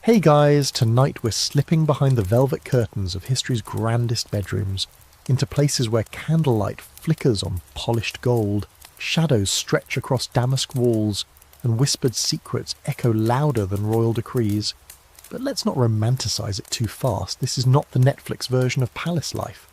Hey guys, tonight we're slipping behind the velvet curtains of history's grandest bedrooms, into places where candlelight flickers on polished gold, shadows stretch across damask walls, and whispered secrets echo louder than royal decrees. But let's not romanticize it too fast. This is not the Netflix version of palace life.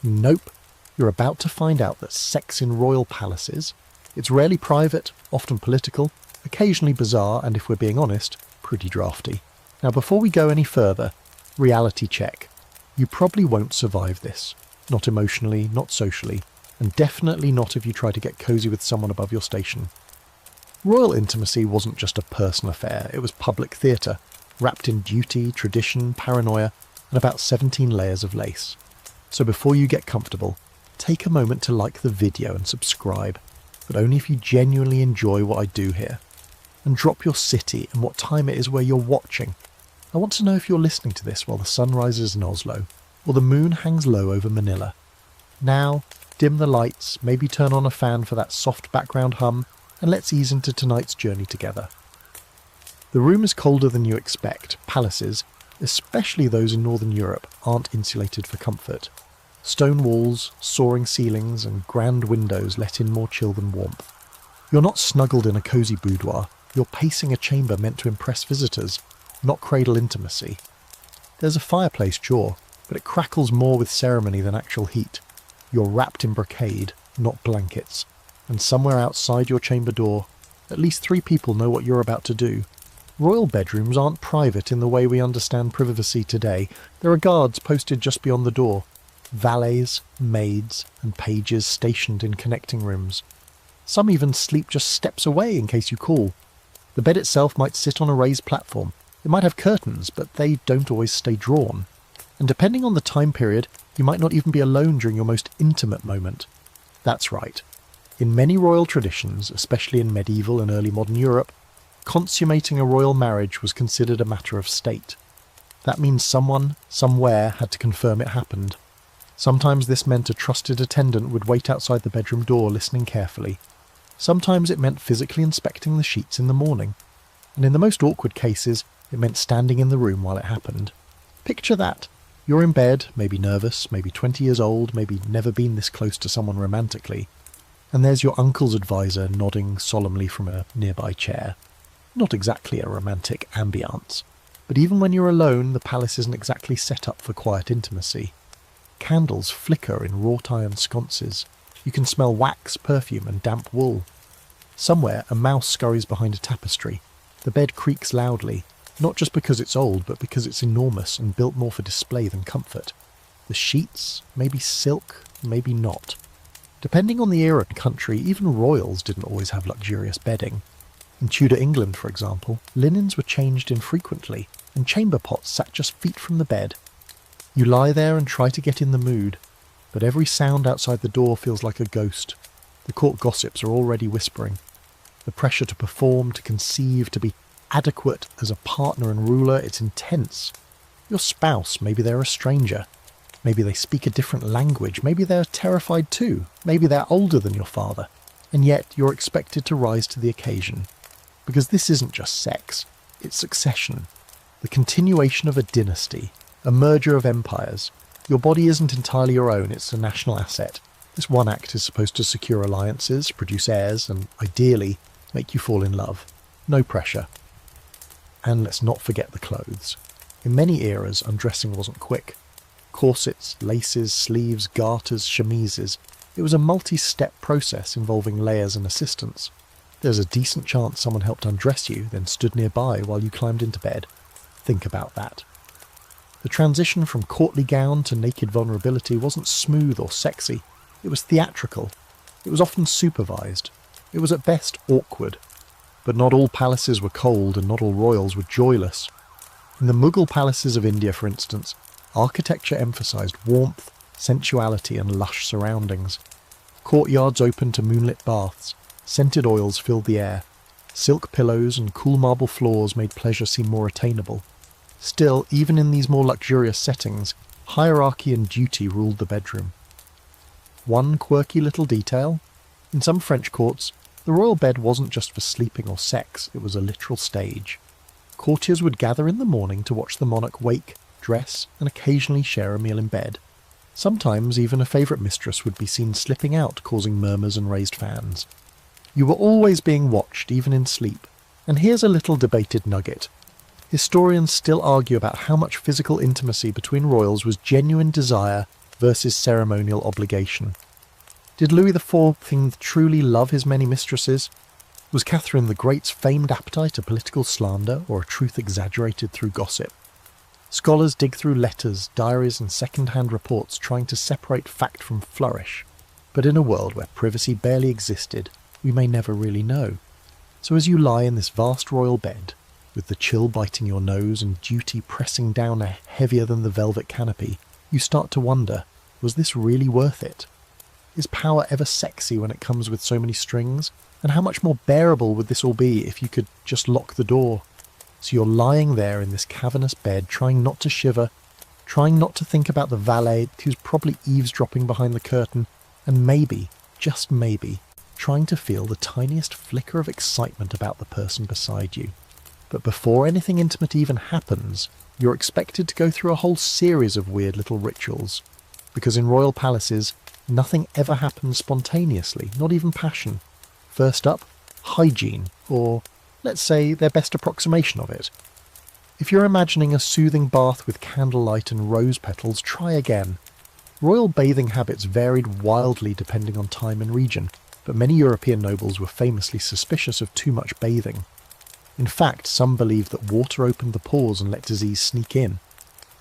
Nope. You're about to find out that sex in royal palaces, it's rarely private, often political, occasionally bizarre, and if we're being honest, pretty drafty. Now before we go any further, reality check. You probably won't survive this. Not emotionally, not socially, and definitely not if you try to get cozy with someone above your station. Royal intimacy wasn't just a personal affair, it was public theatre, wrapped in duty, tradition, paranoia, and about 17 layers of lace. So before you get comfortable, take a moment to like the video and subscribe, but only if you genuinely enjoy what I do here. And drop your city and what time it is where you're watching. I want to know if you're listening to this while the sun rises in Oslo, or the moon hangs low over Manila. Now, dim the lights, maybe turn on a fan for that soft background hum, and let's ease into tonight's journey together. The room is colder than you expect. Palaces, especially those in Northern Europe, aren't insulated for comfort. Stone walls, soaring ceilings, and grand windows let in more chill than warmth. You're not snuggled in a cosy boudoir, you're pacing a chamber meant to impress visitors, not cradle intimacy. There's a fireplace, sure, but it crackles more with ceremony than actual heat. You're wrapped in brocade, not blankets, and somewhere outside your chamber door, at least 3 people know what you're about to do. Royal bedrooms aren't private in the way we understand privacy today. There are guards posted just beyond the door, valets, maids, and pages stationed in connecting rooms. Some even sleep just steps away in case you call. The bed itself might sit on a raised platform. It might have curtains, but they don't always stay drawn. And depending on the time period, you might not even be alone during your most intimate moment. That's right. In many royal traditions, especially in medieval and early modern Europe, consummating a royal marriage was considered a matter of state. That means someone, somewhere, had to confirm it happened. Sometimes this meant a trusted attendant would wait outside the bedroom door listening carefully. Sometimes it meant physically inspecting the sheets in the morning. And in the most awkward cases, it meant standing in the room while it happened. Picture that. You're in bed, maybe nervous, maybe 20 years old, maybe never been this close to someone romantically. And there's your uncle's advisor nodding solemnly from a nearby chair. Not exactly a romantic ambiance. But even when you're alone, the palace isn't exactly set up for quiet intimacy. Candles flicker in wrought iron sconces. You can smell wax, perfume, and damp wool. Somewhere, a mouse scurries behind a tapestry. The bed creaks loudly, not just because it's old, but because it's enormous and built more for display than comfort. The sheets, maybe silk, maybe not. Depending on the era and country, even royals didn't always have luxurious bedding. In Tudor England, for example, linens were changed infrequently, and chamber pots sat just feet from the bed. You lie there and try to get in the mood, but every sound outside the door feels like a ghost. The court gossips are already whispering. The pressure to perform, to conceive, to be adequate as a partner and ruler, it's intense. Your spouse, maybe they're a stranger. Maybe they speak a different language. Maybe they're terrified too. Maybe they're older than your father. And yet you're expected to rise to the occasion. Because this isn't just sex, it's succession. The continuation of a dynasty, a merger of empires. Your body isn't entirely your own, it's a national asset. This one act is supposed to secure alliances, produce heirs, and ideally, make you fall in love. No pressure. And let's not forget the clothes. In many eras, undressing wasn't quick. Corsets, laces, sleeves, garters, chemises. It was a multi-step process involving layers and assistance. There's a decent chance someone helped undress you, then stood nearby while you climbed into bed. Think about that. The transition from courtly gown to naked vulnerability wasn't smooth or sexy. It was theatrical. It was often supervised. It was at best awkward. But not all palaces were cold and not all royals were joyless. In the Mughal palaces of India, for instance, architecture emphasised warmth, sensuality and lush surroundings. Courtyards opened to moonlit baths. Scented oils filled the air. Silk pillows and cool marble floors made pleasure seem more attainable. Still, even in these more luxurious settings, hierarchy and duty ruled the bedroom. One quirky little detail. In some French courts, the royal bed wasn't just for sleeping or sex, it was a literal stage. courtiers would gather in the morning to watch the monarch wake, dress, and occasionally share a meal in bed. Sometimes even a favourite mistress would be seen slipping out, causing murmurs and raised fans. You were always being watched, even in sleep. And here's a little debated nugget. Historians still argue about how much physical intimacy between royals was genuine desire versus ceremonial obligation. Did Louis XIV truly love his many mistresses? Was Catherine the Great's famed appetite a political slander or a truth exaggerated through gossip? Scholars dig through letters, diaries and second-hand reports trying to separate fact from flourish. But in a world where privacy barely existed, we may never really know. So as you lie in this vast royal bed, with the chill biting your nose and duty pressing down heavier than the velvet canopy, you start to wonder, was this really worth it? Is power ever sexy when it comes with so many strings? And how much more bearable would this all be if you could just lock the door? So you're lying there in this cavernous bed, trying not to shiver, trying not to think about the valet who's probably eavesdropping behind the curtain, and maybe, just maybe, trying to feel the tiniest flicker of excitement about the person beside you. But before anything intimate even happens, you're expected to go through a whole series of weird little rituals. Because in royal palaces, nothing ever happens spontaneously, not even passion. First up, hygiene, or let's say their best approximation of it. If you're imagining a soothing bath with candlelight and rose petals, try again. Royal bathing habits varied wildly depending on time and region, but many European nobles were famously suspicious of too much bathing. In fact, some believed that water opened the pores and let disease sneak in.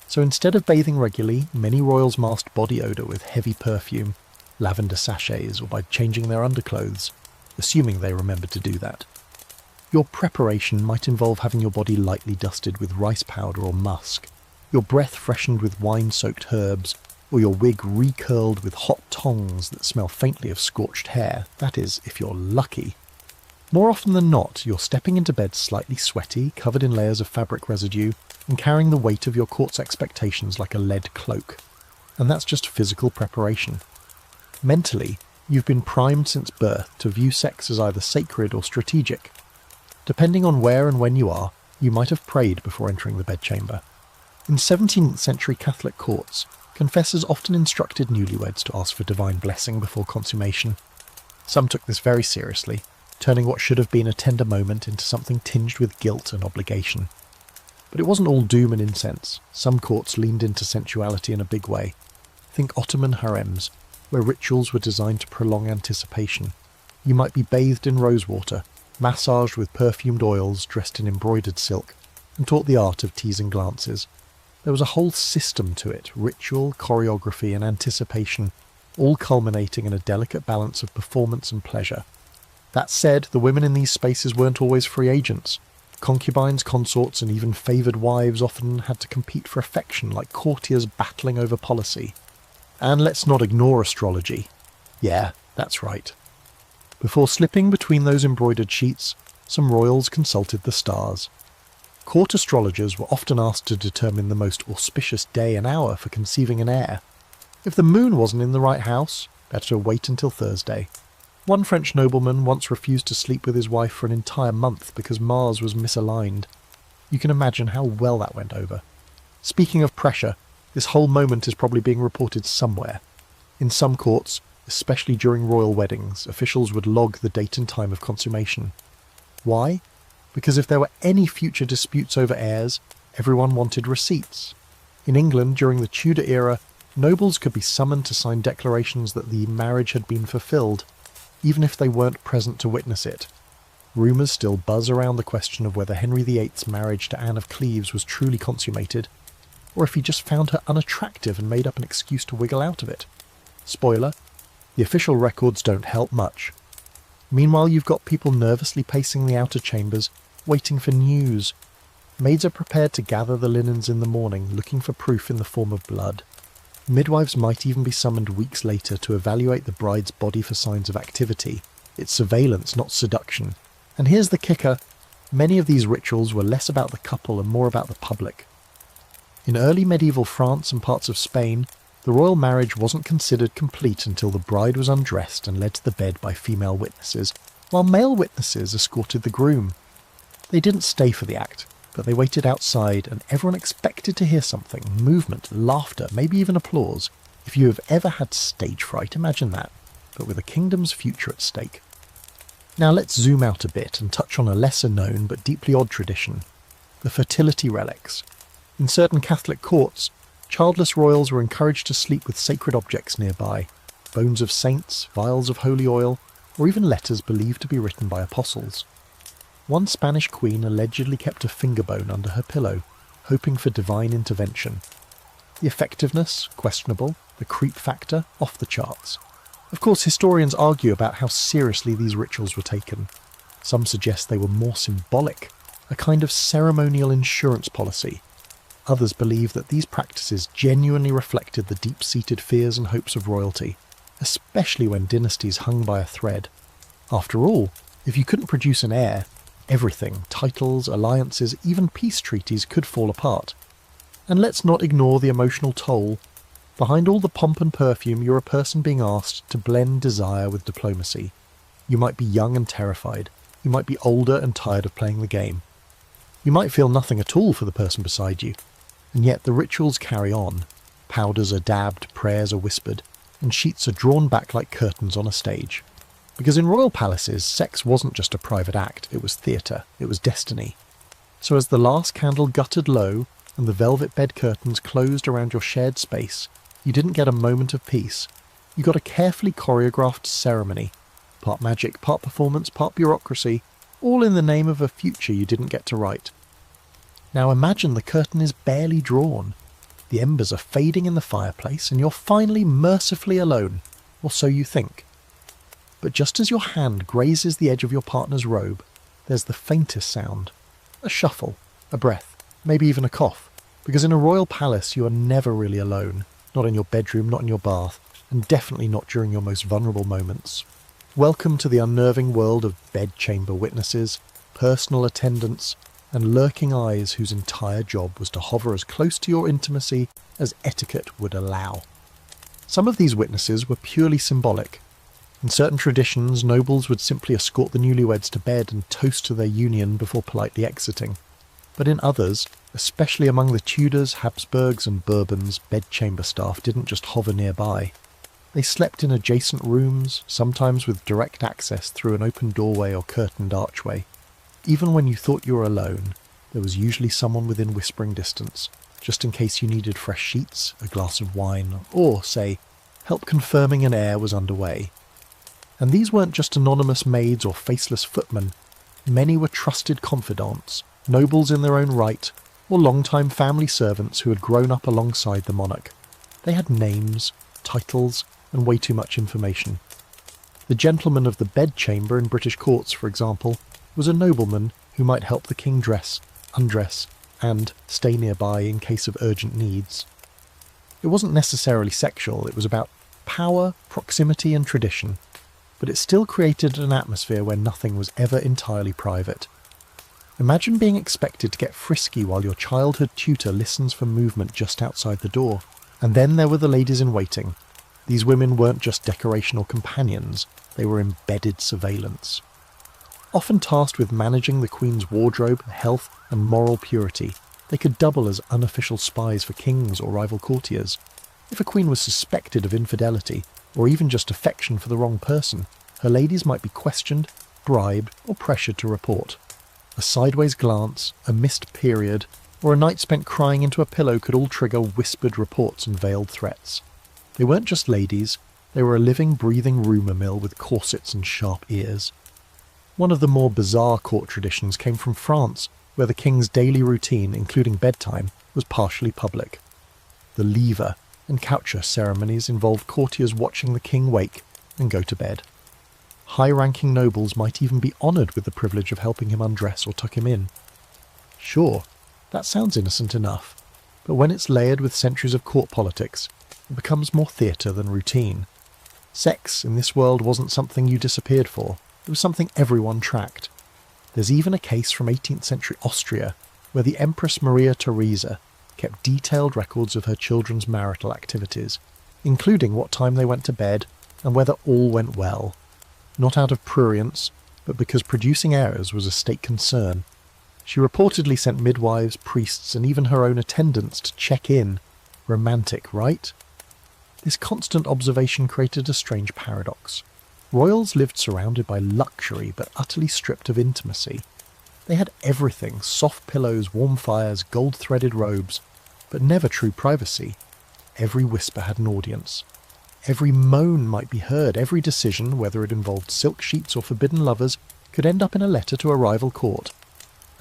So instead of bathing regularly, many royals masked body odour with heavy perfume, lavender sachets, or by changing their underclothes, assuming they remembered to do that. Your preparation might involve having your body lightly dusted with rice powder or musk, your breath freshened with wine-soaked herbs, or your wig recurled with hot tongs that smell faintly of scorched hair, that is, if you're lucky. More often than not, you're stepping into bed slightly sweaty, covered in layers of fabric residue, and carrying the weight of your court's expectations like a lead cloak. And that's just physical preparation. Mentally, you've been primed since birth to view sex as either sacred or strategic. Depending on where and when you are, you might have prayed before entering the bedchamber. In 17th century Catholic courts, confessors often instructed newlyweds to ask for divine blessing before consummation. Some took this very seriously, turning what should have been a tender moment into something tinged with guilt and obligation. But it wasn't all doom and incense. Some courts leaned into sensuality in a big way. Think Ottoman harems, where rituals were designed to prolong anticipation. You might be bathed in rosewater, massaged with perfumed oils, dressed in embroidered silk, and taught the art of teasing glances. There was a whole system to it, ritual, choreography and anticipation, all culminating in a delicate balance of performance and pleasure. That said, the women in these spaces weren't always free agents. Concubines, consorts and even favoured wives often had to compete for affection like courtiers battling over policy. And let's not ignore astrology. Yeah, that's right. Before slipping between those embroidered sheets, some royals consulted the stars. Court astrologers were often asked to determine the most auspicious day and hour for conceiving an heir. If the moon wasn't in the right house, better wait until Thursday. One French nobleman once refused to sleep with his wife for an entire month because Mars was misaligned. You can imagine how well that went over. Speaking of pressure, this whole moment is probably being reported somewhere. In some courts, especially during royal weddings, officials would log the date and time of consummation. Why? Because if there were any future disputes over heirs, everyone wanted receipts. In England, during the Tudor era, nobles could be summoned to sign declarations that the marriage had been fulfilled, even if they weren't present to witness it. Rumours still buzz around the question of whether Henry VIII's marriage to Anne of Cleves was truly consummated, or if he just found her unattractive and made up an excuse to wiggle out of it. Spoiler, the official records don't help much. Meanwhile, you've got people nervously pacing the outer chambers, waiting for news. Maids are prepared to gather the linens in the morning, looking for proof in the form of blood. Midwives might even be summoned weeks later to evaluate the bride's body for signs of activity. It's surveillance, not seduction. And here's the kicker, many of these rituals were less about the couple and more about the public. In early medieval France and parts of Spain, the royal marriage wasn't considered complete until the bride was undressed and led to the bed by female witnesses, while male witnesses escorted the groom. They didn't stay for the act, but they waited outside and everyone expected to hear something, movement, laughter, maybe even applause. If you have ever had stage fright, imagine that, but with a kingdom's future at stake. Now let's zoom out a bit and touch on a lesser known but deeply odd tradition, the fertility relics. In certain Catholic courts, childless royals were encouraged to sleep with sacred objects nearby, bones of saints, vials of holy oil, or even letters believed to be written by apostles. One Spanish queen allegedly kept a finger bone under her pillow, hoping for divine intervention. The effectiveness, questionable, the creep factor, off the charts. Of course, historians argue about how seriously these rituals were taken. Some suggest they were more symbolic, a kind of ceremonial insurance policy. Others believe that these practices genuinely reflected the deep-seated fears and hopes of royalty, especially when dynasties hung by a thread. After all, if you couldn't produce an heir, everything, titles, alliances, even peace treaties could fall apart. And let's not ignore the emotional toll. Behind all the pomp and perfume, you're a person being asked to blend desire with diplomacy. You might be young and terrified. You might be older and tired of playing the game. You might feel nothing at all for the person beside you. And yet the rituals carry on. Powders are dabbed, prayers are whispered, and sheets are drawn back like curtains on a stage. Because in royal palaces, sex wasn't just a private act, it was theatre, it was destiny. So as the last candle guttered low and the velvet bed curtains closed around your shared space, you didn't get a moment of peace. You got a carefully choreographed ceremony. Part magic, part performance, part bureaucracy, all in the name of a future you didn't get to write. Now imagine the curtain is barely drawn. The embers are fading in the fireplace and you're finally mercifully alone, or so you think. But just as your hand grazes the edge of your partner's robe, there's the faintest sound. A shuffle, a breath, maybe even a cough. Because in a royal palace you are never really alone. Not in your bedroom, not in your bath, and definitely not during your most vulnerable moments. Welcome to the unnerving world of bedchamber witnesses, personal attendants, and lurking eyes whose entire job was to hover as close to your intimacy as etiquette would allow. Some of these witnesses were purely symbolic. In certain traditions, nobles would simply escort the newlyweds to bed and toast to their union before politely exiting. But in others, especially among the Tudors, Habsburgs and Bourbons, bedchamber staff didn't just hover nearby. They slept in adjacent rooms, sometimes with direct access through an open doorway or curtained archway. Even when you thought you were alone, there was usually someone within whispering distance, just in case you needed fresh sheets, a glass of wine, or, say, help confirming an heir was underway. And these weren't just anonymous maids or faceless footmen. Many were trusted confidants, nobles in their own right, or long-time family servants who had grown up alongside the monarch. They had names, titles, and way too much information. The gentleman of the bedchamber in British courts, for example, was a nobleman who might help the king dress, undress, and stay nearby in case of urgent needs. It wasn't necessarily sexual, it was about power, proximity and tradition, but it still created an atmosphere where nothing was ever entirely private. Imagine being expected to get frisky while your childhood tutor listens for movement just outside the door. And then there were the ladies in waiting. These women weren't just decoration or companions, they were embedded surveillance. Often tasked with managing the Queen's wardrobe, health and moral purity, they could double as unofficial spies for kings or rival courtiers. If a queen was suspected of infidelity, or even just affection for the wrong person, her ladies might be questioned, bribed or pressured to report. A sideways glance, a missed period, or a night spent crying into a pillow could all trigger whispered reports and veiled threats. They weren't just ladies, they were a living, breathing rumour mill with corsets and sharp ears. One of the more bizarre court traditions came from France, where the king's daily routine, including bedtime, was partially public. The lever and coucher ceremonies involved courtiers watching the king wake and go to bed. High-ranking nobles might even be honoured with the privilege of helping him undress or tuck him in. Sure, that sounds innocent enough, but when it's layered with centuries of court politics, it becomes more theatre than routine. Sex in this world wasn't something you disappeared for, it was something everyone tracked. There's even a case from 18th century Austria where the Empress Maria Theresa kept detailed records of her children's marital activities, including what time they went to bed and whether all went well. Not out of prurience, but because producing heirs was a state concern. She reportedly sent midwives, priests, and even her own attendants to check in. Romantic, right? This constant observation created a strange paradox. Royals lived surrounded by luxury but utterly stripped of intimacy. They had everything: soft pillows, warm fires, gold-threaded robes, but never true privacy. Every whisper had an audience. Every moan might be heard. Every decision, whether it involved silk sheets or forbidden lovers, could end up in a letter to a rival court.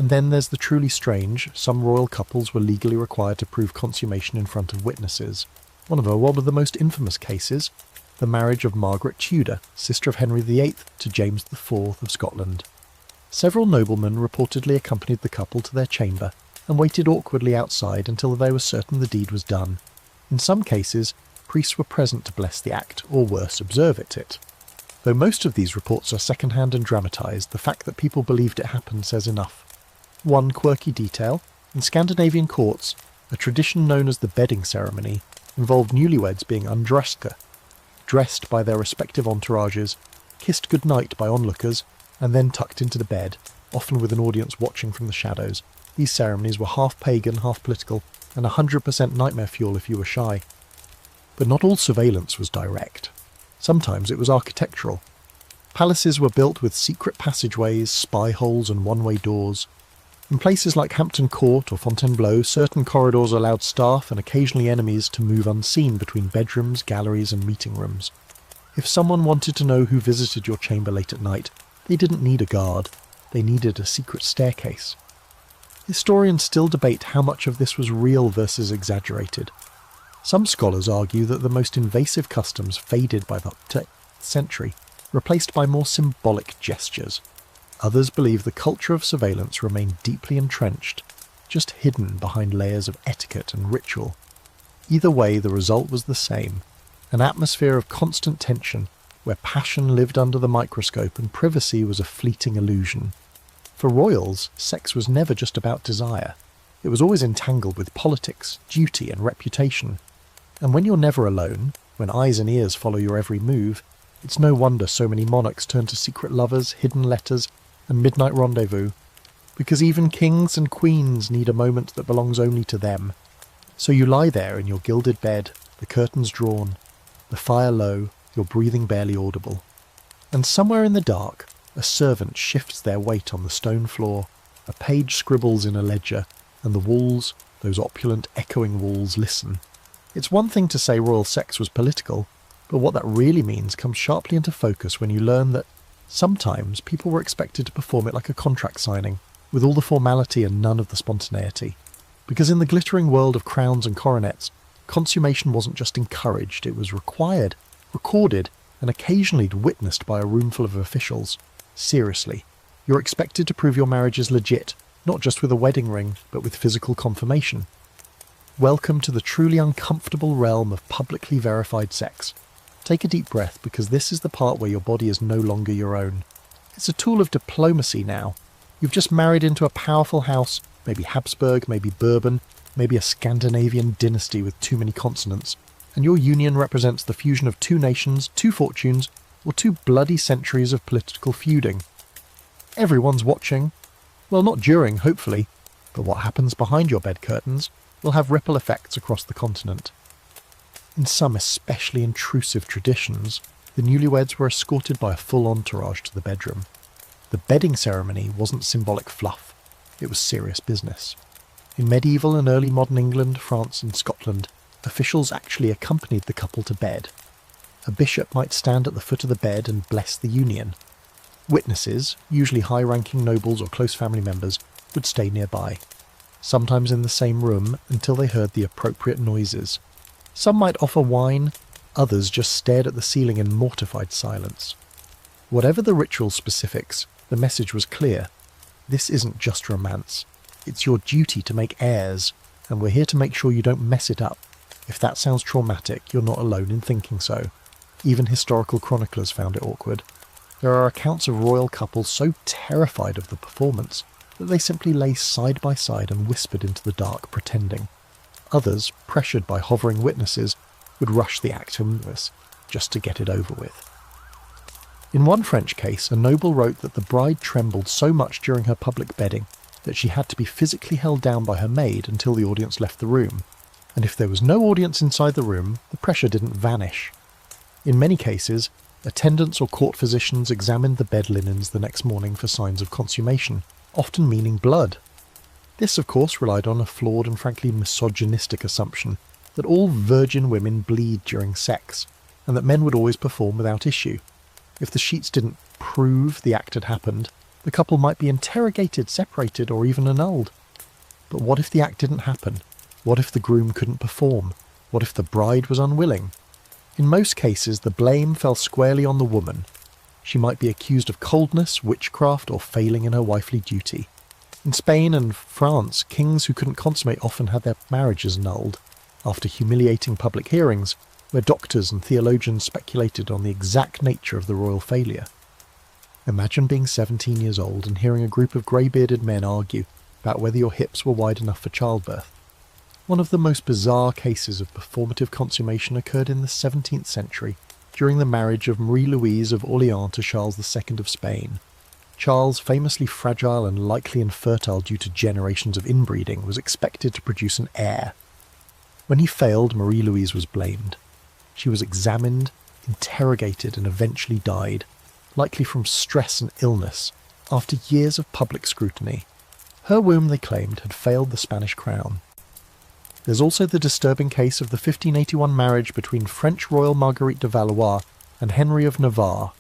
And then there's the truly strange: some royal couples were legally required to prove consummation in front of witnesses. One of the most infamous cases, the marriage of Margaret Tudor, sister of Henry VIII, to James IV of Scotland. Several noblemen reportedly accompanied the couple to their chamber and waited awkwardly outside until they were certain the deed was done. In some cases, priests were present to bless the act, or worse, observe it. Though most of these reports are second-hand and dramatised, the fact that people believed it happened says enough. One quirky detail: in Scandinavian courts, a tradition known as the bedding ceremony involved newlyweds being undressed, dressed by their respective entourages, kissed goodnight by onlookers, and then tucked into the bed, often with an audience watching from the shadows. These ceremonies were half pagan, half political, and 100% nightmare fuel if you were shy. But not all surveillance was direct. Sometimes it was architectural. Palaces were built with secret passageways, spy holes, and one-way doors. In places like Hampton Court or Fontainebleau, certain corridors allowed staff and occasionally enemies to move unseen between bedrooms, galleries, and meeting rooms. If someone wanted to know who visited your chamber late at night, they didn't need a guard. They needed a secret staircase. Historians still debate how much of this was real versus exaggerated. Some scholars argue that the most invasive customs faded by the 10th century, replaced by more symbolic gestures. Others believe the culture of surveillance remained deeply entrenched, just hidden behind layers of etiquette and ritual. Either way, the result was the same: an atmosphere of constant tension, where passion lived under the microscope and privacy was a fleeting illusion. For royals, sex was never just about desire. It was always entangled with politics, duty, and reputation. And when you're never alone, when eyes and ears follow your every move, it's no wonder so many monarchs turn to secret lovers, hidden letters, and midnight rendezvous, because even kings and queens need a moment that belongs only to them. So you lie there in your gilded bed, the curtains drawn, the fire low, your breathing barely audible. And somewhere in the dark, a servant shifts their weight on the stone floor, a page scribbles in a ledger, and the walls, those opulent, echoing walls, listen. It's one thing to say royal sex was political, but what that really means comes sharply into focus when you learn that sometimes people were expected to perform it like a contract signing, with all the formality and none of the spontaneity. Because in the glittering world of crowns and coronets, consummation wasn't just encouraged, it was required, recorded, and occasionally witnessed by a roomful of officials. Seriously, you're expected to prove your marriage is legit, not just with a wedding ring, but with physical confirmation. Welcome to the truly uncomfortable realm of publicly verified sex. Take a deep breath, because this is the part where your body is no longer your own. It's a tool of diplomacy now. You've just married into a powerful house, maybe Habsburg, maybe Bourbon, maybe a Scandinavian dynasty with too many consonants, and your union represents the fusion of two nations, two fortunes, or two bloody centuries of political feuding. Everyone's watching. Well, not during, hopefully, but what happens behind your bed curtains will have ripple effects across the continent. In some especially intrusive traditions, the newlyweds were escorted by a full entourage to the bedroom. The bedding ceremony wasn't symbolic fluff, it was serious business. In medieval and early modern England, France and Scotland, officials actually accompanied the couple to bed. A bishop might stand at the foot of the bed and bless the union. Witnesses, usually high-ranking nobles or close family members, would stay nearby, sometimes in the same room until they heard the appropriate noises. Some might offer wine, others just stared at the ceiling in mortified silence. Whatever the ritual specifics, the message was clear. This isn't just romance. It's your duty to make heirs, and we're here to make sure you don't mess it up. If that sounds traumatic, you're not alone in thinking so. Even historical chroniclers found it awkward. There are accounts of royal couples so terrified of the performance that they simply lay side by side and whispered into the dark, pretending. Others, pressured by hovering witnesses, would rush the act homeless, just to get it over with. In one French case, a noble wrote that the bride trembled so much during her public bedding that she had to be physically held down by her maid until the audience left the room, and if there was no audience inside the room, the pressure didn't vanish. In many cases, attendants or court physicians examined the bed linens the next morning for signs of consummation, often meaning blood. This, of course, relied on a flawed and frankly misogynistic assumption that all virgin women bleed during sex, and that men would always perform without issue. If the sheets didn't prove the act had happened, the couple might be interrogated, separated, or even annulled. But what if the act didn't happen? What if the groom couldn't perform? What if the bride was unwilling? In most cases, the blame fell squarely on the woman. She might be accused of coldness, witchcraft, or failing in her wifely duty. In Spain and France, kings who couldn't consummate often had their marriages annulled, after humiliating public hearings, where doctors and theologians speculated on the exact nature of the royal failure. Imagine being 17 years old and hearing a group of grey-bearded men argue about whether your hips were wide enough for childbirth. One of the most bizarre cases of performative consummation occurred in the 17th century, during the marriage of Marie-Louise of Orléans to Charles II of Spain. Charles, famously fragile and likely infertile due to generations of inbreeding, was expected to produce an heir. When he failed, Marie-Louise was blamed. She was examined, interrogated, and eventually died, likely from stress and illness, after years of public scrutiny. Her womb, they claimed, had failed the Spanish crown. There's also the disturbing case of the 1581 marriage between French royal Marguerite de Valois and Henry of Navarre.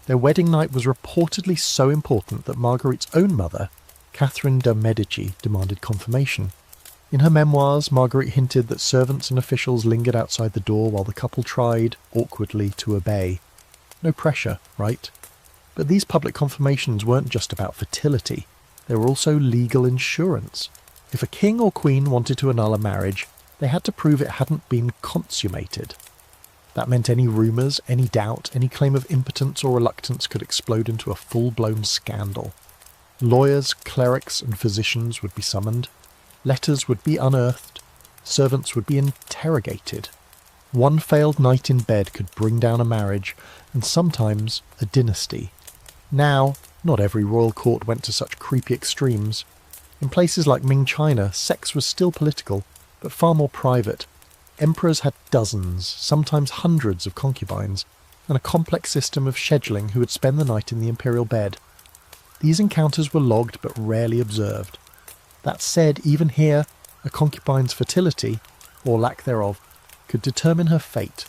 Their wedding night was reportedly so important that Marguerite's own mother, Catherine de' Medici, demanded confirmation. In her memoirs, Marguerite hinted that servants and officials lingered outside the door while the couple tried, awkwardly, to obey. No pressure, right? But these public confirmations weren't just about fertility. They were also legal insurance. If a king or queen wanted to annul a marriage, they had to prove it hadn't been consummated. That meant any rumours, any doubt, any claim of impotence or reluctance could explode into a full-blown scandal. Lawyers, clerics, and physicians would be summoned. Letters would be unearthed. Servants would be interrogated. One failed night in bed could bring down a marriage, and sometimes a dynasty. Now, not every royal court went to such creepy extremes. In places like Ming China, sex was still political, but far more private. Emperors had dozens, sometimes hundreds of concubines, and a complex system of scheduling who would spend the night in the imperial bed. These encounters were logged but rarely observed. That said, even here, a concubine's fertility, or lack thereof, could determine her fate.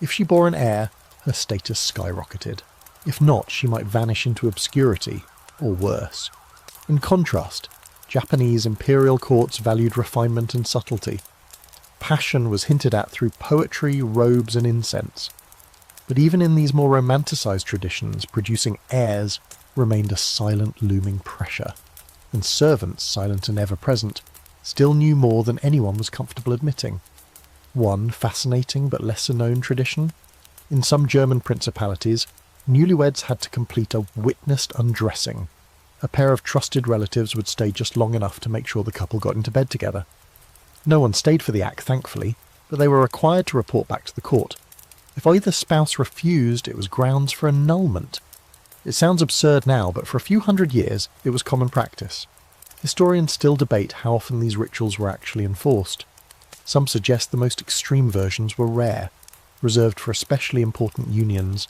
If she bore an heir, her status skyrocketed. If not, she might vanish into obscurity, or worse. In contrast, Japanese imperial courts valued refinement and subtlety. Passion was hinted at through poetry, robes, and incense. But even in these more romanticised traditions, producing heirs remained a silent, looming pressure. And servants, silent and ever-present, still knew more than anyone was comfortable admitting. One fascinating but lesser-known tradition: in some German principalities, newlyweds had to complete a witnessed undressing. A pair of trusted relatives would stay just long enough to make sure the couple got into bed together. No one stayed for the act, thankfully, but they were required to report back to the court. If either spouse refused, it was grounds for annulment. It sounds absurd now, but for a few hundred years, it was common practice. Historians still debate how often these rituals were actually enforced. Some suggest the most extreme versions were rare, reserved for especially important unions.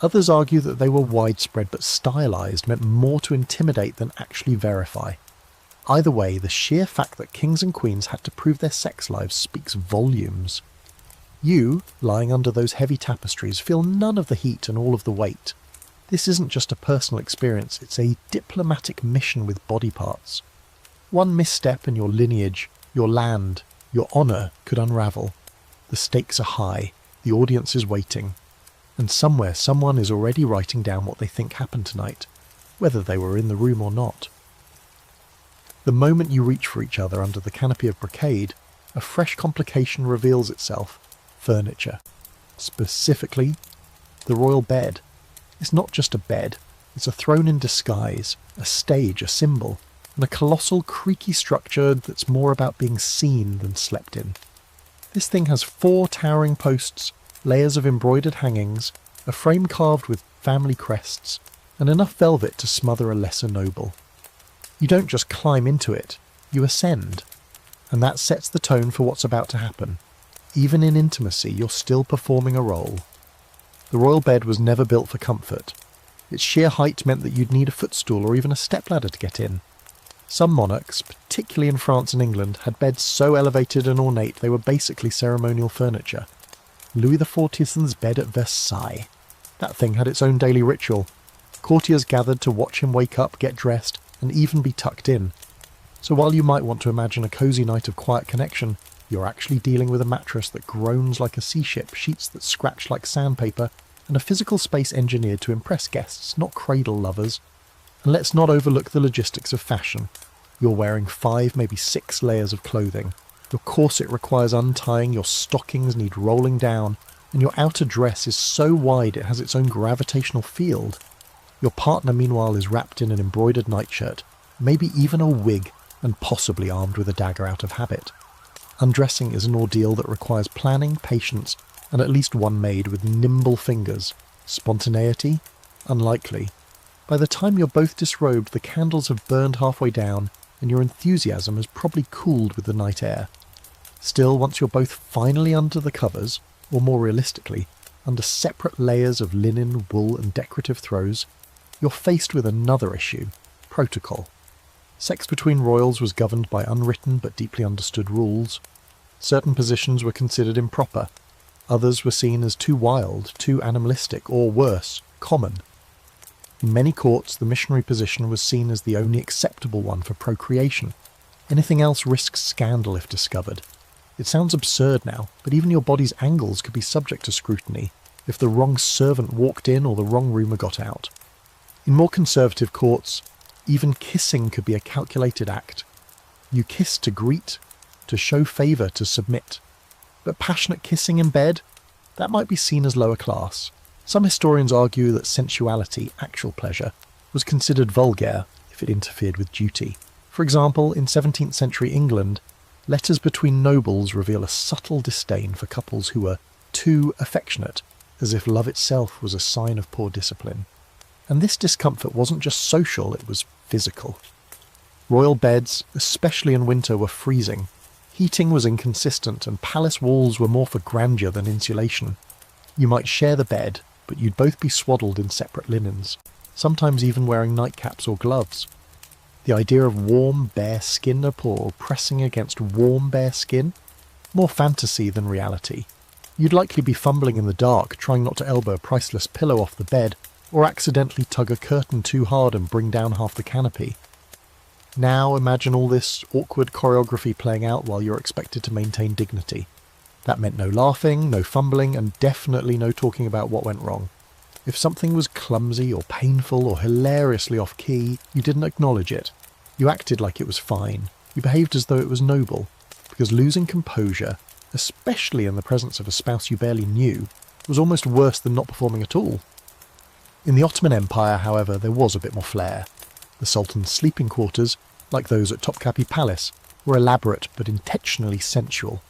Others argue that they were widespread but stylized, meant more to intimidate than actually verify. Either way, the sheer fact that kings and queens had to prove their sex lives speaks volumes. You, lying under those heavy tapestries, feel none of the heat and all of the weight. This isn't just a personal experience, it's a diplomatic mission with body parts. One misstep and your lineage, your land, your honour could unravel. The stakes are high, the audience is waiting. And somewhere someone is already writing down what they think happened tonight, whether they were in the room or not. The moment you reach for each other under the canopy of brocade, a fresh complication reveals itself: furniture. Specifically, the royal bed. It's not just a bed, it's a throne in disguise, a stage, a symbol, and a colossal creaky structure that's more about being seen than slept in. This thing has 4 towering posts, layers of embroidered hangings, a frame carved with family crests, and enough velvet to smother a lesser noble. You don't just climb into it, you ascend. And that sets the tone for what's about to happen. Even in intimacy, you're still performing a role. The royal bed was never built for comfort. Its sheer height meant that you'd need a footstool or even a stepladder to get in. Some monarchs, particularly in France and England, had beds so elevated and ornate they were basically ceremonial furniture. Louis XIV's bed at Versailles. That thing had its own daily ritual. Courtiers gathered to watch him wake up, get dressed, and even be tucked in. So while you might want to imagine a cosy night of quiet connection, you're actually dealing with a mattress that groans like a sea ship, sheets that scratch like sandpaper, and a physical space engineered to impress guests, not cradle lovers. And let's not overlook the logistics of fashion. You're wearing 5, maybe 6 layers of clothing. Your corset requires untying, your stockings need rolling down, and your outer dress is so wide it has its own gravitational field. Your partner, meanwhile, is wrapped in an embroidered nightshirt, maybe even a wig, and possibly armed with a dagger out of habit. Undressing is an ordeal that requires planning, patience, and at least one maid with nimble fingers. Spontaneity? Unlikely. By the time you're both disrobed, the candles have burned halfway down, and your enthusiasm has probably cooled with the night air. Still, once you're both finally under the covers, or more realistically, under separate layers of linen, wool, and decorative throws, you're faced with another issue: protocol. Sex between royals was governed by unwritten but deeply understood rules. Certain positions were considered improper. Others were seen as too wild, too animalistic, or worse, common. In many courts, the missionary position was seen as the only acceptable one for procreation. Anything else risks scandal if discovered. It sounds absurd now, but even your body's angles could be subject to scrutiny if the wrong servant walked in or the wrong rumour got out. In more conservative courts, even kissing could be a calculated act. You kiss to greet, to show favour, to submit. But passionate kissing in bed? That might be seen as lower class. Some historians argue that sensuality, actual pleasure, was considered vulgaire if it interfered with duty. For example, in 17th century England, letters between nobles reveal a subtle disdain for couples who were too affectionate, as if love itself was a sign of poor discipline. And this discomfort wasn't just social, it was physical. Royal beds, especially in winter, were freezing. Heating was inconsistent, and palace walls were more for grandeur than insulation. You might share the bed, but you'd both be swaddled in separate linens, sometimes even wearing nightcaps or gloves. The idea of warm, bare skin or pressing against warm, bare skin? More fantasy than reality. You'd likely be fumbling in the dark, trying not to elbow a priceless pillow off the bed, or accidentally tug a curtain too hard and bring down half the canopy. Now imagine all this awkward choreography playing out while you're expected to maintain dignity. That meant no laughing, no fumbling, and definitely no talking about what went wrong. If something was clumsy or painful or hilariously off-key, you didn't acknowledge it. You acted like it was fine. You behaved as though it was noble, because losing composure, especially in the presence of a spouse you barely knew, was almost worse than not performing at all. In the Ottoman Empire, however, there was a bit more flair. The Sultan's sleeping quarters, like those at Topkapi Palace, were elaborate but intentionally sensual.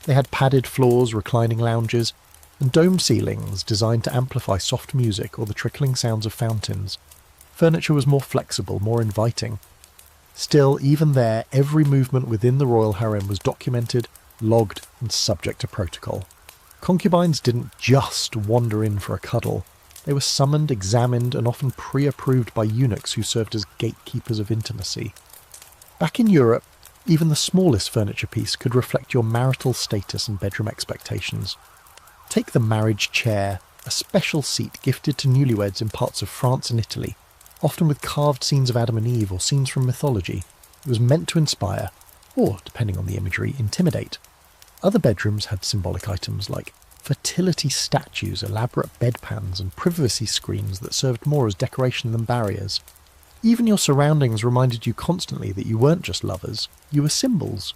They had padded floors, reclining lounges, and domed ceilings designed to amplify soft music or the trickling sounds of fountains. Furniture was more flexible, more inviting. Still, even there, every movement within the royal harem was documented, logged, and subject to protocol. Concubines didn't just wander in for a cuddle. They were summoned, examined, and often pre-approved by eunuchs who served as gatekeepers of intimacy. Back in Europe, even the smallest furniture piece could reflect your marital status and bedroom expectations. Take the marriage chair, a special seat gifted to newlyweds in parts of France and Italy, often with carved scenes of Adam and Eve or scenes from mythology. It was meant to inspire, or, depending on the imagery, intimidate. Other bedrooms had symbolic items like fertility statues, elaborate bedpans, and privacy screens that served more as decoration than barriers. Even your surroundings reminded you constantly that you weren't just lovers, you were symbols.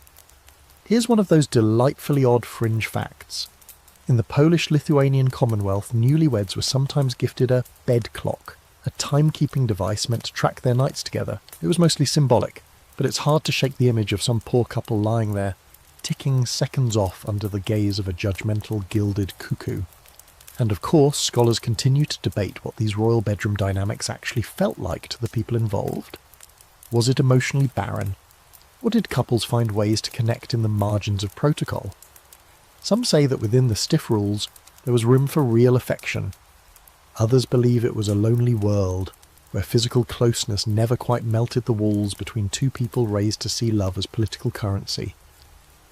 Here's one of those delightfully odd fringe facts. In the Polish-Lithuanian Commonwealth, newlyweds were sometimes gifted a bed clock, a timekeeping device meant to track their nights together. It was mostly symbolic, but it's hard to shake the image of some poor couple lying there, ticking seconds off under the gaze of a judgmental gilded cuckoo. And of course, scholars continue to debate what these royal bedroom dynamics actually felt like to the people involved. Was it emotionally barren? Or did couples find ways to connect in the margins of protocol? Some say that within the stiff rules, there was room for real affection. Others believe it was a lonely world, where physical closeness never quite melted the walls between two people raised to see love as political currency.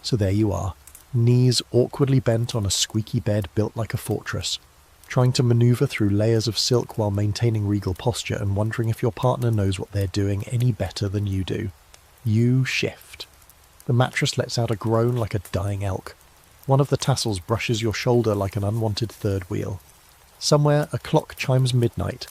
So there you are, knees awkwardly bent on a squeaky bed built like a fortress, trying to maneuver through layers of silk while maintaining regal posture and wondering if your partner knows what they're doing any better than you do. You shift. The mattress lets out a groan like a dying elk. One of the tassels brushes your shoulder like an unwanted third wheel. Somewhere a clock chimes midnight,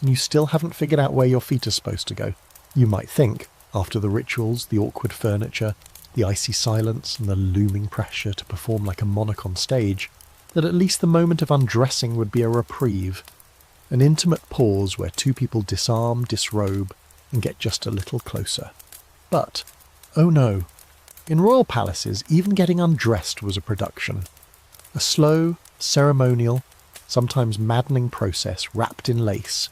and you still haven't figured out where your feet are supposed to go. You might think, after the rituals, the awkward furniture, the icy silence, and the looming pressure to perform like a monarch on stage, that at least the moment of undressing would be a reprieve. An intimate pause where two people disarm, disrobe, and get just a little closer. But, oh no, in royal palaces, even getting undressed was a production. A slow, ceremonial, sometimes maddening process wrapped in lace,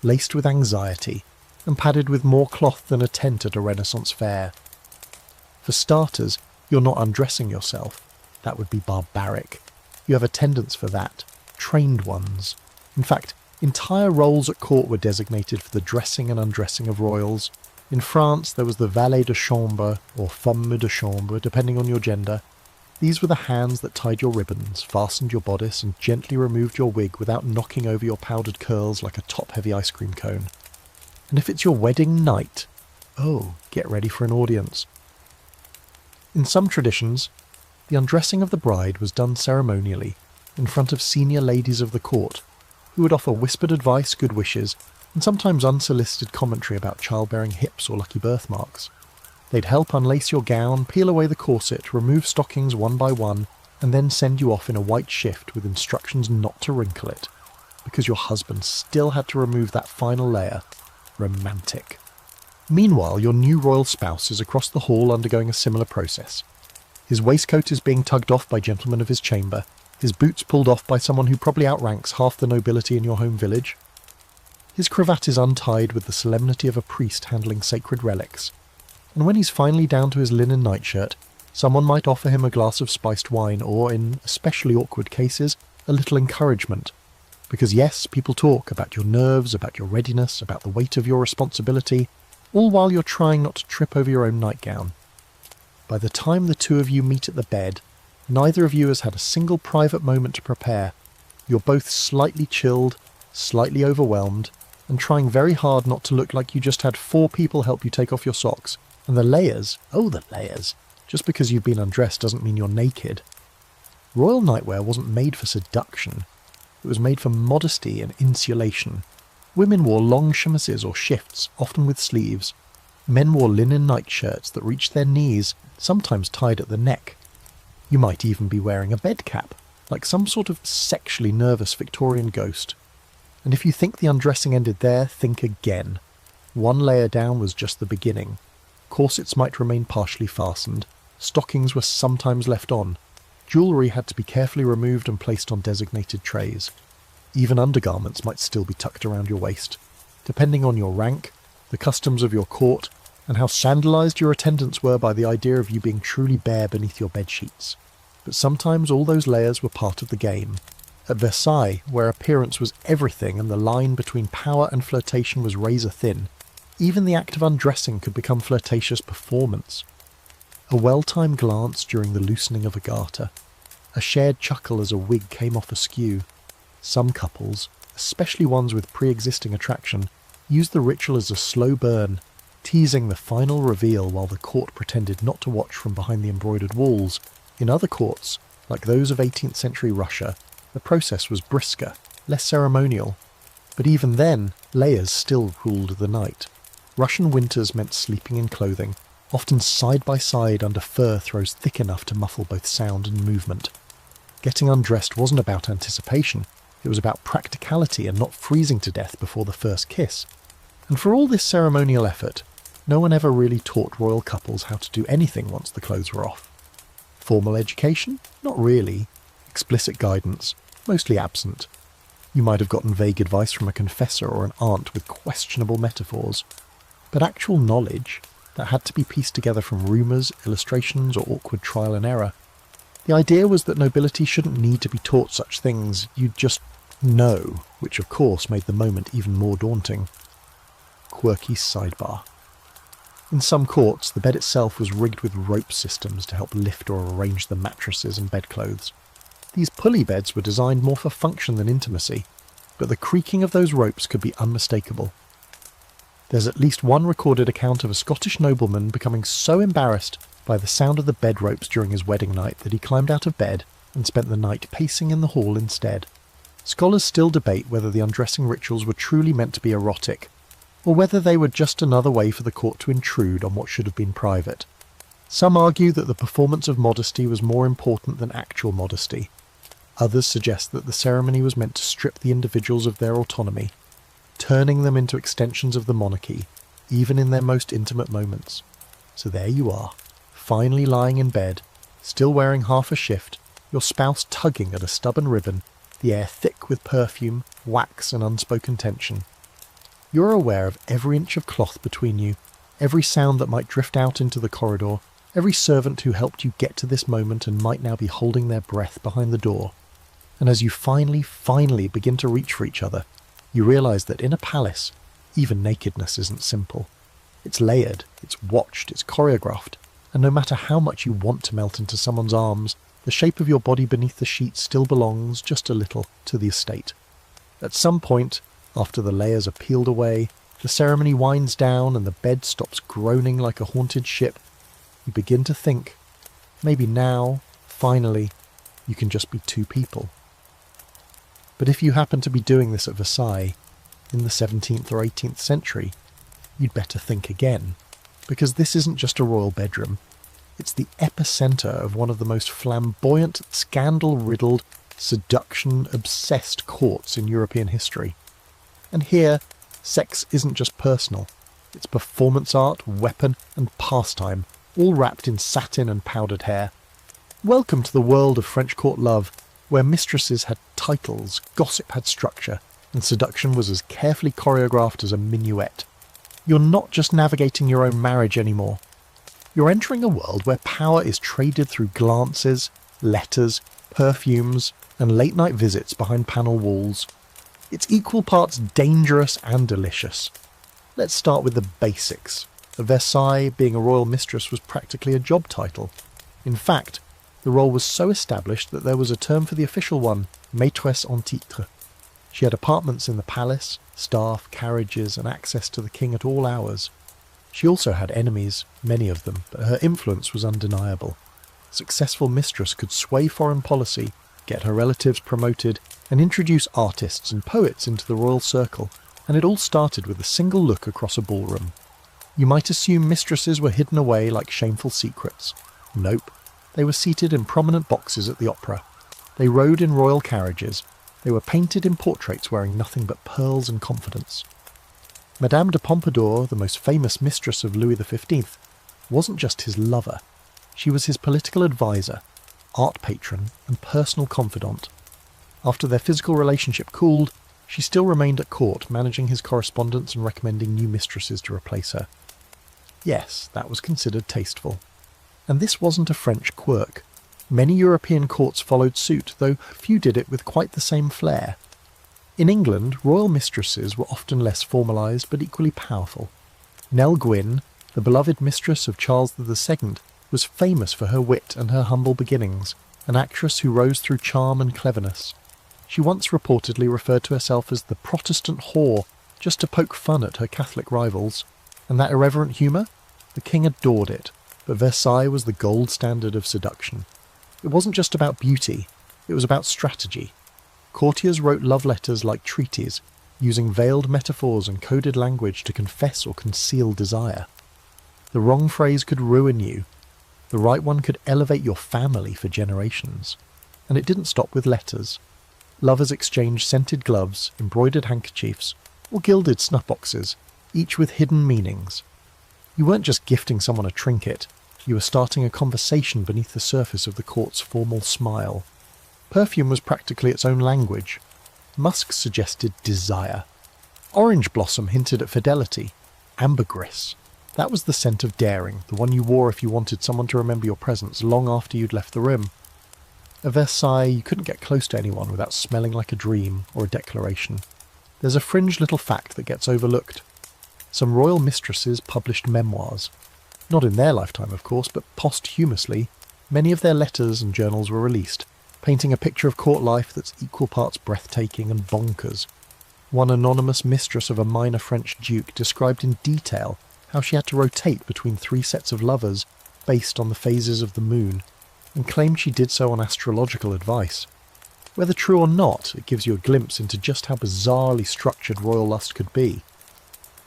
laced with anxiety, and padded with more cloth than a tent at a Renaissance fair. For starters, you're not undressing yourself. That would be barbaric. You have attendants for that, trained ones. In fact, entire roles at court were designated for the dressing and undressing of royals. In France, there was the valet de chambre, or femme de chambre, depending on your gender. These were the hands that tied your ribbons, fastened your bodice, and gently removed your wig without knocking over your powdered curls like a top-heavy ice cream cone. And if it's your wedding night, oh, get ready for an audience. In some traditions, the undressing of the bride was done ceremonially, in front of senior ladies of the court, who would offer whispered advice, good wishes, and sometimes unsolicited commentary about childbearing hips or lucky birthmarks. They'd help unlace your gown, peel away the corset, remove stockings one by one, and then send you off in a white shift with instructions not to wrinkle it, because your husband still had to remove that final layer. Romantic. Meanwhile, your new royal spouse is across the hall undergoing a similar process. His waistcoat is being tugged off by gentlemen of his chamber, his boots pulled off by someone who probably outranks half the nobility in your home village. His cravat is untied with the solemnity of a priest handling sacred relics, and when he's finally down to his linen nightshirt, someone might offer him a glass of spiced wine or, in especially awkward cases, a little encouragement. Because yes, people talk about your nerves, about your readiness, about the weight of your responsibility, all while you're trying not to trip over your own nightgown. By the time the two of you meet at the bed, neither of you has had a single private moment to prepare. You're both slightly chilled, slightly overwhelmed, and trying very hard not to look like you just had 4 people help you take off your socks. And the layers, oh the layers, just because you've been undressed doesn't mean you're naked. Royal nightwear wasn't made for seduction. It was made for modesty and insulation. Women wore long chemises or shifts, often with sleeves. Men wore linen nightshirts that reached their knees, sometimes tied at the neck. You might even be wearing a bed cap, like some sort of sexually nervous Victorian ghost. And if you think the undressing ended there, think again. One layer down was just the beginning. Corsets might remain partially fastened. Stockings were sometimes left on. Jewellery had to be carefully removed and placed on designated trays. Even undergarments might still be tucked around your waist. Depending on your rank, the customs of your court, and how scandalised your attendants were by the idea of you being truly bare beneath your bedsheets. But sometimes all those layers were part of the game. At Versailles, where appearance was everything and the line between power and flirtation was razor thin, even the act of undressing could become flirtatious performance. A well-timed glance during the loosening of a garter. A shared chuckle as a wig came off askew. Some couples, especially ones with pre-existing attraction, used the ritual as a slow burn, teasing the final reveal while the court pretended not to watch from behind the embroidered walls. In other courts, like those of 18th century Russia, the process was brisker, less ceremonial. But even then, layers still ruled the night. Russian winters meant sleeping in clothing, often side by side under fur throws thick enough to muffle both sound and movement. Getting undressed wasn't about anticipation, it was about practicality and not freezing to death before the first kiss. And for all this ceremonial effort, no one ever really taught royal couples how to do anything once the clothes were off. Formal education? Not really. Explicit guidance? Mostly absent. You might have gotten vague advice from a confessor or an aunt with questionable metaphors. But actual knowledge that had to be pieced together from rumours, illustrations, or awkward trial and error. The idea was that nobility shouldn't need to be taught such things, you'd just know, which of course made the moment even more daunting. Quirky sidebar. In some courts, the bed itself was rigged with rope systems to help lift or arrange the mattresses and bedclothes. These pulley beds were designed more for function than intimacy, but the creaking of those ropes could be unmistakable. There's at least one recorded account of a Scottish nobleman becoming so embarrassed by the sound of the bed ropes during his wedding night that he climbed out of bed and spent the night pacing in the hall instead. Scholars still debate whether the undressing rituals were truly meant to be erotic, or whether they were just another way for the court to intrude on what should have been private. Some argue that the performance of modesty was more important than actual modesty. Others suggest that the ceremony was meant to strip the individuals of their autonomy, turning them into extensions of the monarchy, even in their most intimate moments. So there you are, finally lying in bed, still wearing half a shift, your spouse tugging at a stubborn ribbon, the air thick with perfume, wax and unspoken tension. You're aware of every inch of cloth between you, every sound that might drift out into the corridor, every servant who helped you get to this moment and might now be holding their breath behind the door. And as you finally begin to reach for each other, you realise that in a palace, even nakedness isn't simple. It's layered, it's watched, it's choreographed, and no matter how much you want to melt into someone's arms, the shape of your body beneath the sheets still belongs, just a little, to the estate. At some point, after the layers are peeled away, the ceremony winds down and the bed stops groaning like a haunted ship. You begin to think, maybe now, finally, you can just be two people. But if you happen to be doing this at Versailles, in the 17th or 18th century, you'd better think again, because this isn't just a royal bedroom. It's the epicentre of one of the most flamboyant, scandal-riddled, seduction-obsessed courts in European history. And here, sex isn't just personal. It's performance art, weapon, and pastime, all wrapped in satin and powdered hair. Welcome to the world of French court love, where mistresses had titles, gossip had structure, and seduction was as carefully choreographed as a minuet. You're not just navigating your own marriage anymore. You're entering a world where power is traded through glances, letters, perfumes, and late-night visits behind panel walls. It's equal parts dangerous and delicious. Let's start with the basics. At Versailles, being a royal mistress was practically a job title. In fact, the role was so established that there was a term for the official one, maîtresse en titre. She had apartments in the palace, staff, carriages, and access to the king at all hours. She also had enemies, many of them, but her influence was undeniable. A successful mistress could sway foreign policy, get her relatives promoted, and introduce artists and poets into the royal circle, and it all started with a single look across a ballroom. You might assume mistresses were hidden away like shameful secrets. Nope, they were seated in prominent boxes at the opera. They rode in royal carriages. They were painted in portraits wearing nothing but pearls and confidence. Madame de Pompadour, the most famous mistress of Louis XV, wasn't just his lover. She was his political advisor, art patron, and personal confidant. After their physical relationship cooled, she still remained at court, managing his correspondence and recommending new mistresses to replace her. Yes, that was considered tasteful. And this wasn't a French quirk. Many European courts followed suit, though few did it with quite the same flair. In England, royal mistresses were often less formalised but equally powerful. Nell Gwynn, the beloved mistress of Charles II, was famous for her wit and her humble beginnings, an actress who rose through charm and cleverness. She once reportedly referred to herself as the Protestant whore, just to poke fun at her Catholic rivals. And that irreverent humour? The king adored it, but Versailles was the gold standard of seduction. It wasn't just about beauty, it was about strategy. Courtiers wrote love letters like treaties, using veiled metaphors and coded language to confess or conceal desire. The wrong phrase could ruin you. The right one could elevate your family for generations. And it didn't stop with letters. Lovers exchanged scented gloves, embroidered handkerchiefs, or gilded snuff boxes, each with hidden meanings. You weren't just gifting someone a trinket, you were starting a conversation beneath the surface of the court's formal smile. Perfume was practically its own language. Musk suggested desire. Orange blossom hinted at fidelity. Ambergris. That was the scent of daring, the one you wore if you wanted someone to remember your presence long after you'd left the room. At Versailles, you couldn't get close to anyone without smelling like a dream or a declaration. There's a fringe little fact that gets overlooked. Some royal mistresses published memoirs. Not in their lifetime, of course, but posthumously, many of their letters and journals were released, painting a picture of court life that's equal parts breathtaking and bonkers. One anonymous mistress of a minor French duke described in detail how she had to rotate between 3 sets of lovers based on the phases of the moon, and claimed she did so on astrological advice. Whether true or not, it gives you a glimpse into just how bizarrely structured royal lust could be.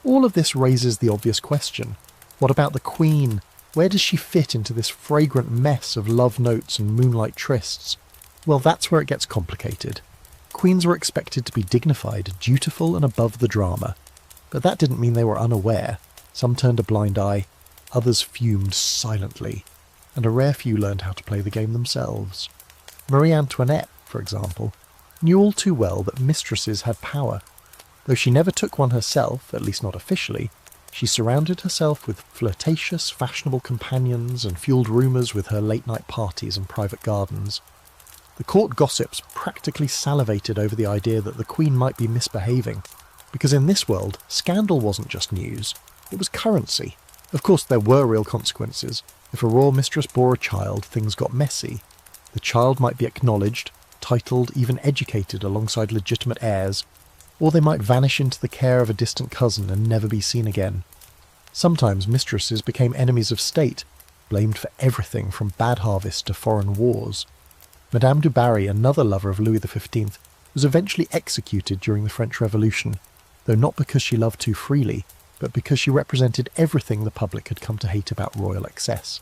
All of this raises the obvious question. What about the Queen? Where does she fit into this fragrant mess of love notes and moonlight trysts? Well, that's where it gets complicated. Queens were expected to be dignified, dutiful and above the drama. But that didn't mean they were unaware. Some turned a blind eye, others fumed silently, and a rare few learned how to play the game themselves. Marie Antoinette, for example, knew all too well that mistresses had power. Though she never took one herself, at least not officially, she surrounded herself with flirtatious, fashionable companions and fueled rumours with her late-night parties and private gardens. The court gossips practically salivated over the idea that the Queen might be misbehaving, because in this world, scandal wasn't just news, it was currency. Of course, there were real consequences. If a royal mistress bore a child, things got messy. The child might be acknowledged, titled, even educated alongside legitimate heirs, or they might vanish into the care of a distant cousin and never be seen again. Sometimes mistresses became enemies of state, blamed for everything from bad harvest to foreign wars. Madame du Barry, another lover of Louis XV, was eventually executed during the French Revolution, though not because she loved too freely, but because she represented everything the public had come to hate about royal excess.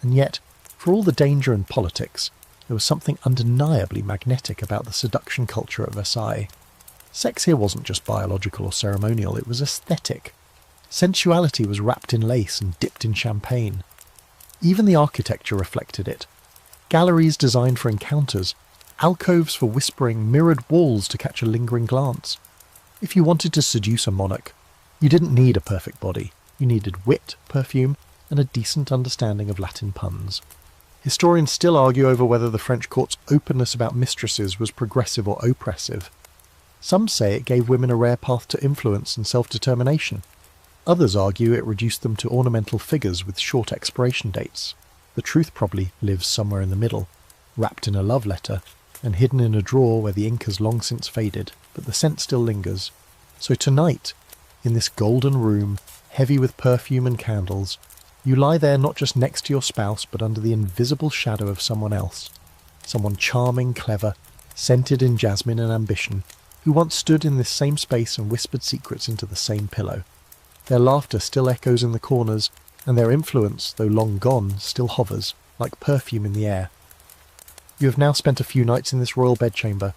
And yet, for all the danger and politics, there was something undeniably magnetic about the seduction culture at Versailles. Sex here wasn't just biological or ceremonial, it was aesthetic. Sensuality was wrapped in lace and dipped in champagne. Even the architecture reflected it. Galleries designed for encounters, alcoves for whispering, mirrored walls to catch a lingering glance. If you wanted to seduce a monarch, you didn't need a perfect body. You needed wit, perfume, and a decent understanding of Latin puns. Historians still argue over whether the French court's openness about mistresses was progressive or oppressive. Some say it gave women a rare path to influence and self-determination. Others argue it reduced them to ornamental figures with short expiration dates. The truth probably lives somewhere in the middle, wrapped in a love letter, and hidden in a drawer where the ink has long since faded, but the scent still lingers. So tonight, in this golden room, heavy with perfume and candles, you lie there not just next to your spouse, but under the invisible shadow of someone else. Someone charming, clever, scented in jasmine and ambition, who once stood in this same space and whispered secrets into the same pillow. Their laughter still echoes in the corners, and their influence, though long gone, still hovers, like perfume in the air. You have now spent a few nights in this royal bedchamber,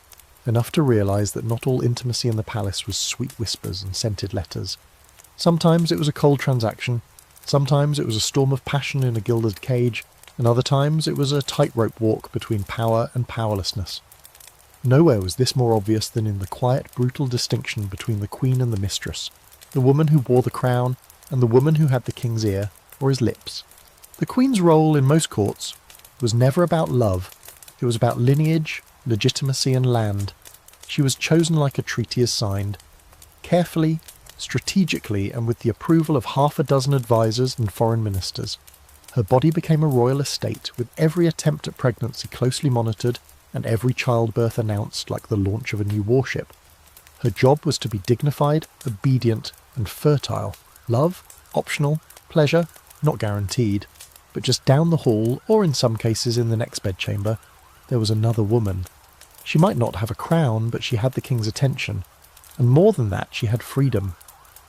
enough to realise that not all intimacy in the palace was sweet whispers and scented letters. Sometimes it was a cold transaction, sometimes it was a storm of passion in a gilded cage, and other times it was a tightrope walk between power and powerlessness. Nowhere was this more obvious than in the quiet, brutal distinction between the queen and the mistress, the woman who wore the crown and the woman who had the king's ear or his lips. The queen's role in most courts was never about love, it was about lineage, legitimacy and land. She was chosen like a treaty is signed, carefully, strategically and with the approval of half a dozen advisors and foreign ministers. Her body became a royal estate, with every attempt at pregnancy closely monitored and every childbirth announced like the launch of a new warship. Her job was to be dignified, obedient and fertile. Love, optional. Pleasure, not guaranteed. But just down the hall, or in some cases in the next bedchamber, there was another woman. She might not have a crown, but she had the king's attention. And more than that, she had freedom.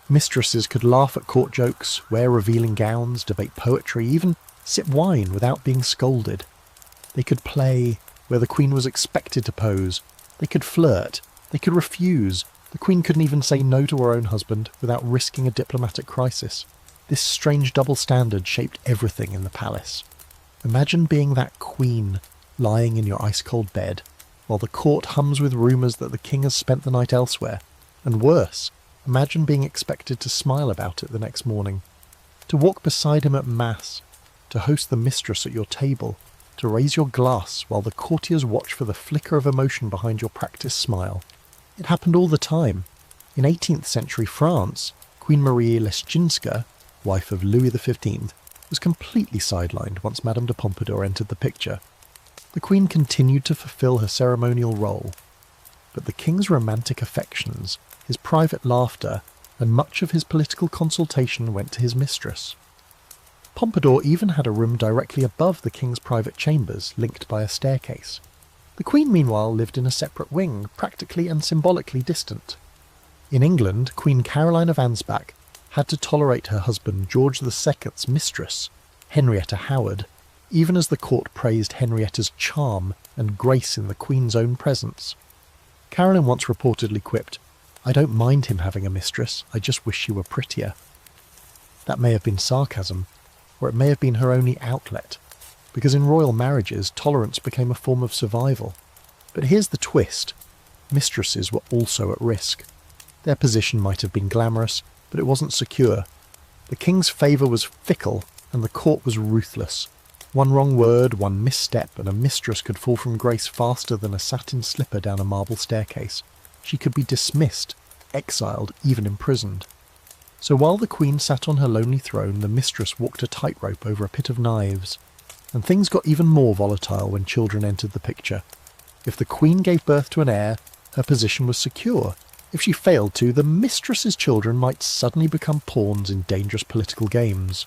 Mistresses could laugh at court jokes, wear revealing gowns, debate poetry, even sip wine without being scolded. They could play where the queen was expected to pose. They could flirt. They could refuse. The queen couldn't even say no to her own husband without risking a diplomatic crisis. This strange double standard shaped everything in the palace. Imagine being that queen, lying in your ice-cold bed, while the court hums with rumours that the king has spent the night elsewhere, and worse, Imagine being expected to smile about it the next morning, to walk beside him at mass, to host the mistress at your table, to raise your glass while the courtiers watch for the flicker of emotion behind your practiced smile. It happened all the time. In 18th century France, Queen Marie Leszczyńska, wife of Louis XV, was completely sidelined once Madame de Pompadour entered the picture. The Queen continued to fulfil her ceremonial role, but the King's romantic affections, his private laughter, and much of his political consultation went to his mistress. Pompadour even had a room directly above the King's private chambers, linked by a staircase. The Queen, meanwhile, lived in a separate wing, practically and symbolically distant. In England, Queen Caroline of Ansbach had to tolerate her husband George II's mistress, Henrietta Howard, even as the court praised Henrietta's charm and grace in the Queen's own presence. Caroline once reportedly quipped, "I don't mind him having a mistress, I just wish she were prettier." That may have been sarcasm, or it may have been her only outlet, because in royal marriages tolerance became a form of survival. But here's the twist. Mistresses were also at risk. Their position might have been glamorous, but it wasn't secure. The King's favour was fickle, and the court was ruthless. One wrong word, one misstep, and a mistress could fall from grace faster than a satin slipper down a marble staircase. She could be dismissed, exiled, even imprisoned. So while the Queen sat on her lonely throne, the mistress walked a tightrope over a pit of knives. And things got even more volatile when children entered the picture. If the Queen gave birth to an heir, her position was secure. If she failed to, the mistress's children might suddenly become pawns in dangerous political games.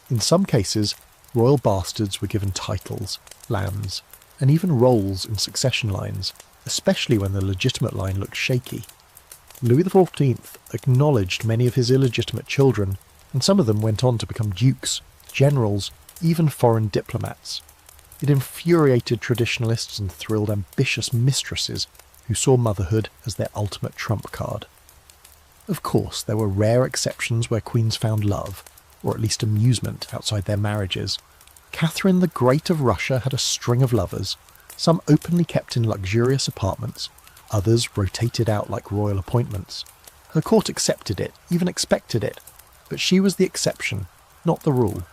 In some cases, royal bastards were given titles, lands, and even roles in succession lines, especially when the legitimate line looked shaky. Louis XIV acknowledged many of his illegitimate children, and some of them went on to become dukes, generals, even foreign diplomats. It infuriated traditionalists and thrilled ambitious mistresses who saw motherhood as their ultimate trump card. Of course, there were rare exceptions where queens found love, or at least amusement, outside their marriages. Catherine the Great of Russia had a string of lovers, some openly kept in luxurious apartments, others rotated out like royal appointments. Her court accepted it, even expected it, but she was the exception, not the rule.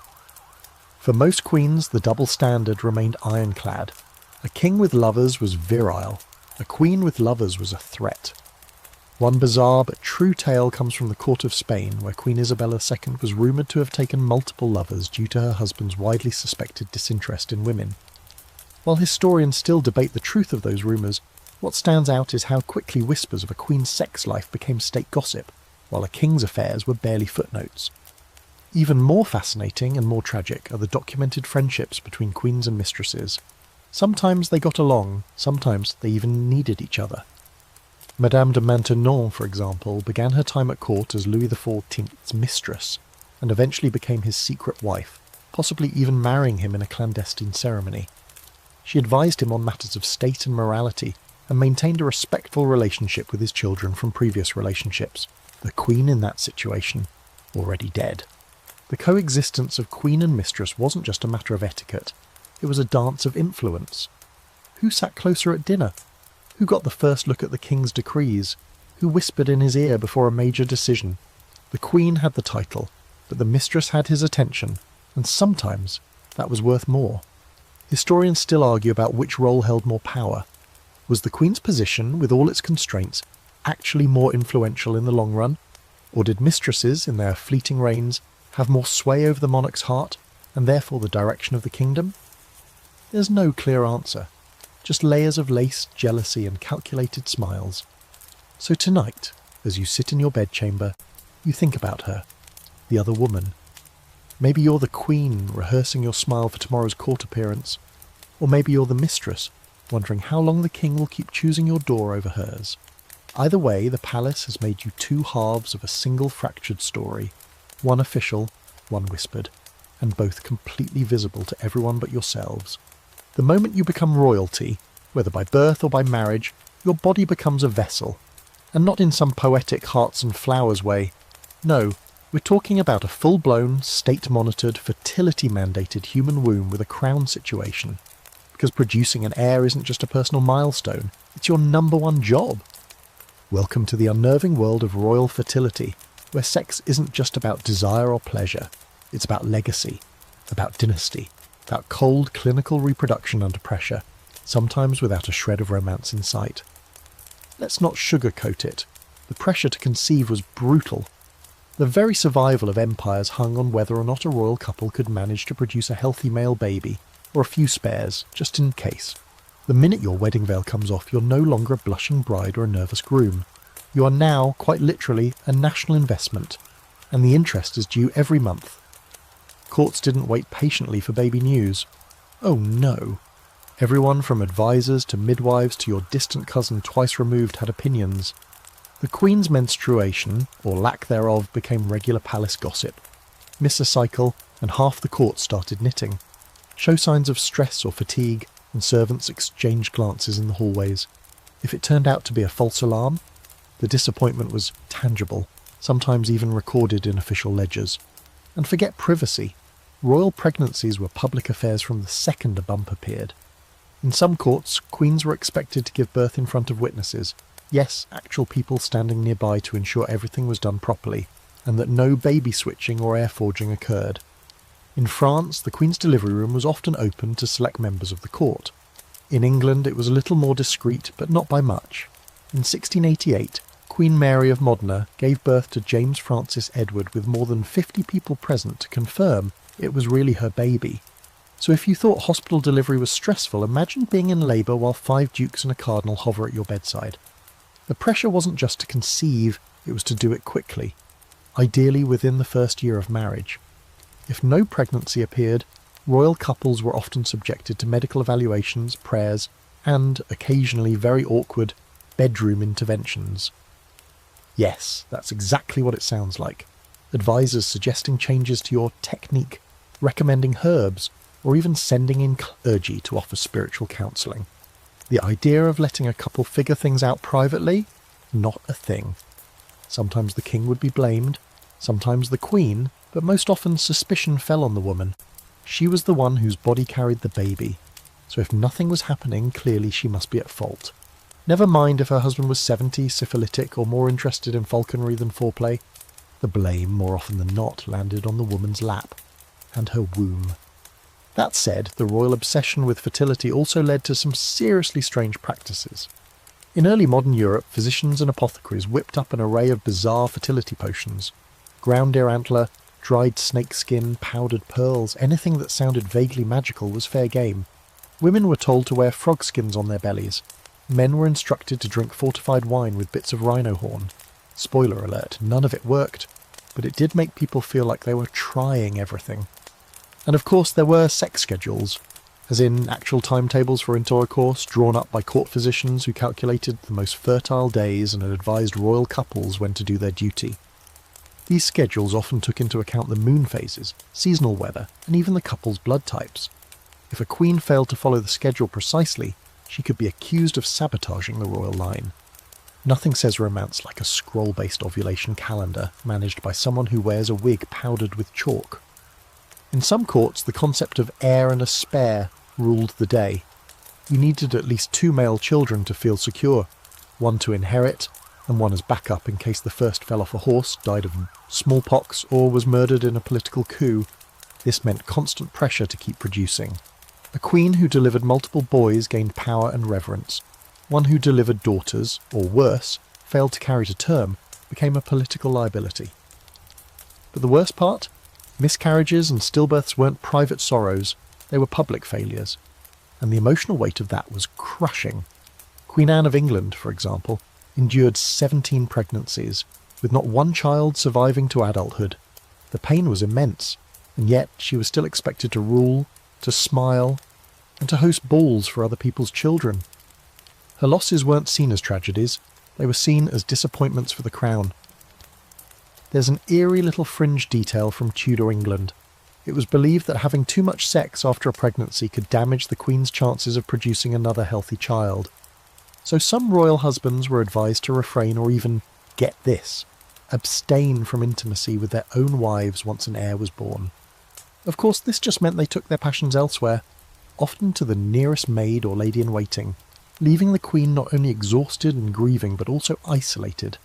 For most queens, the double standard remained ironclad. A king with lovers was virile. A queen with lovers was a threat. One bizarre but true tale comes from the court of Spain, where Queen Isabella II was rumoured to have taken multiple lovers due to her husband's widely suspected disinterest in women. While historians still debate the truth of those rumours, what stands out is how quickly whispers of a queen's sex life became state gossip, while a king's affairs were barely footnotes. Even more fascinating and more tragic are the documented friendships between queens and mistresses. Sometimes they got along, sometimes they even needed each other. Madame de Maintenon, for example, began her time at court as Louis XIV's mistress, and eventually became his secret wife, possibly even marrying him in a clandestine ceremony. She advised him on matters of state and morality, and maintained a respectful relationship with his children from previous relationships, the queen in that situation already dead. The coexistence of queen and mistress wasn't just a matter of etiquette, it was a dance of influence. Who sat closer at dinner? Who got the first look at the king's decrees? Who whispered in his ear before a major decision? The queen had the title, but the mistress had his attention, and sometimes that was worth more. Historians still argue about which role held more power. Was the queen's position, with all its constraints, actually more influential in the long run? Or did mistresses, in their fleeting reigns, have more sway over the monarch's heart, and therefore the direction of the kingdom? There's no clear answer, just layers of laced jealousy and calculated smiles. So tonight, as you sit in your bedchamber, you think about her, the other woman. Maybe you're the queen, rehearsing your smile for tomorrow's court appearance, or maybe you're the mistress, wondering how long the king will keep choosing your door over hers. Either way, the palace has made you two halves of a single fractured story, one official, one whispered, and both completely visible to everyone but yourselves. The moment you become royalty, whether by birth or by marriage, your body becomes a vessel, and not in some poetic hearts and flowers way. No, we're talking about a full-blown, state-monitored, fertility-mandated human womb with a crown situation. Because producing an heir isn't just a personal milestone, it's your #1 job. Welcome to the unnerving world of royal fertility, where sex isn't just about desire or pleasure, it's about legacy, about dynasty, about cold clinical reproduction under pressure, sometimes without a shred of romance in sight. Let's not sugarcoat it. The pressure to conceive was brutal. The very survival of empires hung on whether or not a royal couple could manage to produce a healthy male baby, or a few spares, just in case. The minute your wedding veil comes off, you're no longer a blushing bride or a nervous groom. You are now, quite literally, a national investment, and the interest is due every month. Courts didn't wait patiently for baby news. Oh no. Everyone from advisors to midwives to your distant cousin twice removed had opinions. The Queen's menstruation, or lack thereof, became regular palace gossip. Miss a cycle, and half the court started knitting. Show signs of stress or fatigue, and servants exchanged glances in the hallways. If it turned out to be a false alarm, the disappointment was tangible, sometimes even recorded in official ledgers. And forget privacy. Royal pregnancies were public affairs from the second a bump appeared. In some courts, queens were expected to give birth in front of witnesses, yes, actual people standing nearby to ensure everything was done properly, and that no baby switching or air forging occurred. In France, the Queen's delivery room was often open to select members of the court. In England, it was a little more discreet, but not by much. In 1688, Queen Mary of Modena gave birth to James Francis Edward with more than 50 people present to confirm it was really her baby. So if you thought hospital delivery was stressful, imagine being in labour while 5 dukes and a cardinal hover at your bedside. The pressure wasn't just to conceive, it was to do it quickly, ideally within the first year of marriage. If no pregnancy appeared, royal couples were often subjected to medical evaluations, prayers, and, occasionally very awkward, bedroom interventions. Yes, that's exactly what it sounds like. Advisors suggesting changes to your technique, recommending herbs, or even sending in clergy to offer spiritual counselling. The idea of letting a couple figure things out privately? Not a thing. Sometimes the king would be blamed, sometimes the queen, but most often suspicion fell on the woman. She was the one whose body carried the baby, so if nothing was happening, clearly she must be at fault. Never mind if her husband was 70, syphilitic, or more interested in falconry than foreplay. The blame, more often than not, landed on the woman's lap, and her womb. That said, the royal obsession with fertility also led to some seriously strange practices. In early modern Europe, physicians and apothecaries whipped up an array of bizarre fertility potions. Ground deer antler, dried snake skin, powdered pearls, anything that sounded vaguely magical was fair game. Women were told to wear frog skins on their bellies. Men were instructed to drink fortified wine with bits of rhino horn. Spoiler alert, none of it worked, but it did make people feel like they were trying everything. And of course there were sex schedules, as in actual timetables for intercourse drawn up by court physicians who calculated the most fertile days and advised royal couples when to do their duty. These schedules often took into account the moon phases, seasonal weather, and even the couple's blood types. If a queen failed to follow the schedule precisely, she could be accused of sabotaging the royal line. Nothing says romance like a scroll-based ovulation calendar managed by someone who wears a wig powdered with chalk. In some courts, the concept of heir and a spare ruled the day. You needed at least 2 male children to feel secure, one to inherit, and one as backup in case the first fell off a horse, died of smallpox, or was murdered in a political coup. This meant constant pressure to keep producing. A queen who delivered multiple boys gained power and reverence. One who delivered daughters, or worse, failed to carry to term, became a political liability. But the worst part? Miscarriages and stillbirths weren't private sorrows, they were public failures. And the emotional weight of that was crushing. Queen Anne of England, for example, endured 17 pregnancies, with not one child surviving to adulthood. The pain was immense, and yet she was still expected to rule, to smile, and to host balls for other people's children. Her losses weren't seen as tragedies, they were seen as disappointments for the crown. There's an eerie little fringe detail from Tudor England. It was believed that having too much sex after a pregnancy could damage the Queen's chances of producing another healthy child. So some royal husbands were advised to refrain or even, get this, abstain from intimacy with their own wives once an heir was born. Of course, this just meant they took their passions elsewhere, often to the nearest maid or lady-in-waiting. leaving the queen not only exhausted and grieving but also isolated.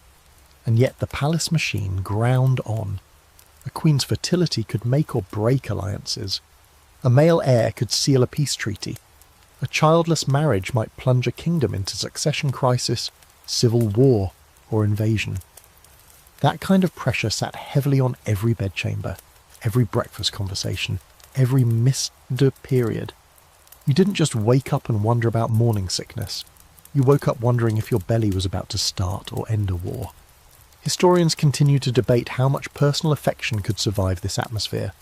And yet the palace machine ground on. A queen's fertility could make or break alliances. A male heir could seal a peace treaty. A childless marriage might plunge a kingdom into succession crisis, civil war, or invasion. That kind of pressure sat heavily on every bedchamber, every breakfast conversation, every missed period. You didn't just wake up and wonder about morning sickness. You woke up wondering if your belly was about to start or end a war. Historians continue to debate how much personal affection could survive this atmosphere.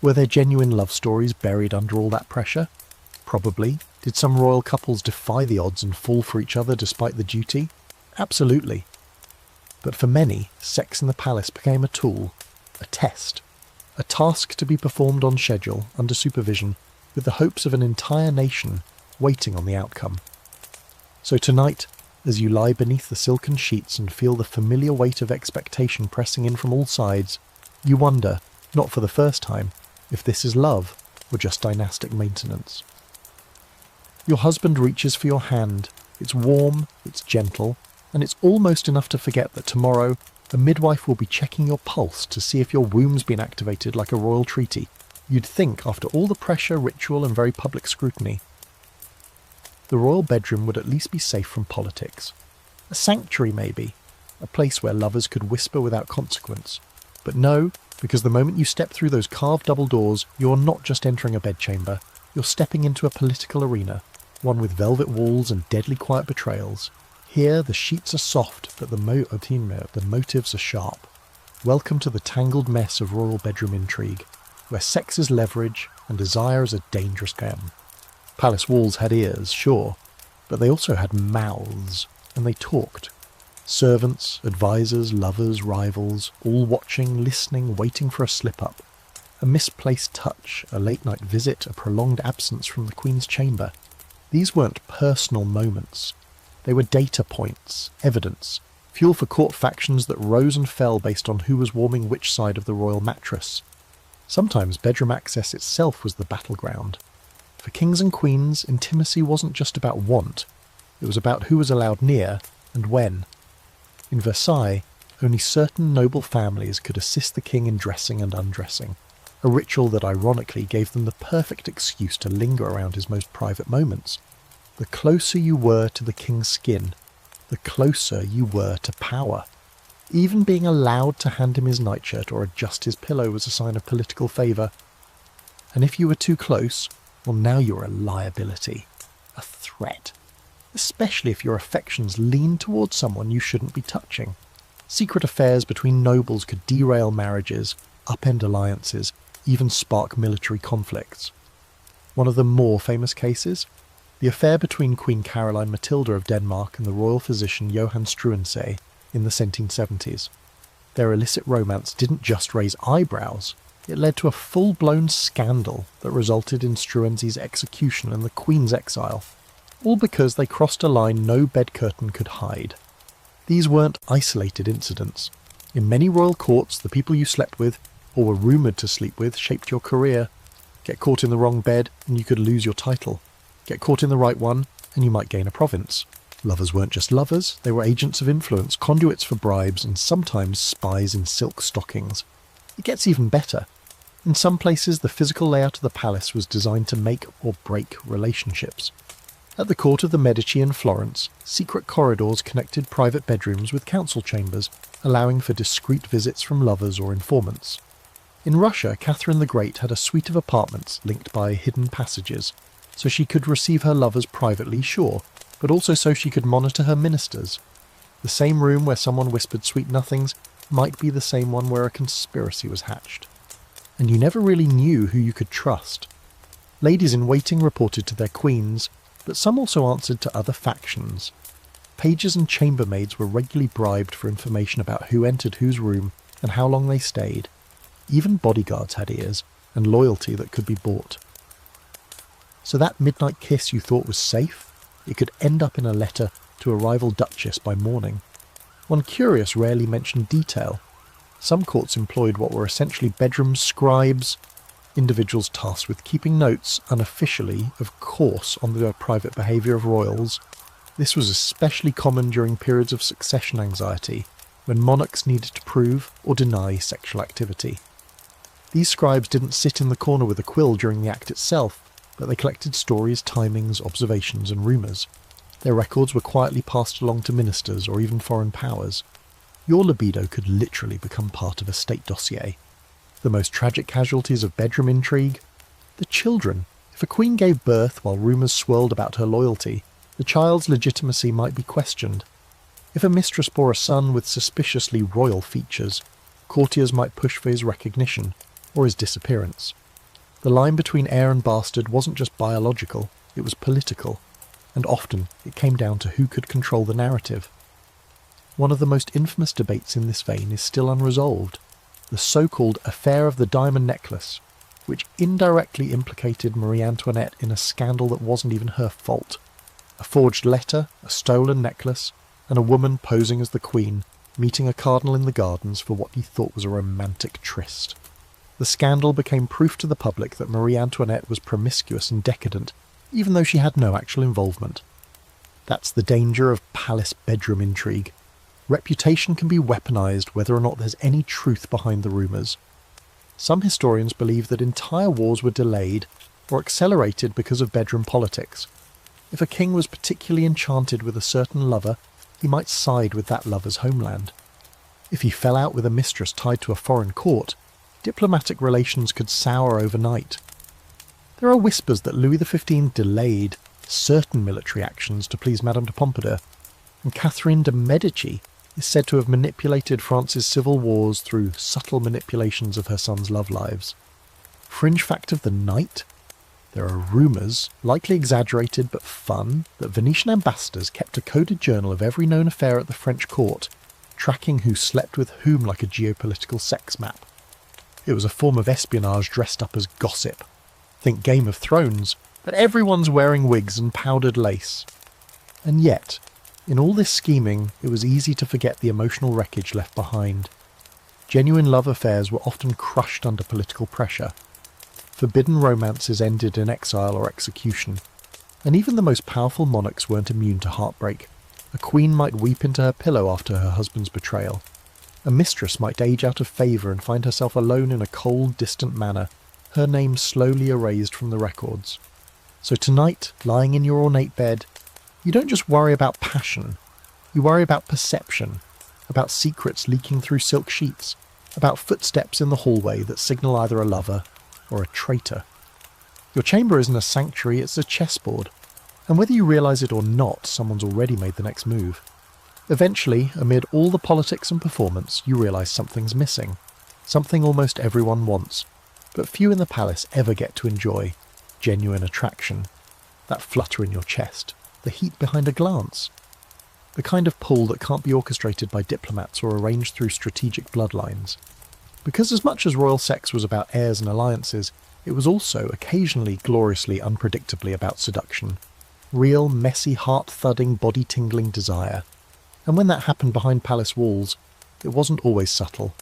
Were there genuine love stories buried under all that pressure? Probably. Did some royal couples defy the odds and fall for each other despite the duty? Absolutely. But for many, sex in the palace became a tool, a test, a task to be performed on schedule, under supervision, with the hopes of an entire nation waiting on the outcome. So tonight, as you lie beneath the silken sheets and feel the familiar weight of expectation pressing in from all sides, you wonder, not for the first time, if this is love or just dynastic maintenance. Your husband reaches for your hand. It's warm, it's gentle, and it's almost enough to forget that tomorrow a midwife will be checking your pulse to see if your womb's been activated like a royal treaty. You'd think, after all the pressure, ritual, and very public scrutiny, the royal bedroom would at least be safe from politics. A sanctuary, maybe, a place where lovers could whisper without consequence. But no, because the moment you step through those carved double doors, you're not just entering a bedchamber, you're stepping into a political arena, one with velvet walls and deadly quiet betrayals. Here the sheets are soft, but the motives are sharp. Welcome to the tangled mess of royal bedroom intrigue, where sex is leverage and desire is a dangerous game. Palace walls had ears, sure, but they also had mouths, and they talked. Servants, advisors, lovers, rivals, all watching, listening, waiting for a slip-up. A misplaced touch, a late-night visit, a prolonged absence from the Queen's chamber. These weren't personal moments. They were data points, evidence, fuel for court factions that rose and fell based on who was warming which side of the royal mattress. Sometimes bedroom access itself was the battleground. For kings and queens, intimacy wasn't just about want. It was about who was allowed near and when. In Versailles, only certain noble families could assist the king in dressing and undressing, a ritual that ironically gave them the perfect excuse to linger around his most private moments. The closer you were to the king's skin, the closer you were to power. Even being allowed to hand him his nightshirt or adjust his pillow was a sign of political favour. And if you were too close, well, now you're a liability, a threat. Especially if your affections lean towards someone you shouldn't be touching. Secret affairs between nobles could derail marriages, upend alliances, even spark military conflicts. One of the more famous cases? The affair between Queen Caroline Matilda of Denmark and the royal physician Johann Struensee in the 1770s. Their illicit romance didn't just raise eyebrows, it led to a full-blown scandal that resulted in Struensee's execution and the Queen's exile, all because they crossed a line no bed curtain could hide. These weren't isolated incidents. In many royal courts, the people you slept with, or were rumoured to sleep with, shaped your career. Get caught in the wrong bed, and you could lose your title. Get caught in the right one, and you might gain a province. Lovers weren't just lovers, they were agents of influence, conduits for bribes, and sometimes spies in silk stockings. It gets even better. In some places, the physical layout of the palace was designed to make or break relationships. At the court of the Medici in Florence, secret corridors connected private bedrooms with council chambers, allowing for discreet visits from lovers or informants. In Russia, Catherine the Great had a suite of apartments linked by hidden passages, so she could receive her lovers privately, sure, but also so she could monitor her ministers. The same room where someone whispered sweet nothings might be the same one where a conspiracy was hatched. And you never really knew who you could trust. Ladies in waiting reported to their queens, but some also answered to other factions. Pages and chambermaids were regularly bribed for information about who entered whose room and how long they stayed. Even bodyguards had ears, and loyalty that could be bought. So that midnight kiss you thought was safe, it could end up in a letter to a rival duchess by morning. One curious rarely mentioned detail. Some courts employed what were essentially bedroom scribes, individuals tasked with keeping notes, unofficially, of course, on the private behaviour of royals. This was especially common during periods of succession anxiety, when monarchs needed to prove or deny sexual activity. These scribes didn't sit in the corner with a quill during the act itself, but they collected stories, timings, observations and rumours. Their records were quietly passed along to ministers or even foreign powers. Your libido could literally become part of a state dossier. The most tragic casualties of bedroom intrigue? The children. If a queen gave birth while rumours swirled about her loyalty, the child's legitimacy might be questioned. If a mistress bore a son with suspiciously royal features, courtiers might push for his recognition, or his disappearance. The line between heir and bastard wasn't just biological, it was political, and often it came down to who could control the narrative. One of the most infamous debates in this vein is still unresolved, the so-called Affair of the Diamond Necklace, which indirectly implicated Marie Antoinette in a scandal that wasn't even her fault. A forged letter, a stolen necklace, and a woman posing as the Queen, meeting a cardinal in the gardens for what he thought was a romantic tryst. The scandal became proof to the public that Marie Antoinette was promiscuous and decadent, even though she had no actual involvement. That's the danger of palace bedroom intrigue. Reputation can be weaponised whether or not there's any truth behind the rumours. Some historians believe that entire wars were delayed or accelerated because of bedroom politics. If a king was particularly enchanted with a certain lover, he might side with that lover's homeland. If he fell out with a mistress tied to a foreign court, diplomatic relations could sour overnight. There are whispers that Louis XV delayed certain military actions to please Madame de Pompadour, and Catherine de Medici is said to have manipulated France's civil wars through subtle manipulations of her sons' love lives. Fringe fact of the night? There are rumours, likely exaggerated but fun, that Venetian ambassadors kept a coded journal of every known affair at the French court, tracking who slept with whom like a geopolitical sex map. It was a form of espionage dressed up as gossip. Think Game of Thrones, but everyone's wearing wigs and powdered lace. And yet, in all this scheming, it was easy to forget the emotional wreckage left behind. Genuine love affairs were often crushed under political pressure. Forbidden romances ended in exile or execution, and even the most powerful monarchs weren't immune to heartbreak. A queen might weep into her pillow after her husband's betrayal. A mistress might age out of favour and find herself alone in a cold, distant manor, her name slowly erased from the records. So tonight, lying in your ornate bed, you don't just worry about passion, you worry about perception, about secrets leaking through silk sheets, about footsteps in the hallway that signal either a lover or a traitor. Your chamber isn't a sanctuary, it's a chessboard, and whether you realise it or not, someone's already made the next move. Eventually, amid all the politics and performance, you realise something's missing, something almost everyone wants, but few in the palace ever get to enjoy: genuine attraction, that flutter in your chest, the heat behind a glance, the kind of pull that can't be orchestrated by diplomats or arranged through strategic bloodlines. Because as much as royal sex was about heirs and alliances, it was also occasionally gloriously unpredictably about seduction. Real, messy, heart-thudding, body-tingling desire. And when that happened behind palace walls, it wasn't always subtle.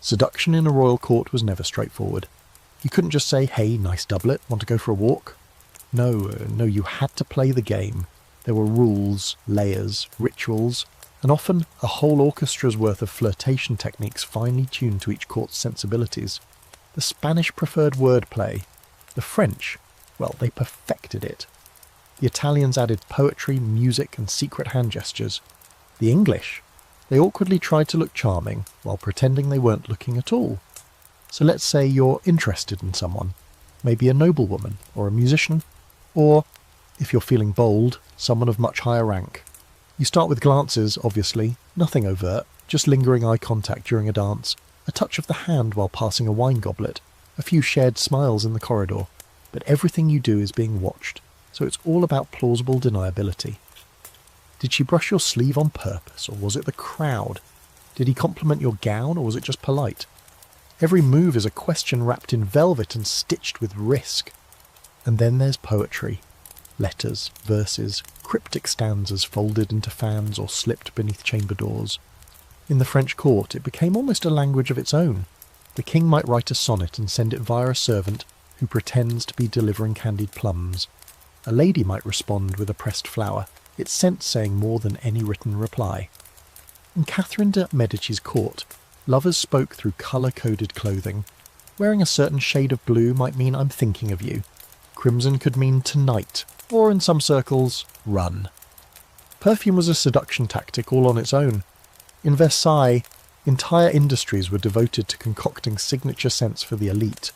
Seduction in a royal court was never straightforward. You couldn't just say, "Hey, nice doublet, want to go for a walk?" No, you had to play the game. There were rules, layers, rituals, and often a whole orchestra's worth of flirtation techniques finely tuned to each court's sensibilities. The Spanish preferred wordplay. The French, well, they perfected it. The Italians added poetry, music, and secret hand gestures. The English, they awkwardly tried to look charming while pretending they weren't looking at all. So let's say you're interested in someone, maybe a noblewoman or a musician, or, if you're feeling bold, someone of much higher rank. You start with glances, obviously, nothing overt, just lingering eye contact during a dance, a touch of the hand while passing a wine goblet, a few shared smiles in the corridor, but everything you do is being watched, so it's all about plausible deniability. Did she brush your sleeve on purpose, or was it the crowd? Did he compliment your gown, or was it just polite? Every move is a question wrapped in velvet and stitched with risk. And then there's poetry. Letters, verses, cryptic stanzas folded into fans or slipped beneath chamber doors. In the French court, it became almost a language of its own. The king might write a sonnet and send it via a servant who pretends to be delivering candied plums. A lady might respond with a pressed flower, its scent saying more than any written reply. In Catherine de' Medici's court, lovers spoke through colour-coded clothing. Wearing a certain shade of blue might mean I'm thinking of you. Crimson could mean tonight, or in some circles, run. Perfume was a seduction tactic all on its own. In Versailles, entire industries were devoted to concocting signature scents for the elite.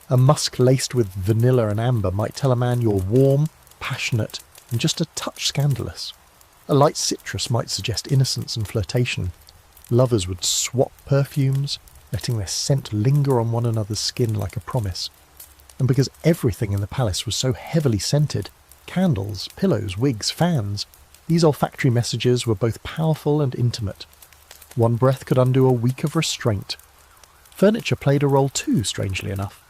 A musk laced with vanilla and amber might tell a man you're warm, passionate, and just a touch scandalous. A light citrus might suggest innocence and flirtation. Lovers would swap perfumes, letting their scent linger on one another's skin like a promise. And because everything in the palace was so heavily scented, candles, pillows, wigs, fans, these olfactory messages were both powerful and intimate. One breath could undo a week of restraint. Furniture played a role too, strangely enough.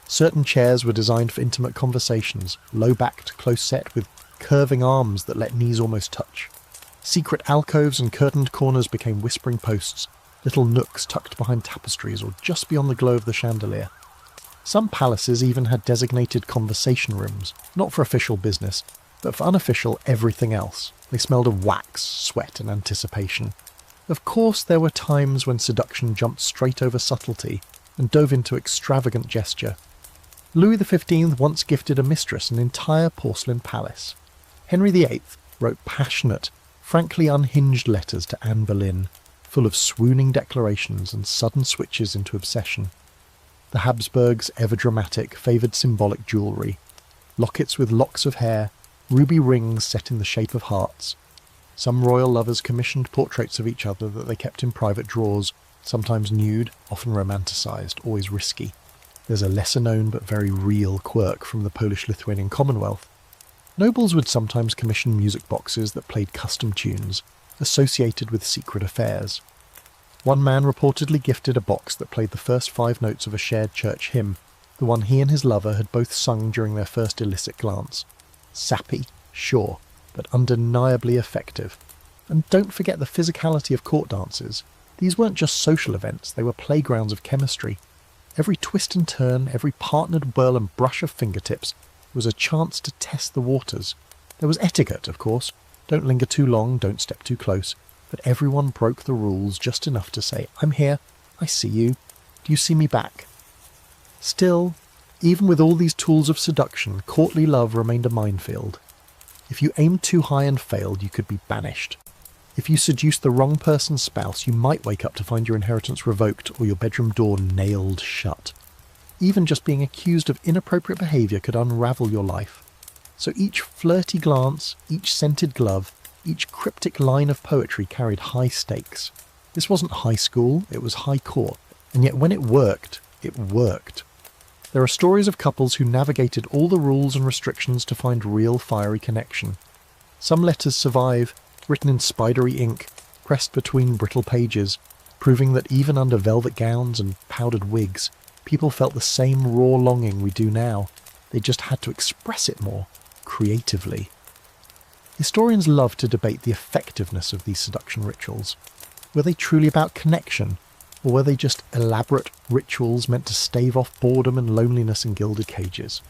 Certain chairs were designed for intimate conversations, low-backed, close-set, with curving arms that let knees almost touch. Secret alcoves and curtained corners became whispering posts, little nooks tucked behind tapestries or just beyond the glow of the chandelier. Some palaces even had designated conversation rooms, not for official business, but for unofficial everything else. They smelled of wax, sweat and anticipation. Of course there were times when seduction jumped straight over subtlety and dove into extravagant gesture. Louis XV once gifted a mistress an entire porcelain palace. Henry VIII wrote passionate, frankly unhinged letters to Anne Boleyn, full of swooning declarations and sudden switches into obsession. The Habsburgs, ever dramatic, favoured symbolic jewellery. Lockets with locks of hair, ruby rings set in the shape of hearts. Some royal lovers commissioned portraits of each other that they kept in private drawers, sometimes nude, often romanticised, always risky. There's a lesser-known but very real quirk from the Polish-Lithuanian Commonwealth. Nobles would sometimes commission music boxes that played custom tunes, associated with secret affairs. One man reportedly gifted a box that played the first 5 notes of a shared church hymn, the one he and his lover had both sung during their first illicit glance. Sappy, sure, but undeniably effective. And don't forget the physicality of court dances. These weren't just social events, they were playgrounds of chemistry. Every twist and turn, every partnered whirl and brush of fingertips was a chance to test the waters. There was etiquette, of course. Don't linger too long, don't step too close. But everyone broke the rules just enough to say, I'm here, I see you, do you see me back? Still, even with all these tools of seduction, courtly love remained a minefield. If you aimed too high and failed, you could be banished. If you seduced the wrong person's spouse, you might wake up to find your inheritance revoked or your bedroom door nailed shut. Even just being accused of inappropriate behaviour could unravel your life. So each flirty glance, each scented glove, each cryptic line of poetry carried high stakes. This wasn't high school, it was high court, and yet when it worked, it worked. There are stories of couples who navigated all the rules and restrictions to find real fiery connection. Some letters survive, written in spidery ink, pressed between brittle pages, proving that even under velvet gowns and powdered wigs, people felt the same raw longing we do now. They just had to express it more, creatively. Historians love to debate the effectiveness of these seduction rituals. Were they truly about connection, or were they just elaborate rituals meant to stave off boredom and loneliness in gilded cages?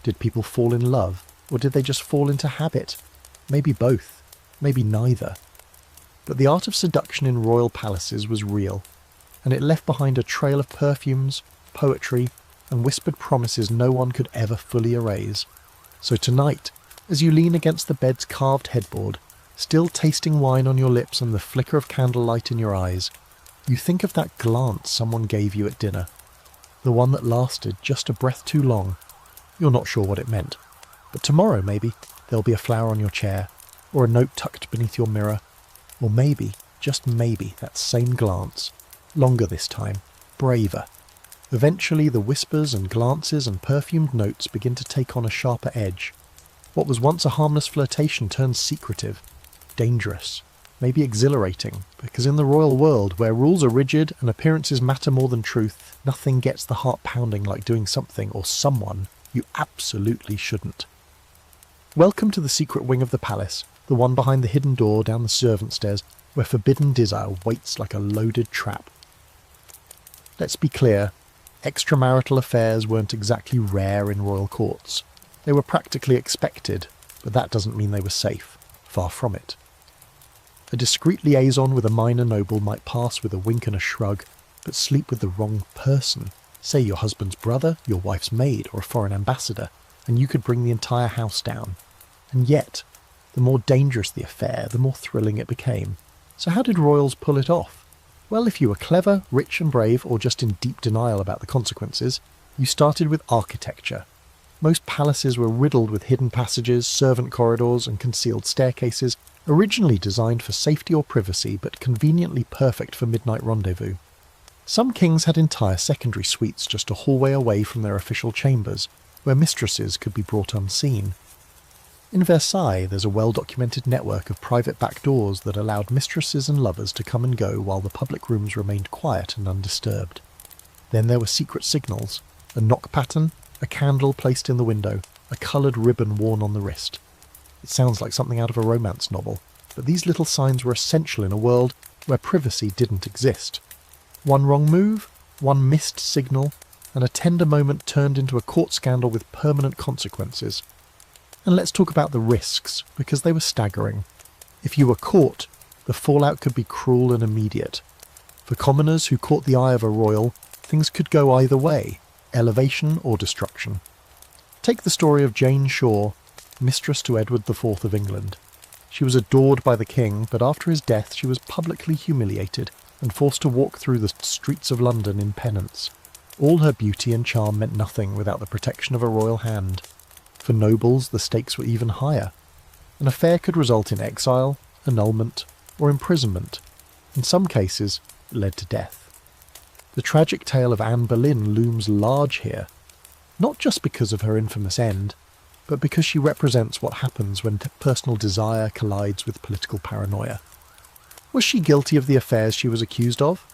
Did people fall in love, or did they just fall into habit? Maybe both, maybe neither. But the art of seduction in royal palaces was real, and it left behind a trail of perfumes, poetry, and whispered promises no one could ever fully erase. So tonight, as you lean against the bed's carved headboard, still tasting wine on your lips and the flicker of candlelight in your eyes, you think of that glance someone gave you at dinner, the one that lasted just a breath too long. You're not sure what it meant, but tomorrow maybe there'll be a flower on your chair, or a note tucked beneath your mirror, or maybe, just maybe, that same glance, longer this time, braver. Eventually the whispers and glances and perfumed notes begin to take on a sharper edge. What was once a harmless flirtation turns secretive, dangerous, maybe exhilarating, because in the royal world, where rules are rigid and appearances matter more than truth, nothing gets the heart pounding like doing something or someone you absolutely shouldn't. Welcome to the secret wing of the palace, the one behind the hidden door down the servant stairs, where forbidden desire waits like a loaded trap. Let's be clear, extramarital affairs weren't exactly rare in royal courts. They were practically expected, but that doesn't mean they were safe. Far from it. A discreet liaison with a minor noble might pass with a wink and a shrug, but sleep with the wrong person, say your husband's brother, your wife's maid, or a foreign ambassador, and you could bring the entire house down. And yet, the more dangerous the affair, the more thrilling it became. So how did royals pull it off? Well, if you were clever, rich and brave, or just in deep denial about the consequences, you started with architecture. Most palaces were riddled with hidden passages, servant corridors, and concealed staircases, originally designed for safety or privacy, but conveniently perfect for midnight rendezvous. Some kings had entire secondary suites just a hallway away from their official chambers, where mistresses could be brought unseen. In Versailles, there's a well-documented network of private back doors that allowed mistresses and lovers to come and go while the public rooms remained quiet and undisturbed. Then there were secret signals, a knock pattern, a candle placed in the window, a coloured ribbon worn on the wrist. It sounds like something out of a romance novel, but these little signs were essential in a world where privacy didn't exist. One wrong move, one missed signal, and a tender moment turned into a court scandal with permanent consequences. And let's talk about the risks, because they were staggering. If you were caught, the fallout could be cruel and immediate. For commoners who caught the eye of a royal, things could go either way, elevation or destruction. Take the story of Jane Shore, mistress to Edward IV of England. She was adored by the king, but after his death she was publicly humiliated and forced to walk through the streets of London in penance. All her beauty and charm meant nothing without the protection of a royal hand. For nobles, the stakes were even higher. An affair could result in exile, annulment, or imprisonment. In some cases, it led to death. The tragic tale of Anne Boleyn looms large here, not just because of her infamous end, but because she represents what happens when personal desire collides with political paranoia. Was she guilty of the affairs she was accused of?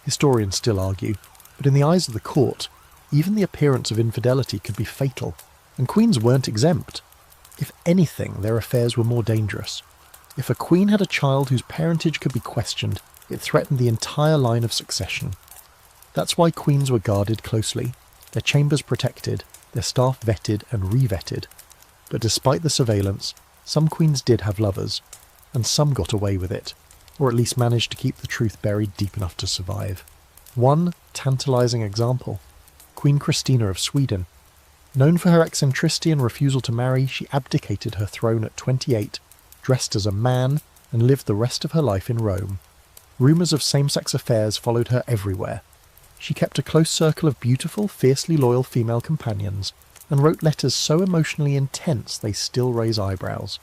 Historians still argue, but in the eyes of the court, even the appearance of infidelity could be fatal, and queens weren't exempt. If anything, their affairs were more dangerous. If a queen had a child whose parentage could be questioned, it threatened the entire line of succession. That's why queens were guarded closely, their chambers protected, their staff vetted and re-vetted. But despite the surveillance, some queens did have lovers, and some got away with it, or at least managed to keep the truth buried deep enough to survive. One tantalising example, Queen Christina of Sweden. Known for her eccentricity and refusal to marry, she abdicated her throne at 28, dressed as a man, and lived the rest of her life in Rome. Rumours of same-sex affairs followed her everywhere. She kept a close circle of beautiful, fiercely loyal female companions, and wrote letters so emotionally intense they still raise eyebrows.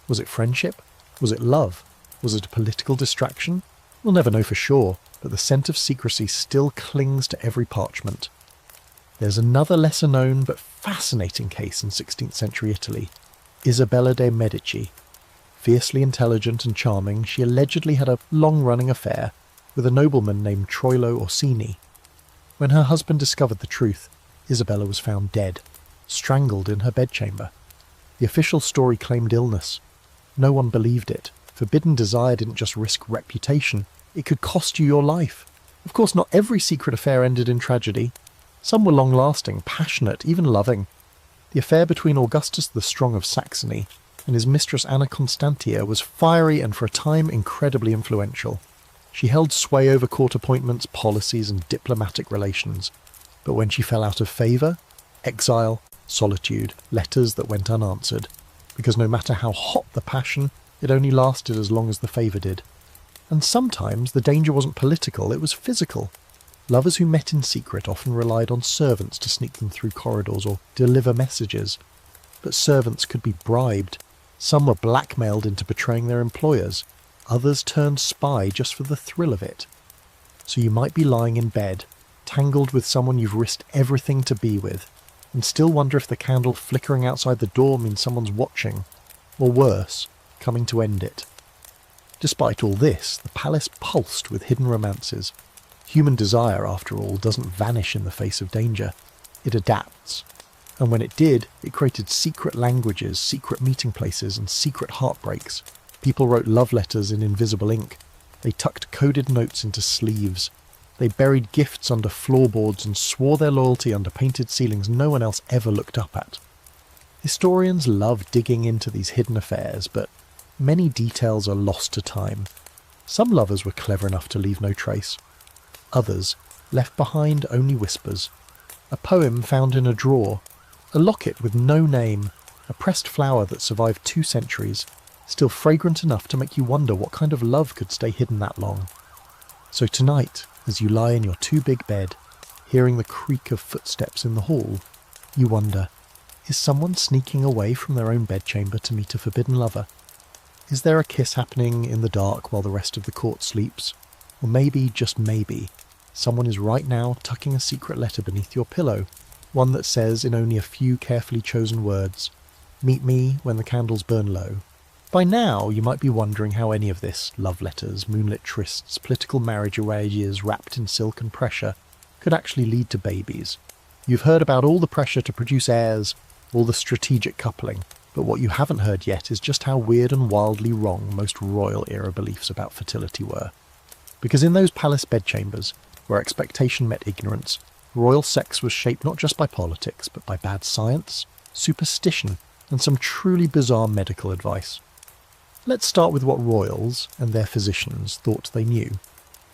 Was it friendship? Was it love? Was it a political distraction? We'll never know for sure, but the scent of secrecy still clings to every parchment. There's another lesser-known but fascinating case in 16th century Italy, Isabella de' Medici. Fiercely intelligent and charming, she allegedly had a long-running affair with a nobleman named Troilo Orsini. When her husband discovered the truth, Isabella was found dead, strangled in her bedchamber. The official story claimed illness. No one believed it. Forbidden desire didn't just risk reputation, it could cost you your life. Of course, not every secret affair ended in tragedy. Some were long-lasting, passionate, even loving. The affair between Augustus the Strong of Saxony and his mistress Anna Constantia was fiery and for a time incredibly influential. She held sway over court appointments, policies and diplomatic relations. But when she fell out of favour, exile, solitude, letters that went unanswered. Because no matter how hot the passion, it only lasted as long as the favour did. And sometimes the danger wasn't political, it was physical. Lovers who met in secret often relied on servants to sneak them through corridors or deliver messages. But servants could be bribed. Some were blackmailed into betraying their employers. Others turned spy just for the thrill of it. So you might be lying in bed, tangled with someone you've risked everything to be with, and still wonder if the candle flickering outside the door means someone's watching, or worse, coming to end it. Despite all this, the palace pulsed with hidden romances. Human desire, after all, doesn't vanish in the face of danger. It adapts. And when it did, it created secret languages, secret meeting places, and secret heartbreaks. People wrote love letters in invisible ink. They tucked coded notes into sleeves. They buried gifts under floorboards and swore their loyalty under painted ceilings no one else ever looked up at. Historians love digging into these hidden affairs, but many details are lost to time. Some lovers were clever enough to leave no trace. Others left behind only whispers. A poem found in a drawer, a locket with no name, a pressed flower that survived 2 centuries, still fragrant enough to make you wonder what kind of love could stay hidden that long. So tonight, as you lie in your too big bed, hearing the creak of footsteps in the hall, you wonder, is someone sneaking away from their own bedchamber to meet a forbidden lover? Is there a kiss happening in the dark while the rest of the court sleeps? Or maybe, just maybe, someone is right now tucking a secret letter beneath your pillow, one that says in only a few carefully chosen words, "Meet me when the candles burn low." By now, you might be wondering how any of this, love letters, moonlit trysts, political marriage arranges wrapped in silk and pressure, could actually lead to babies. You've heard about all the pressure to produce heirs, all the strategic coupling, but what you haven't heard yet is just how weird and wildly wrong most royal-era beliefs about fertility were. Because in those palace bedchambers, where expectation met ignorance, royal sex was shaped not just by politics, but by bad science, superstition, and some truly bizarre medical advice. Let's start with what royals, and their physicians, thought they knew.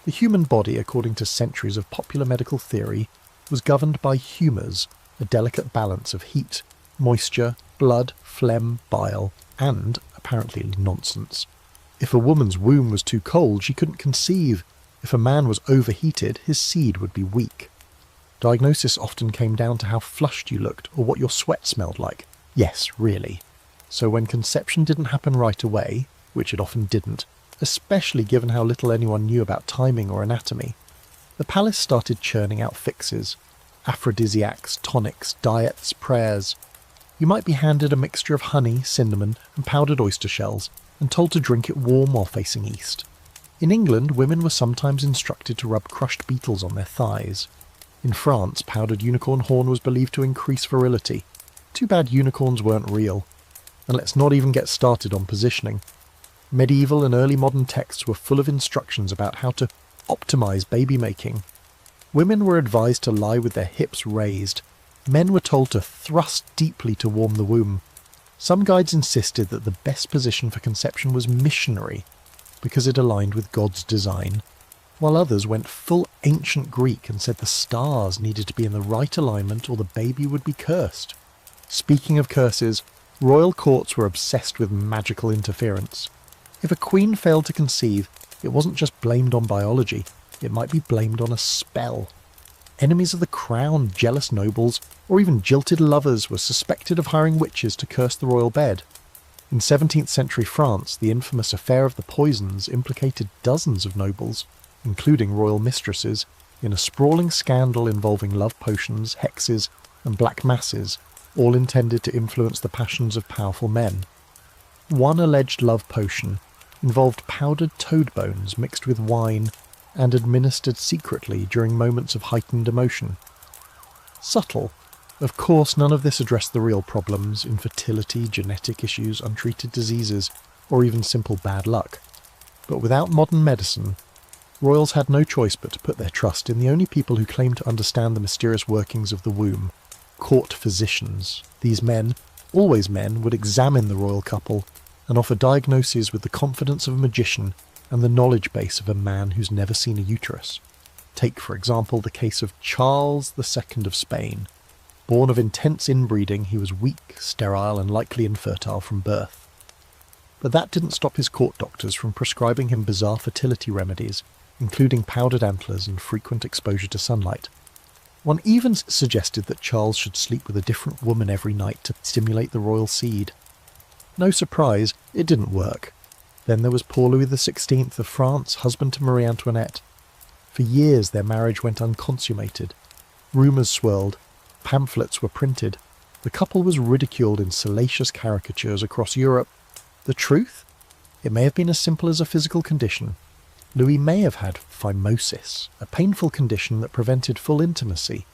The human body, according to centuries of popular medical theory, was governed by humours, a delicate balance of heat, moisture, blood, phlegm, bile, and, apparently, nonsense. If a woman's womb was too cold, she couldn't conceive. If a man was overheated, his seed would be weak. Diagnosis often came down to how flushed you looked or what your sweat smelled like. Yes, really. So when conception didn't happen right away, which it often didn't, especially given how little anyone knew about timing or anatomy, the palace started churning out fixes. Aphrodisiacs, tonics, diets, prayers. You might be handed a mixture of honey, cinnamon, and powdered oyster shells, and told to drink it warm while facing east. In England, women were sometimes instructed to rub crushed beetles on their thighs. In France, powdered unicorn horn was believed to increase virility. Too bad unicorns weren't real. And let's not even get started on positioning. Medieval and early modern texts were full of instructions about how to optimize baby making. Women were advised to lie with their hips raised. Men were told to thrust deeply to warm the womb. Some guides insisted that the best position for conception was missionary, because it aligned with God's design, while others went full ancient Greek and said the stars needed to be in the right alignment or the baby would be cursed. Speaking of curses, royal courts were obsessed with magical interference. If a queen failed to conceive, it wasn't just blamed on biology, it might be blamed on a spell. Enemies of the crown, jealous nobles, or even jilted lovers were suspected of hiring witches to curse the royal bed. In 17th century France, the infamous affair of the poisons implicated dozens of nobles, including royal mistresses, in a sprawling scandal involving love potions, hexes, and black masses, all intended to influence the passions of powerful men. One alleged love potion involved powdered toad bones mixed with wine and administered secretly during moments of heightened emotion. Subtle. Of course, none of this addressed the real problems: infertility, genetic issues, untreated diseases, or even simple bad luck. But without modern medicine, royals had no choice but to put their trust in the only people who claimed to understand the mysterious workings of the womb: court physicians. These men, always men, would examine the royal couple and offer diagnoses with the confidence of a magician and the knowledge base of a man who's never seen a uterus. Take, for example, the case of Charles II of Spain. Born of intense inbreeding, he was weak, sterile, and likely infertile from birth. But that didn't stop his court doctors from prescribing him bizarre fertility remedies, including powdered antlers and frequent exposure to sunlight. One even suggested that Charles should sleep with a different woman every night to stimulate the royal seed. No surprise, it didn't work. Then there was poor Louis XVI of France, husband to Marie Antoinette. For years their marriage went unconsummated. Rumours swirled, pamphlets were printed. The couple was ridiculed in salacious caricatures across Europe. The truth? It may have been as simple as a physical condition. Louis may have had phimosis, a painful condition that prevented full intimacy.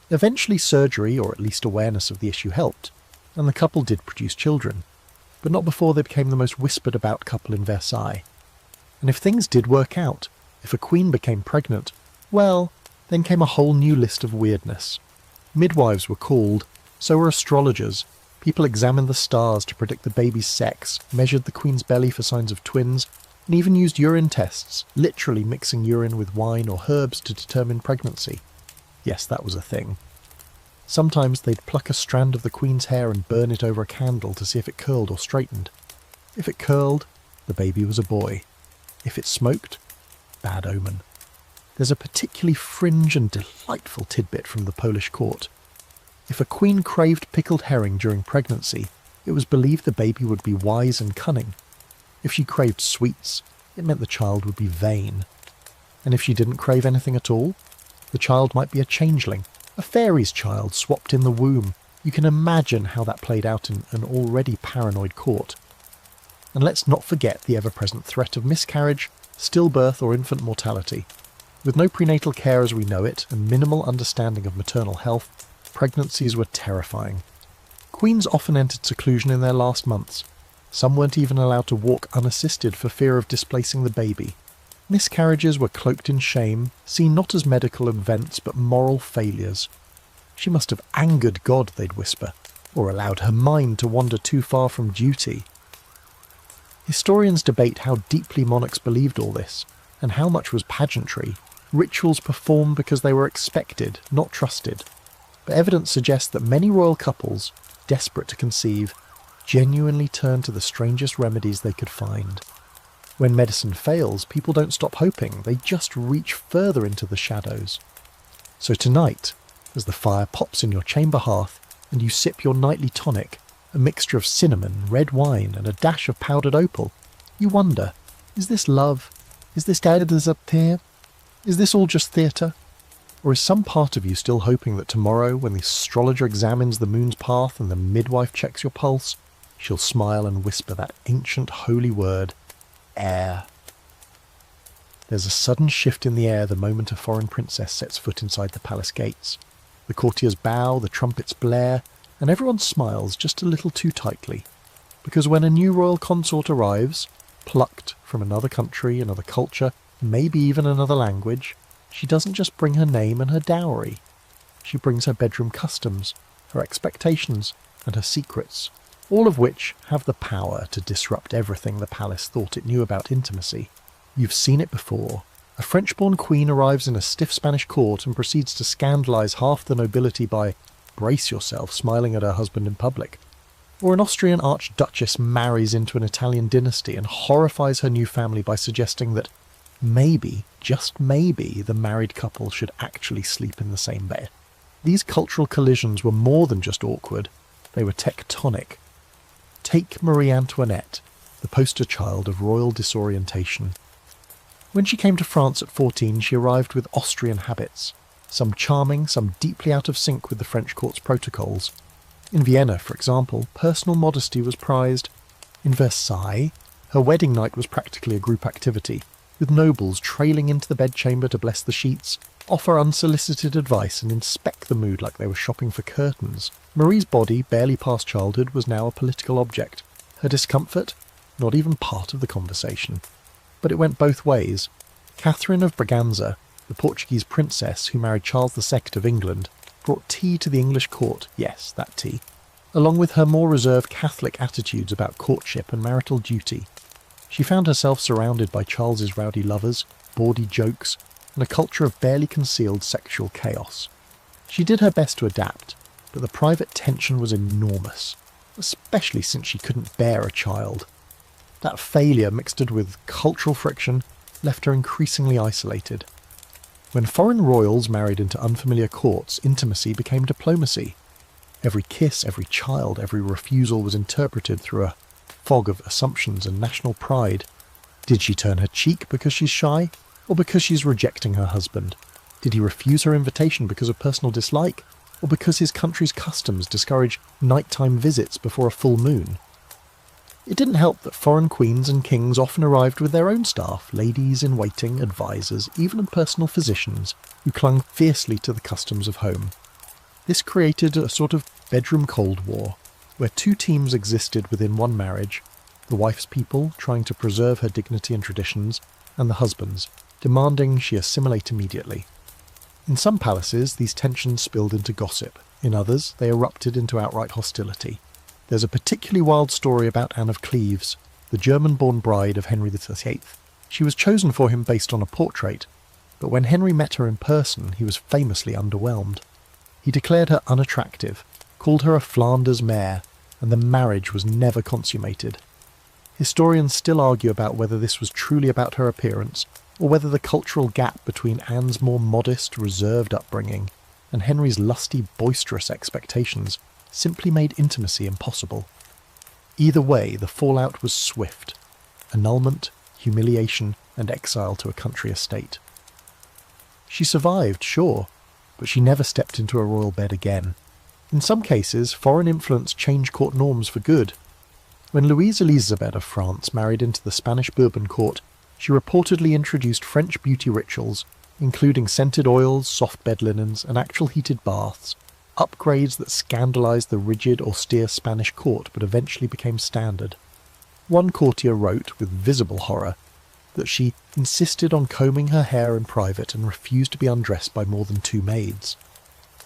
Eventually surgery, or at least awareness of the issue, helped, and the couple did produce children, but not before they became the most whispered about couple in Versailles. And if things did work out, if a queen became pregnant, Well, then came a whole new list of weirdness. Midwives were called, so were astrologers. People examined the stars to predict the baby's sex, measured the queen's belly for signs of twins, and even used urine tests, literally mixing urine with wine or herbs to determine pregnancy. Yes, that was a thing. Sometimes they'd pluck a strand of the queen's hair and burn it over a candle to see if it curled or straightened. If it curled, the baby was a boy. If it smoked, bad omen. There's a particularly fringe and delightful tidbit from the Polish court. If a queen craved pickled herring during pregnancy, it was believed the baby would be wise and cunning. If she craved sweets, it meant the child would be vain. And if she didn't crave anything at all, the child might be a changeling, a fairy's child swapped in the womb. You can imagine how that played out in an already paranoid court. And let's not forget the ever-present threat of miscarriage, stillbirth or infant mortality. With no prenatal care as we know it and minimal understanding of maternal health, pregnancies were terrifying. Queens often entered seclusion in their last months. Some weren't even allowed to walk unassisted for fear of displacing the baby. Miscarriages were cloaked in shame, seen not as medical events but moral failures. She must have angered God, they'd whisper, or allowed her mind to wander too far from duty. Historians debate how deeply monarchs believed all this, and how much was pageantry, rituals performed because they were expected, not trusted. But evidence suggests that many royal couples, desperate to conceive, genuinely turned to the strangest remedies they could find. When medicine fails, people don't stop hoping, they just reach further into the shadows. So tonight, as the fire pops in your chamber hearth and you sip your nightly tonic, a mixture of cinnamon, red wine and a dash of powdered opal, you wonder, is this love? Is this here? Is this all just theatre? Or is some part of you still hoping that tomorrow, when the astrologer examines the moon's path and the midwife checks your pulse, she'll smile and whisper that ancient holy word, heir? There's a sudden shift in the air the moment a foreign princess sets foot inside the palace gates. The courtiers bow, the trumpets blare, and everyone smiles just a little too tightly. Because when a new royal consort arrives, plucked from another country, another culture, maybe even another language, she doesn't just bring her name and her dowry. She brings her bedroom customs, her expectations, and her secrets, all of which have the power to disrupt everything the palace thought it knew about intimacy. You've seen it before. A French-born queen arrives in a stiff Spanish court and proceeds to scandalise half the nobility by, brace yourself, smiling at her husband in public. Or an Austrian archduchess marries into an Italian dynasty and horrifies her new family by suggesting that maybe, just maybe, the married couple should actually sleep in the same bed. These cultural collisions were more than just awkward, they were tectonic. Take Marie Antoinette, the poster child of royal disorientation. When she came to France at 14, she arrived with Austrian habits, some charming, some deeply out of sync with the French court's protocols. In Vienna, for example, personal modesty was prized. In Versailles, her wedding night was practically a group activity, with nobles trailing into the bedchamber to bless the sheets, offer unsolicited advice and inspect the mood like they were shopping for curtains. Marie's body, barely past childhood, was now a political object. Her discomfort, not even part of the conversation. But it went both ways. Catherine of Braganza, the Portuguese princess who married Charles II of England, brought tea to the English court, yes, that tea, along with her more reserved Catholic attitudes about courtship and marital duty. She found herself surrounded by Charles's rowdy lovers, bawdy jokes, and a culture of barely concealed sexual chaos. She did her best to adapt, but the private tension was enormous, especially since she couldn't bear a child. That failure, mixed with cultural friction, left her increasingly isolated. When foreign royals married into unfamiliar courts, intimacy became diplomacy. Every kiss, every child, every refusal was interpreted through a fog of assumptions and national pride. Did she turn her cheek because she's shy, or because she's rejecting her husband? Did he refuse her invitation because of personal dislike, or because his country's customs discourage nighttime visits before a full moon? It didn't help that foreign queens and kings often arrived with their own staff, ladies-in-waiting, advisors, even personal physicians, who clung fiercely to the customs of home. This created a sort of bedroom Cold War, where two teams existed within one marriage, the wife's people trying to preserve her dignity and traditions, and the husband's, demanding she assimilate immediately. In some palaces, these tensions spilled into gossip. In others, they erupted into outright hostility. There's a particularly wild story about Anne of Cleves, the German-born bride of Henry VIII. She was chosen for him based on a portrait, but when Henry met her in person, he was famously underwhelmed. He declared her unattractive, called her a Flanders mare, and the marriage was never consummated. Historians still argue about whether this was truly about her appearance, or whether the cultural gap between Anne's more modest, reserved upbringing and Henry's lusty, boisterous expectations simply made intimacy impossible. Either way, the fallout was swift: annulment, humiliation, and exile to a country estate. She survived, sure, but she never stepped into a royal bed again. In some cases, foreign influence changed court norms for good. When Louise Elisabeth of France married into the Spanish Bourbon court, she reportedly introduced French beauty rituals, including scented oils, soft bed linens, and actual heated baths, upgrades that scandalised the rigid, austere Spanish court but eventually became standard. One courtier wrote, with visible horror, that she insisted on combing her hair in private and refused to be undressed by more than 2 maids.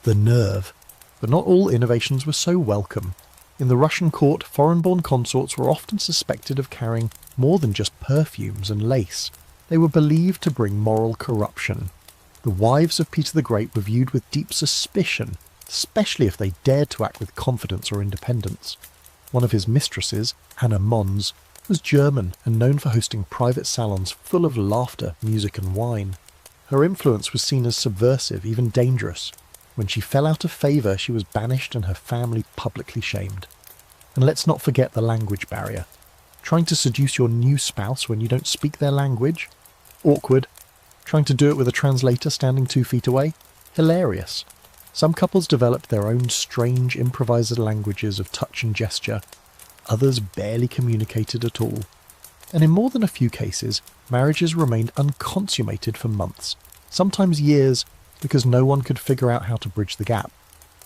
The nerve! But not all innovations were so welcome. In the Russian court, foreign-born consorts were often suspected of carrying more than just perfumes and lace. They were believed to bring moral corruption. The wives of Peter the Great were viewed with deep suspicion, especially if they dared to act with confidence or independence. One of his mistresses, Anna Mons, was German and known for hosting private salons full of laughter, music and wine. Her influence was seen as subversive, even dangerous. When she fell out of favour, she was banished and her family publicly shamed. And let's not forget the language barrier. Trying to seduce your new spouse when you don't speak their language? Awkward. Trying to do it with a translator standing 2 feet away? Hilarious. Some couples developed their own strange improvised languages of touch and gesture. Others barely communicated at all. And in more than a few cases, marriages remained unconsummated for months, sometimes years, because no one could figure out how to bridge the gap.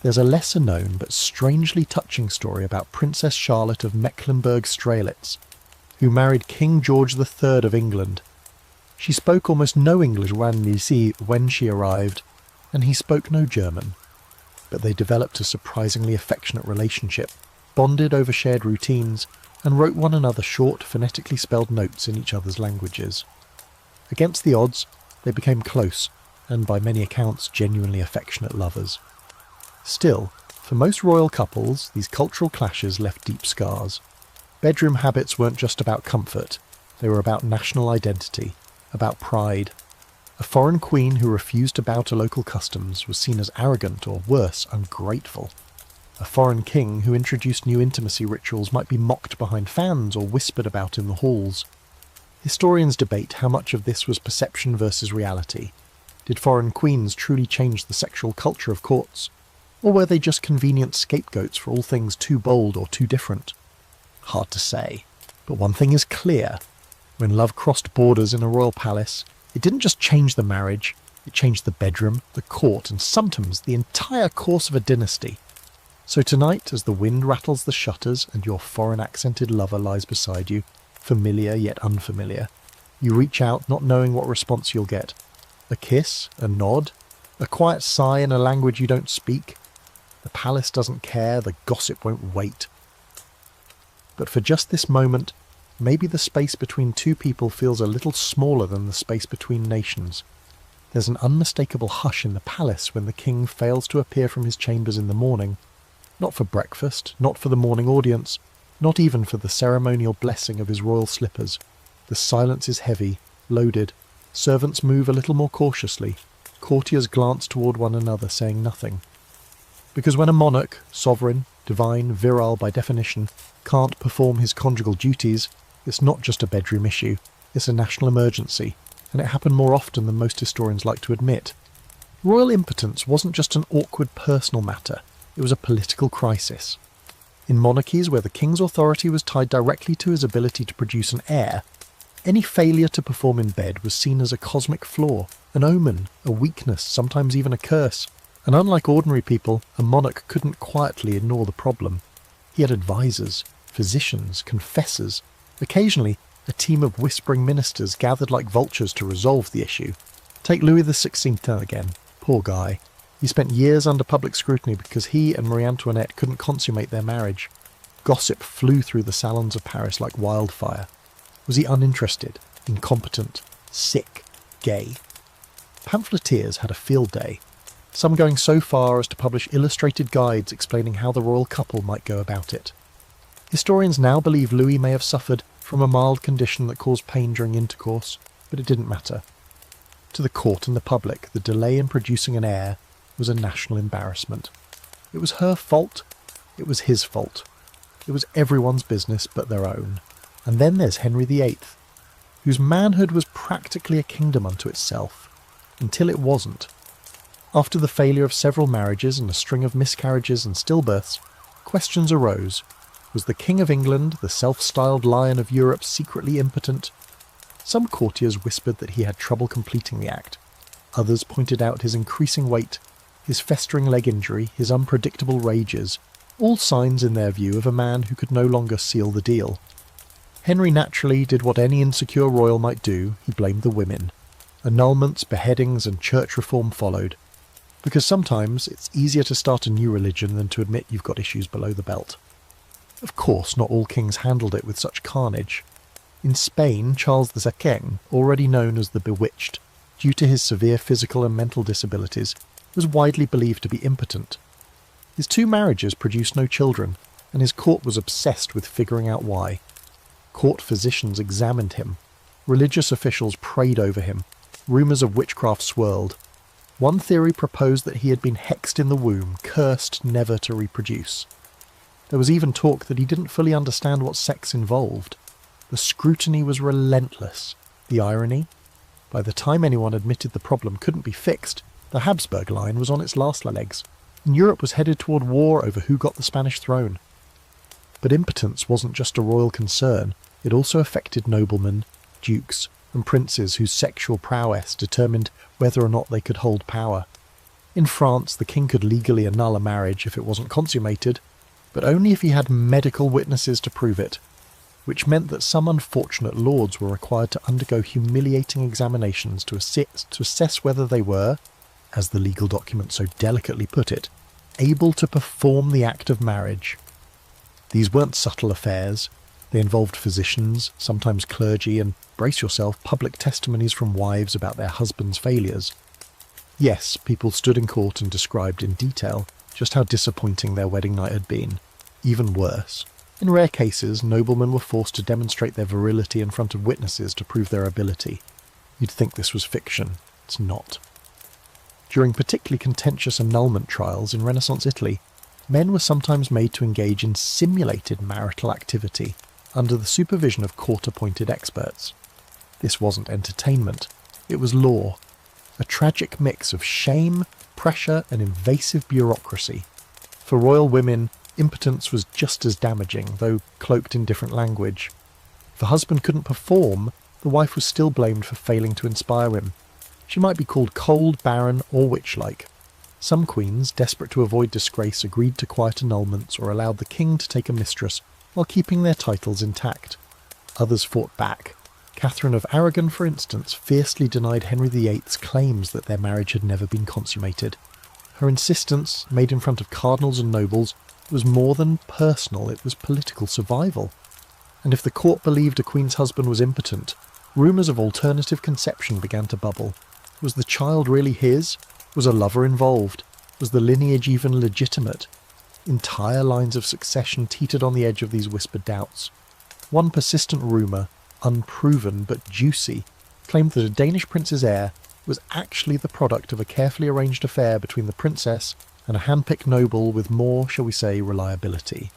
There's a lesser-known but strangely touching story about Princess Charlotte of Mecklenburg-Strelitz, who married King George III of England. She spoke almost no English when she arrived, and he spoke no German. But they developed a surprisingly affectionate relationship, bonded over shared routines, and wrote one another short, phonetically spelled notes in each other's languages. Against the odds, they became close, and by many accounts genuinely affectionate lovers. Still, for most royal couples, these cultural clashes left deep scars. Bedroom habits weren't just about comfort, they were about national identity, about pride. A foreign queen who refused to bow to local customs was seen as arrogant or, worse, ungrateful. A foreign king who introduced new intimacy rituals might be mocked behind fans or whispered about in the halls. Historians debate how much of this was perception versus reality. Did foreign queens truly change the sexual culture of courts? Or were they just convenient scapegoats for all things too bold or too different? Hard to say. But one thing is clear. When love crossed borders in a royal palace, it didn't just change the marriage, it changed the bedroom, the court, and sometimes the entire course of a dynasty. So tonight, as the wind rattles the shutters and your foreign-accented lover lies beside you, familiar yet unfamiliar, you reach out not knowing what response you'll get. A kiss, a nod, a quiet sigh in a language you don't speak. The palace doesn't care, the gossip won't wait. But for just this moment, maybe the space between two people feels a little smaller than the space between nations. There's an unmistakable hush in the palace when the king fails to appear from his chambers in the morning. Not for breakfast, not for the morning audience, not even for the ceremonial blessing of his royal slippers. The silence is heavy, loaded. Servants move a little more cautiously. Courtiers glance toward one another, saying nothing. Because when a monarch, sovereign, divine, virile by definition, can't perform his conjugal duties, it's not just a bedroom issue, it's a national emergency, and it happened more often than most historians like to admit. Royal impotence wasn't just an awkward personal matter, it was a political crisis. In monarchies where the king's authority was tied directly to his ability to produce an heir, any failure to perform in bed was seen as a cosmic flaw, an omen, a weakness, sometimes even a curse. And unlike ordinary people, a monarch couldn't quietly ignore the problem. He had advisors, physicians, confessors. Occasionally, a team of whispering ministers gathered like vultures to resolve the issue. Take Louis XVI again. Poor guy. He spent years under public scrutiny because he and Marie Antoinette couldn't consummate their marriage. Gossip flew through the salons of Paris like wildfire. Was he uninterested, incompetent, sick, gay? Pamphleteers had a field day, some going so far as to publish illustrated guides explaining how the royal couple might go about it. Historians now believe Louis may have suffered from a mild condition that caused pain during intercourse, but it didn't matter. To the court and the public, the delay in producing an heir was a national embarrassment. It was her fault. It was his fault. It was everyone's business but their own. And then there's Henry VIII, whose manhood was practically a kingdom unto itself, until it wasn't. After the failure of several marriages and a string of miscarriages and stillbirths, questions arose. Was the King of England, the self-styled lion of Europe, secretly impotent? Some courtiers whispered that he had trouble completing the act. Others pointed out his increasing weight, his festering leg injury, his unpredictable rages, all signs in their view of a man who could no longer seal the deal. Henry naturally did what any insecure royal might do. He blamed the women. Annulments, beheadings and church reform followed. Because sometimes it's easier to start a new religion than to admit you've got issues below the belt. Of course, not all kings handled it with such carnage. In Spain, Charles II, already known as the Bewitched, due to his severe physical and mental disabilities, was widely believed to be impotent. His 2 marriages produced no children, and his court was obsessed with figuring out why. Court physicians examined him. Religious officials prayed over him. Rumours of witchcraft swirled. One theory proposed that he had been hexed in the womb, cursed never to reproduce. There was even talk that he didn't fully understand what sex involved. The scrutiny was relentless. The irony? By the time anyone admitted the problem couldn't be fixed, the Habsburg line was on its last legs, and Europe was headed toward war over who got the Spanish throne. But impotence wasn't just a royal concern, it also affected noblemen, dukes, and princes whose sexual prowess determined whether or not they could hold power. In France, the king could legally annul a marriage if it wasn't consummated, but only if he had medical witnesses to prove it, which meant that some unfortunate lords were required to undergo humiliating examinations to assess whether they were, as the legal document so delicately put it, able to perform the act of marriage. These weren't subtle affairs. They involved physicians, sometimes clergy, and, brace yourself, public testimonies from wives about their husbands' failures. Yes, people stood in court and described in detail just how disappointing their wedding night had been. Even worse. In rare cases, noblemen were forced to demonstrate their virility in front of witnesses to prove their ability. You'd think this was fiction. It's not. During particularly contentious annulment trials in Renaissance Italy, men were sometimes made to engage in simulated marital activity under the supervision of court-appointed experts. This wasn't entertainment. It was law. A tragic mix of shame, pressure, and invasive bureaucracy. For royal women, impotence was just as damaging, though cloaked in different language. If the husband couldn't perform, the wife was still blamed for failing to inspire him. She might be called cold, barren, or witch-like. Some queens, desperate to avoid disgrace, agreed to quiet annulments or allowed the king to take a mistress while keeping their titles intact. Others fought back. Catherine of Aragon, for instance, fiercely denied Henry VIII's claims that their marriage had never been consummated. Her insistence, made in front of cardinals and nobles, was more than personal, it was political survival. And if the court believed a queen's husband was impotent, rumours of alternative conception began to bubble. Was the child really his? Was a lover involved? Was the lineage even legitimate? Entire lines of succession teetered on the edge of these whispered doubts. One persistent rumour, unproven but juicy, claimed that a Danish prince's heir was actually the product of a carefully arranged affair between the princess and a hand-picked noble with more, shall we say, reliability.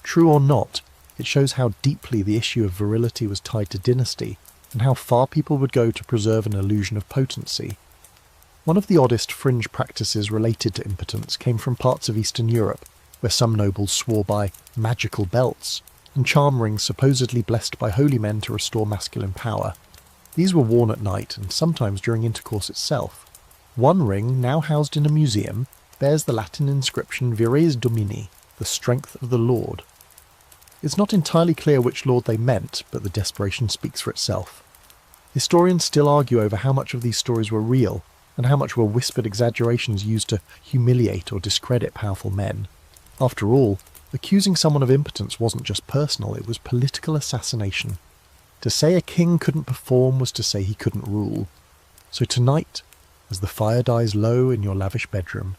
True or not, it shows how deeply the issue of virility was tied to dynasty, and how far people would go to preserve an illusion of potency. One of the oddest fringe practices related to impotence came from parts of Eastern Europe, where some nobles swore by magical belts, and charm rings supposedly blessed by holy men to restore masculine power. These were worn at night, and sometimes during intercourse itself. One ring, now housed in a museum, bears the Latin inscription Vires Domini, the strength of the Lord. It's not entirely clear which lord they meant, but the desperation speaks for itself. Historians still argue over how much of these stories were real, and how much were whispered exaggerations used to humiliate or discredit powerful men. After all, accusing someone of impotence wasn't just personal, it was political assassination. To say a king couldn't perform was to say he couldn't rule. So tonight, as the fire dies low in your lavish bedroom,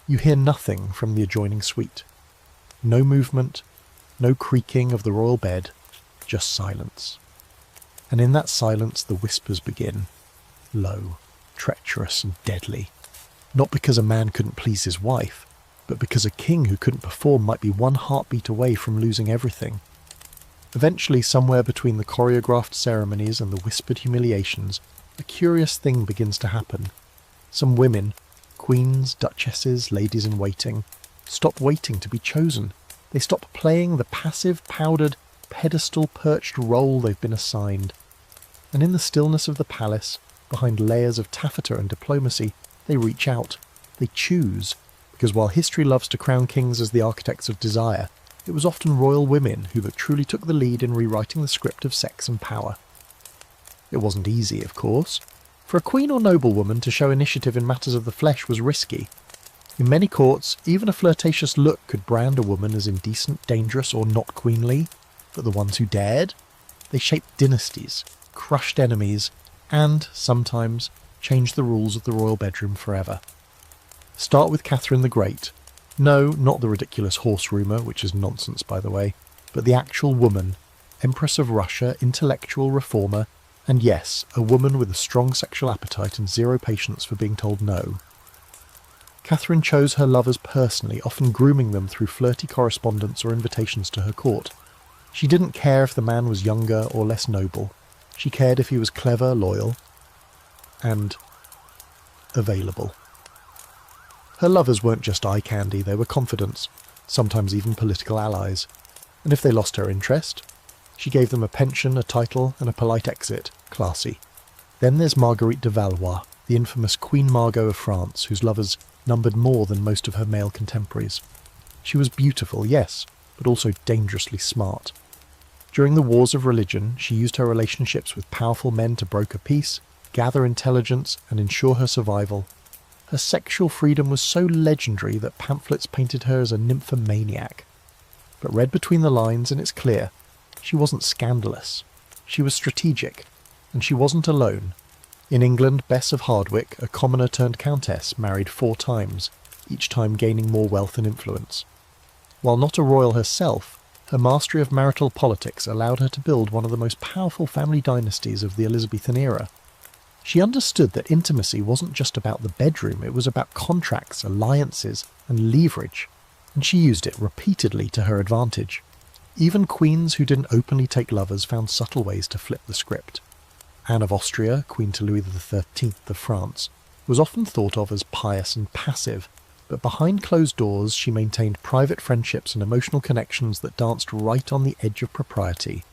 you hear nothing from the adjoining suite. No movement, no creaking of the royal bed, just silence. And in that silence the whispers begin, low, treacherous and deadly. Not because a man couldn't please his wife, but because a king who couldn't perform might be one heartbeat away from losing everything. Eventually, somewhere between the choreographed ceremonies and the whispered humiliations, a curious thing begins to happen. Some women, queens, duchesses, ladies-in-waiting, stop waiting to be chosen. They stop playing the passive, powdered, pedestal-perched role they've been assigned. And in the stillness of the palace, behind layers of taffeta and diplomacy, they reach out. They choose. Because while history loves to crown kings as the architects of desire, it was often royal women who truly took the lead in rewriting the script of sex and power. It wasn't easy, of course. For a queen or noblewoman to show initiative in matters of the flesh was risky. In many courts, even a flirtatious look could brand a woman as indecent, dangerous, or not queenly. But the ones who dared? They shaped dynasties, crushed enemies, and, sometimes, changed the rules of the royal bedroom forever. Start with Catherine the Great. No, not the ridiculous horse rumour, which is nonsense by the way, but the actual woman, Empress of Russia, intellectual reformer, and yes, a woman with a strong sexual appetite and zero patience for being told no. Catherine chose her lovers personally, often grooming them through flirty correspondence or invitations to her court. She didn't care if the man was younger or less noble. She cared if he was clever, loyal, and available. Her lovers weren't just eye candy, they were confidants, sometimes even political allies. And if they lost her interest, she gave them a pension, a title, and a polite exit. Classy. Then there's Marguerite de Valois, the infamous Queen Margot of France, whose lovers numbered more than most of her male contemporaries. She was beautiful, yes, but also dangerously smart. During the wars of religion, she used her relationships with powerful men to broker peace, gather intelligence, and ensure her survival. Her sexual freedom was so legendary that pamphlets painted her as a nymphomaniac. But read between the lines and it's clear, she wasn't scandalous. She was strategic, and she wasn't alone. In England, Bess of Hardwick, a commoner turned countess, married 4 times, each time gaining more wealth and influence. While not a royal herself, her mastery of marital politics allowed her to build one of the most powerful family dynasties of the Elizabethan era. She understood that intimacy wasn't just about the bedroom, it was about contracts, alliances, and leverage, and she used it repeatedly to her advantage. Even queens who didn't openly take lovers found subtle ways to flip the script. Anne of Austria, queen to Louis XIII of France, was often thought of as pious and passive, but behind closed doors she maintained private friendships and emotional connections that danced right on the edge of propriety.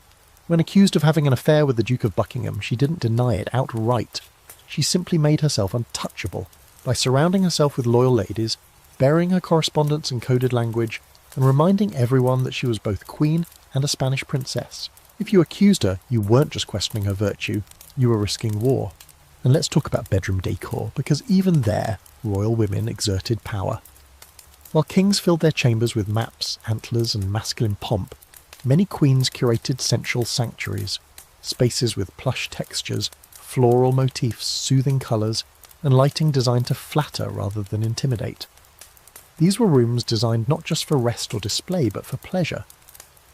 When accused of having an affair with the Duke of Buckingham, she didn't deny it outright. She simply made herself untouchable by surrounding herself with loyal ladies, burying her correspondence in coded language, and reminding everyone that she was both queen and a Spanish princess. If you accused her, you weren't just questioning her virtue, you were risking war. And let's talk about bedroom decor, because even there, royal women exerted power. While kings filled their chambers with maps, antlers, and masculine pomp, many queens curated central sanctuaries, spaces with plush textures, floral motifs, soothing colours, and lighting designed to flatter rather than intimidate. These were rooms designed not just for rest or display, but for pleasure.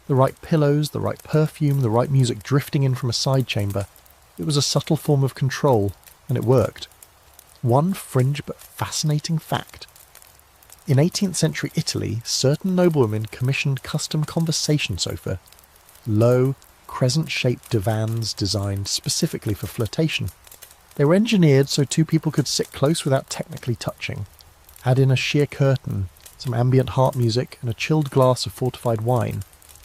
The right pillows, the right perfume, the right music drifting in from a side chamber. It was a subtle form of control, and it worked. One fringe but fascinating fact. In 18th century Italy, certain noblewomen commissioned custom conversation sofa, low, crescent-shaped divans designed specifically for flirtation. They were engineered so 2 people could sit close without technically touching. Add in a sheer curtain, some ambient harp music, and a chilled glass of fortified wine,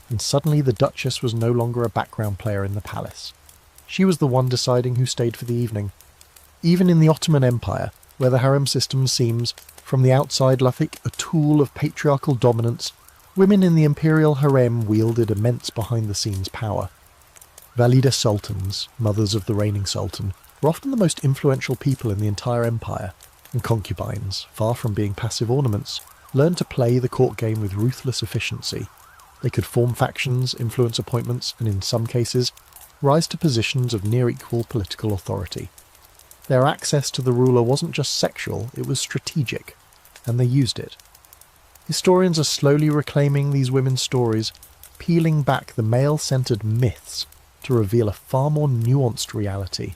and suddenly the Duchess was no longer a background player in the palace. She was the one deciding who stayed for the evening. Even in the Ottoman Empire, where the harem system seems, from the outside, like a tool of patriarchal dominance, women in the imperial harem wielded immense behind-the-scenes power. Valida sultans, mothers of the reigning sultan, were often the most influential people in the entire empire, and concubines, far from being passive ornaments, learned to play the court game with ruthless efficiency. They could form factions, influence appointments, and in some cases, rise to positions of near equal political authority. Their access to the ruler wasn't just sexual, it was strategic, and they used it. Historians are slowly reclaiming these women's stories, peeling back the male-centred myths to reveal a far more nuanced reality.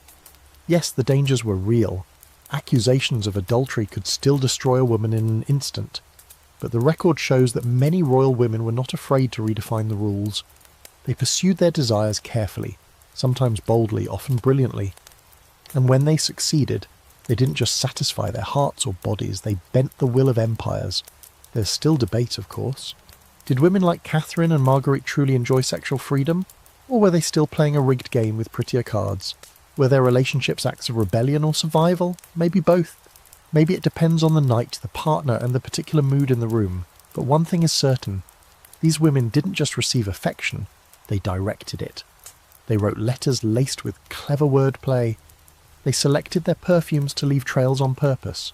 Yes, the dangers were real. Accusations of adultery could still destroy a woman in an instant, but the record shows that many royal women were not afraid to redefine the rules. They pursued their desires carefully, sometimes boldly, often brilliantly. And when they succeeded, they didn't just satisfy their hearts or bodies, they bent the will of empires. There's still debate, of course. Did women like Catherine and Marguerite truly enjoy sexual freedom? Or were they still playing a rigged game with prettier cards? Were their relationships acts of rebellion or survival? Maybe both. Maybe it depends on the night, the partner, and the particular mood in the room. But one thing is certain. These women didn't just receive affection, they directed it. They wrote letters laced with clever wordplay. They selected their perfumes to leave trails on purpose.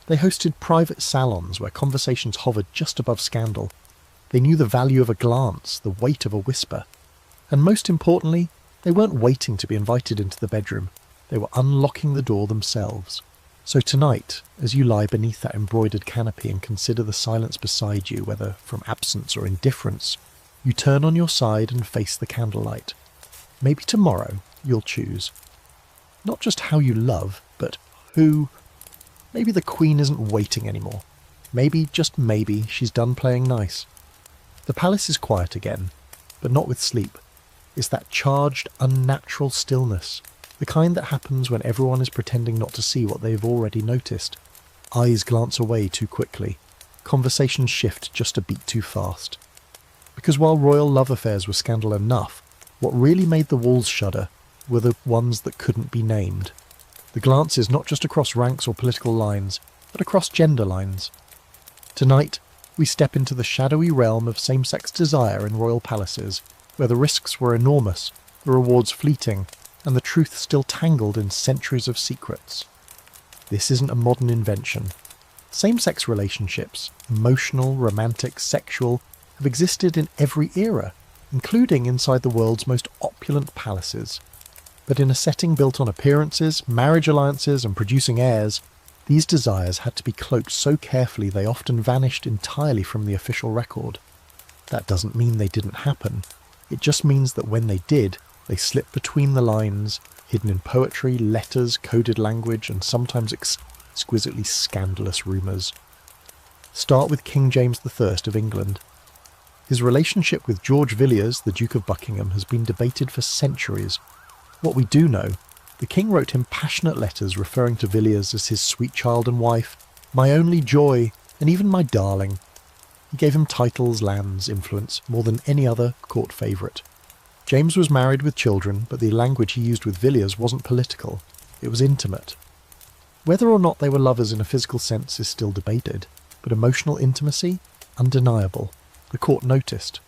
They hosted private salons where conversations hovered just above scandal. They knew the value of a glance, the weight of a whisper. And most importantly, they weren't waiting to be invited into the bedroom. They were unlocking the door themselves. So tonight, as you lie beneath that embroidered canopy and consider the silence beside you, whether from absence or indifference, you turn on your side and face the candlelight. Maybe tomorrow you'll choose. Not just how you love, but who. Maybe the Queen isn't waiting anymore. Maybe, just maybe, she's done playing nice. The palace is quiet again, but not with sleep. It's that charged, unnatural stillness, the kind that happens when everyone is pretending not to see what they've already noticed. Eyes glance away too quickly. Conversations shift just a beat too fast. Because while royal love affairs were scandal enough, what really made the walls shudder were the ones that couldn't be named. The glances not just across ranks or political lines, but across gender lines. Tonight, we step into the shadowy realm of same-sex desire in royal palaces, where the risks were enormous, the rewards fleeting, and the truth still tangled in centuries of secrets. This isn't a modern invention. Same-sex relationships, emotional, romantic, sexual, have existed in every era, including inside the world's most opulent palaces. But in a setting built on appearances, marriage alliances, and producing heirs, these desires had to be cloaked so carefully they often vanished entirely from the official record. That doesn't mean they didn't happen. It just means that when they did, they slipped between the lines, hidden in poetry, letters, coded language, and sometimes exquisitely scandalous rumours. Start with King James I of England. His relationship with George Villiers, the Duke of Buckingham, has been debated for centuries. What we do know, the king wrote him passionate letters referring to Villiers as his sweet child and wife, my only joy, and even my darling. He gave him titles, lands, influence, more than any other court favourite. James was married with children, but the language he used with Villiers wasn't political. It was intimate. Whether or not they were lovers in a physical sense is still debated, but emotional intimacy? Undeniable. The court noticed.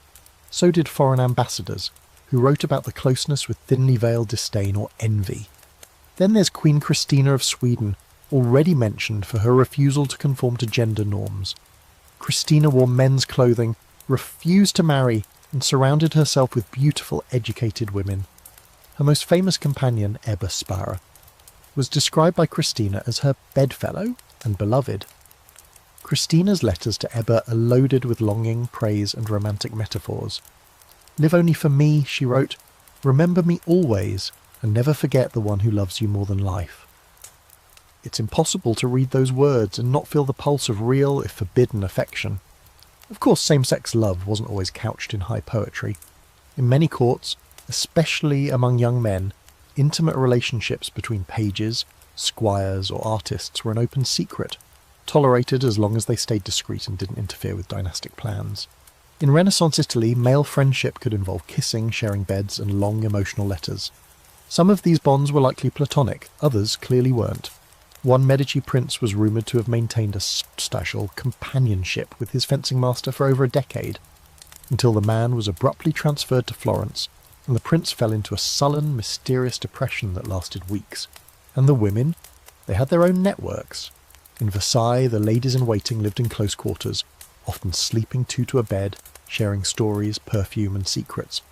So did foreign ambassadors, who wrote about the closeness with thinly veiled disdain or envy. Then there's Queen Christina of Sweden, already mentioned for her refusal to conform to gender norms. Christina wore men's clothing, refused to marry, and surrounded herself with beautiful, educated women. Her most famous companion, Ebba Sparre, was described by Christina as her bedfellow and beloved. Christina's letters to Ebba are loaded with longing, praise, and romantic metaphors. Live only for me, she wrote. Remember me always, and never forget the one who loves you more than life. It's impossible to read those words and not feel the pulse of real, if forbidden, affection. Of course, same-sex love wasn't always couched in high poetry. In many courts, especially among young men, intimate relationships between pages, squires, or artists were an open secret, tolerated as long as they stayed discreet and didn't interfere with dynastic plans. In Renaissance Italy, male friendship could involve kissing, sharing beds, and long emotional letters. Some of these bonds were likely platonic, others clearly weren't. One Medici prince was rumoured to have maintained a substantial companionship with his fencing master for over a decade, until the man was abruptly transferred to Florence, and the prince fell into a sullen, mysterious depression that lasted weeks. And the women? They had their own networks. In Versailles, the ladies-in-waiting lived in close quarters, often sleeping two to a bed, sharing stories, perfume and secrets.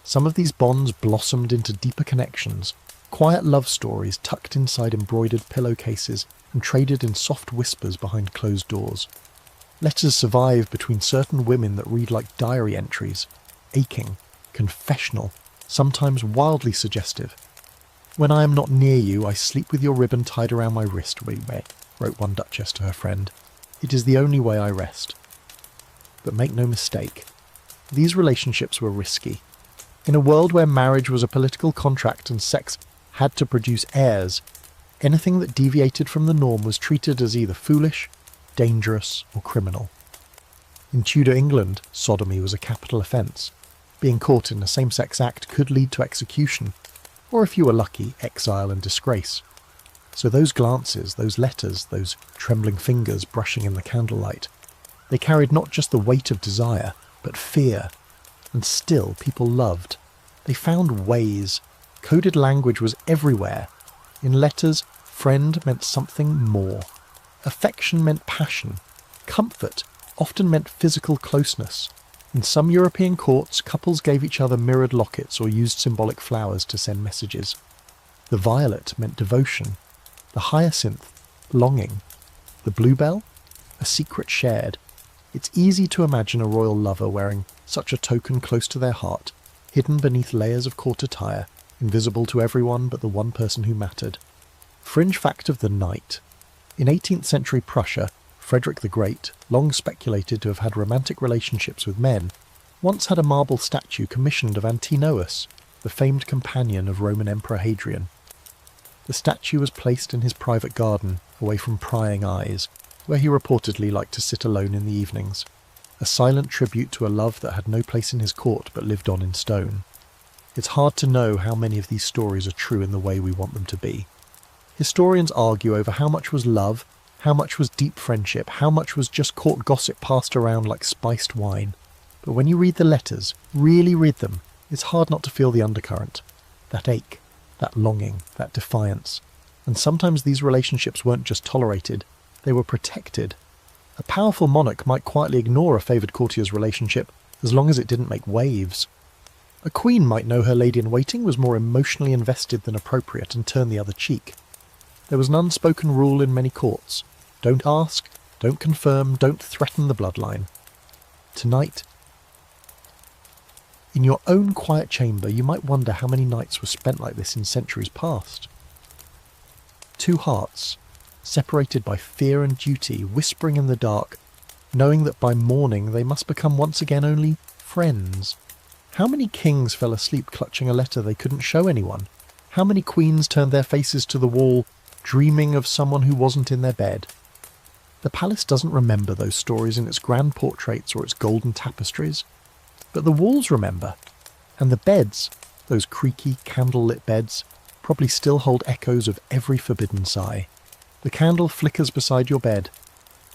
Some of these bonds blossomed into deeper connections, quiet love stories tucked inside embroidered pillowcases and traded in soft whispers behind closed doors. Letters survive between certain women that read like diary entries, aching, confessional, sometimes wildly suggestive. "When I am not near you, I sleep with your ribbon tied around my wrist," wrote one duchess to her friend. "It is the only way I rest." But make no mistake, these relationships were risky. In a world where marriage was a political contract and sex had to produce heirs, anything that deviated from the norm was treated as either foolish, dangerous, or criminal. In Tudor England, sodomy was a capital offence. Being caught in a same-sex act could lead to execution, or if you were lucky, exile and disgrace. So those glances, those letters, those trembling fingers brushing in the candlelight, they carried not just the weight of desire, but fear. And still people loved. They found ways. Coded language was everywhere. In letters, friend meant something more. Affection meant passion. Comfort often meant physical closeness. In some European courts, couples gave each other mirrored lockets or used symbolic flowers to send messages. The violet meant devotion. The hyacinth, longing. The bluebell, a secret shared. It's easy to imagine a royal lover wearing such a token close to their heart, hidden beneath layers of court attire, invisible to everyone but the one person who mattered. Fringe fact of the night. In 18th century Prussia, Frederick the Great, long speculated to have had romantic relationships with men, once had a marble statue commissioned of Antinous, the famed companion of Roman Emperor Hadrian. The statue was placed in his private garden, away from prying eyes, where he reportedly liked to sit alone in the evenings, a silent tribute to a love that had no place in his court but lived on in stone. It's hard to know how many of these stories are true in the way we want them to be. Historians argue over how much was love, how much was deep friendship, how much was just court gossip passed around like spiced wine. But when you read the letters, really read them, it's hard not to feel the undercurrent. That ache, that longing, that defiance. And sometimes these relationships weren't just tolerated, they were protected. A powerful monarch might quietly ignore a favoured courtier's relationship as long as it didn't make waves. A queen might know her lady-in-waiting was more emotionally invested than appropriate and turn the other cheek. There was an unspoken rule in many courts. Don't ask, don't confirm, don't threaten the bloodline. Tonight, in your own quiet chamber, you might wonder how many nights were spent like this in centuries past. Two hearts, separated by fear and duty, whispering in the dark, knowing that by morning they must become once again only friends. How many kings fell asleep clutching a letter they couldn't show anyone? How many queens turned their faces to the wall, dreaming of someone who wasn't in their bed? The palace doesn't remember those stories in its grand portraits or its golden tapestries, but the walls remember. And the beds, those creaky, candle-lit beds, probably still hold echoes of every forbidden sigh. The candle flickers beside your bed,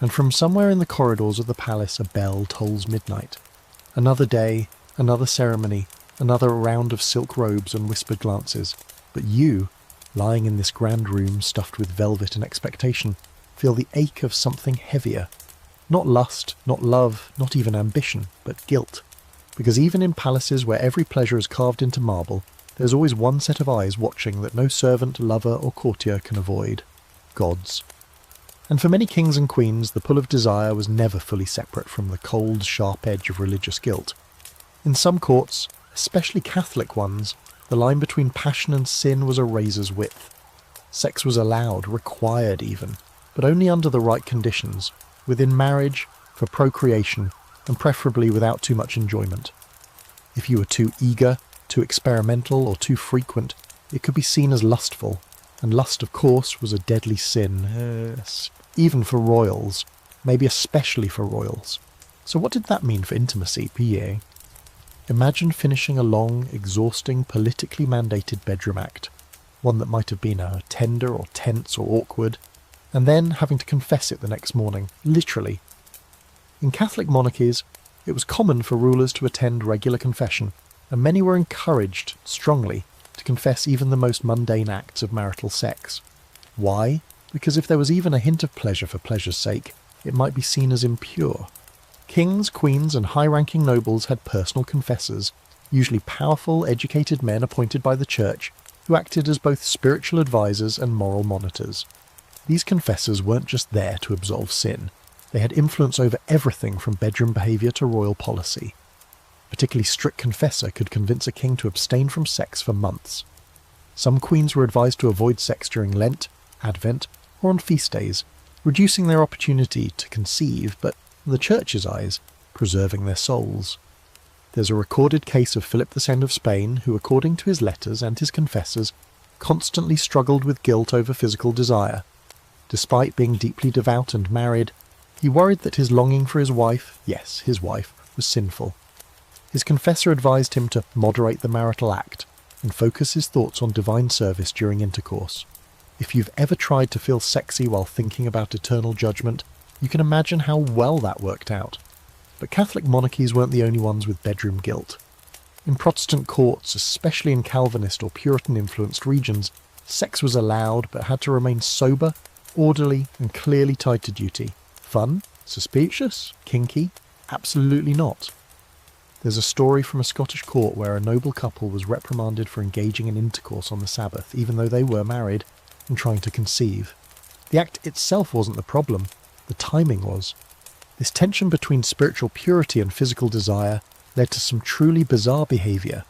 and from somewhere in the corridors of the palace a bell tolls midnight. Another day, another ceremony, another round of silk robes and whispered glances. But you, lying in this grand room stuffed with velvet and expectation, feel the ache of something heavier. Not lust, not love, not even ambition, but guilt. Because even in palaces where every pleasure is carved into marble, there's always one set of eyes watching that no servant, lover or courtier can avoid. Gods. And for many kings and queens, the pull of desire was never fully separate from the cold, sharp edge of religious guilt. In some courts, especially Catholic ones, the line between passion and sin was a razor's width. Sex was allowed, required even, but only under the right conditions, within marriage, for procreation, and preferably without too much enjoyment. If you were too eager, too experimental, or too frequent, it could be seen as lustful. And lust, of course, was a deadly sin, even for royals, maybe especially for royals. So what did that mean for intimacy, Pierre? Imagine finishing a long, exhausting, politically mandated bedroom act, one that might have been tender or tense or awkward, and then having to confess it the next morning, literally. In Catholic monarchies, it was common for rulers to attend regular confession, and many were encouraged, strongly, to confess even the most mundane acts of marital sex. Why? Because if there was even a hint of pleasure for pleasure's sake, it might be seen as impure. Kings, queens, and high-ranking nobles had personal confessors, usually powerful, educated men appointed by the church, who acted as both spiritual advisors and moral monitors. These confessors weren't just there to absolve sin. They had influence over everything from bedroom behaviour to royal policy. A particularly strict confessor could convince a king to abstain from sex for months. Some queens were advised to avoid sex during Lent, Advent, or on feast days, reducing their opportunity to conceive, but, in the Church's eyes, preserving their souls. There's a recorded case of Philip II of Spain, who, according to his letters and his confessors, constantly struggled with guilt over physical desire. Despite being deeply devout and married, he worried that his longing for his wife, yes, his wife, was sinful. His confessor advised him to moderate the marital act and focus his thoughts on divine service during intercourse. If you've ever tried to feel sexy while thinking about eternal judgment, you can imagine how well that worked out. But Catholic monarchies weren't the only ones with bedroom guilt. In Protestant courts, especially in Calvinist or Puritan-influenced regions, sex was allowed but had to remain sober, orderly, and clearly tied to duty. Fun? Suspicious? Kinky? Absolutely not. There's a story from a Scottish court where a noble couple was reprimanded for engaging in intercourse on the Sabbath, even though they were married and trying to conceive. The act itself wasn't the problem, the timing was. This tension between spiritual purity and physical desire led to some truly bizarre behaviour.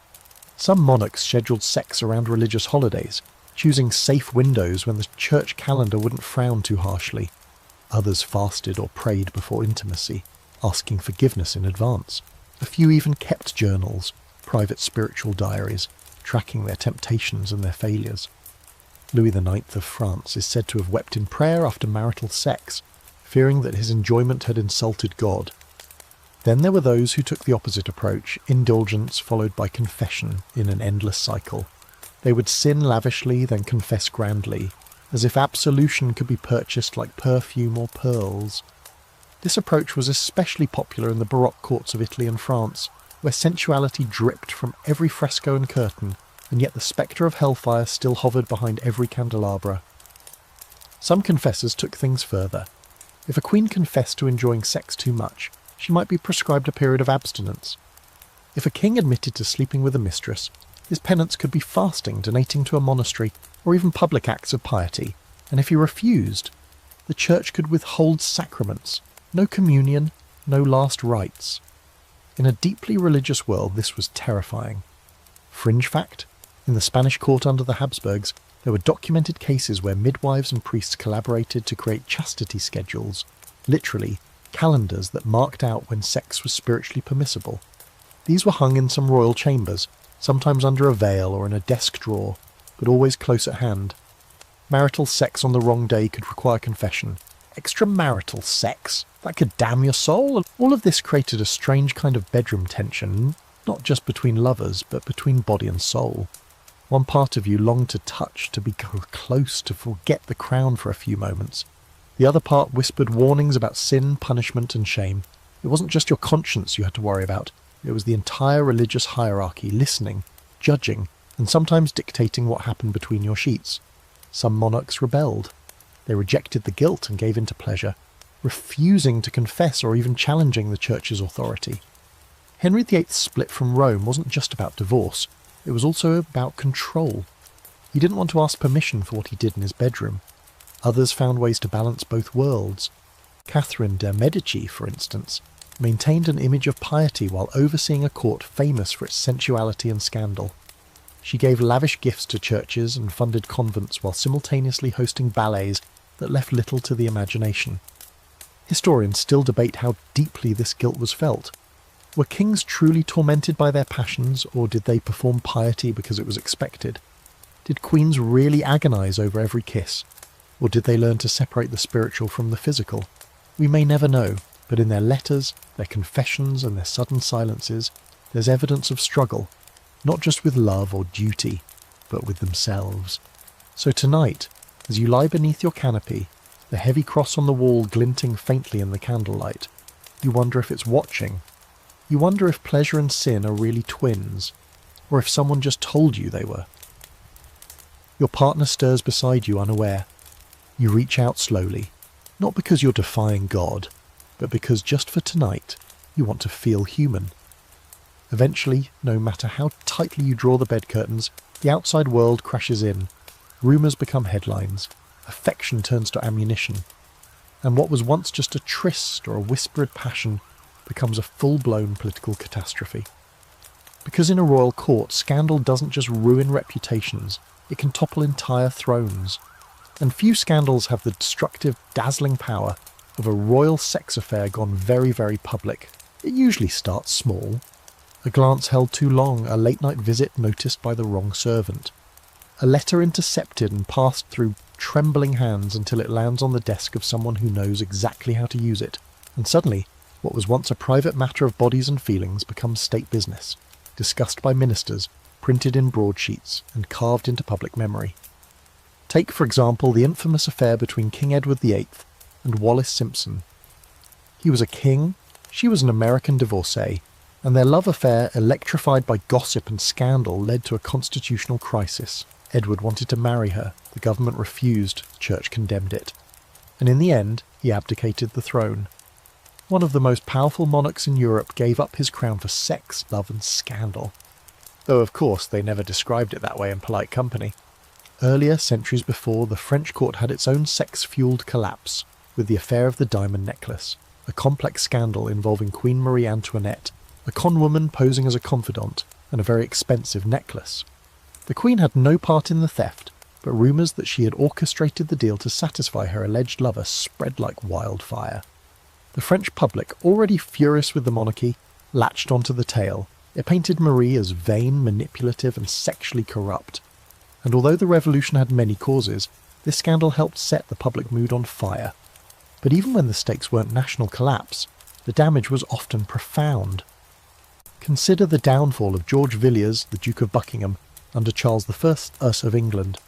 Some monarchs scheduled sex around religious holidays, choosing safe windows when the church calendar wouldn't frown too harshly. Others fasted or prayed before intimacy, asking forgiveness in advance. A few even kept journals, private spiritual diaries, tracking their temptations and their failures. Louis IX of France is said to have wept in prayer after marital sex, fearing that his enjoyment had insulted God. Then there were those who took the opposite approach, indulgence followed by confession in an endless cycle. They would sin lavishly, then confess grandly, as if absolution could be purchased like perfume or pearls. This approach was especially popular in the Baroque courts of Italy and France, where sensuality dripped from every fresco and curtain, and yet the spectre of hellfire still hovered behind every candelabra. Some confessors took things further. If a queen confessed to enjoying sex too much, she might be prescribed a period of abstinence. If a king admitted to sleeping with a mistress, his penance could be fasting, donating to a monastery, or even public acts of piety, and if he refused, the church could withhold sacraments. No communion, no last rites. In a deeply religious world, this was terrifying. Fringe fact: in the Spanish court under the Habsburgs, there were documented cases where midwives and priests collaborated to create chastity schedules, literally calendars that marked out when sex was spiritually permissible. These were hung in some royal chambers, sometimes under a veil or in a desk drawer, but always close at hand. Marital sex on the wrong day could require confession. Extramarital sex? That could damn your soul. All of this created a strange kind of bedroom tension, not just between lovers, but between body and soul. One part of you longed to touch, to be close, to forget the crown for a few moments. The other part whispered warnings about sin, punishment, and shame. It wasn't just your conscience you had to worry about. It was the entire religious hierarchy listening, judging, and sometimes dictating what happened between your sheets. Some monarchs rebelled. They rejected the guilt and gave in to pleasure, refusing to confess or even challenging the church's authority. Henry VIII's split from Rome wasn't just about divorce, it was also about control. He didn't want to ask permission for what he did in his bedroom. Others found ways to balance both worlds. Catherine de' Medici, for instance, maintained an image of piety while overseeing a court famous for its sensuality and scandal. She gave lavish gifts to churches and funded convents while simultaneously hosting ballets that left little to the imagination. Historians still debate how deeply this guilt was felt. Were kings truly tormented by their passions, or did they perform piety because it was expected? Did queens really agonize over every kiss, or did they learn to separate the spiritual from the physical? We may never know, but in their letters, their confessions, and their sudden silences, there's evidence of struggle, not just with love or duty, but with themselves. So tonight, as you lie beneath your canopy, the heavy cross on the wall glinting faintly in the candlelight, you wonder if it's watching. You wonder if pleasure and sin are really twins, or if someone just told you they were. Your partner stirs beside you unaware. You reach out slowly, not because you're defying God, but because just for tonight, you want to feel human. Eventually, no matter how tightly you draw the bed curtains, the outside world crashes in. Rumours become headlines, affection turns to ammunition, and what was once just a tryst or a whispered passion becomes a full-blown political catastrophe. Because in a royal court, scandal doesn't just ruin reputations, it can topple entire thrones. And few scandals have the destructive, dazzling power of a royal sex affair gone very, very public. It usually starts small. A glance held too long, a late-night visit noticed by the wrong servant. A letter intercepted and passed through trembling hands until it lands on the desk of someone who knows exactly how to use it. And suddenly, what was once a private matter of bodies and feelings becomes state business, discussed by ministers, printed in broadsheets, and carved into public memory. Take, for example, the infamous affair between King Edward VIII and Wallis Simpson. He was a king, she was an American divorcee, and their love affair, electrified by gossip and scandal, led to a constitutional crisis. Edward wanted to marry her, the government refused, the church condemned it. And in the end, he abdicated the throne. One of the most powerful monarchs in Europe gave up his crown for sex, love and scandal. Though of course they never described it that way in polite company. Earlier, centuries before, the French court had its own sex-fueled collapse, with the affair of the diamond necklace, a complex scandal involving Queen Marie Antoinette, a con woman posing as a confidant, and a very expensive necklace. The Queen had no part in the theft, but rumours that she had orchestrated the deal to satisfy her alleged lover spread like wildfire. The French public, already furious with the monarchy, latched onto the tale. It painted Marie as vain, manipulative and sexually corrupt. And although the revolution had many causes, this scandal helped set the public mood on fire. But even when the stakes weren't national collapse, the damage was often profound. Consider the downfall of George Villiers, the Duke of Buckingham, under Charles I of England.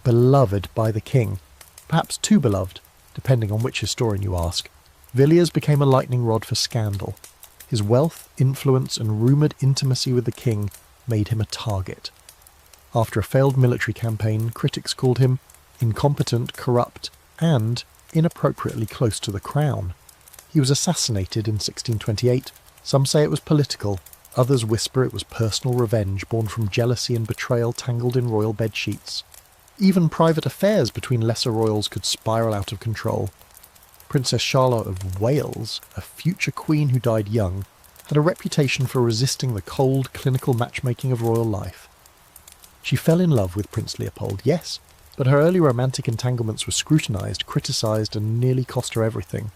Beloved by the king, perhaps too beloved, depending on which historian you ask, Villiers became a lightning rod for scandal. His wealth, influence and rumoured intimacy with the king made him a target. After a failed military campaign, critics called him incompetent, corrupt, and inappropriately close to the crown. He was assassinated in 1628. Some say it was political, others whisper it was personal revenge born from jealousy and betrayal tangled in royal bedsheets. Even private affairs between lesser royals could spiral out of control. Princess Charlotte of Wales, a future queen who died young, had a reputation for resisting the cold, clinical matchmaking of royal life. She fell in love with Prince Leopold, yes, but her early romantic entanglements were scrutinised, criticised and nearly cost her everything.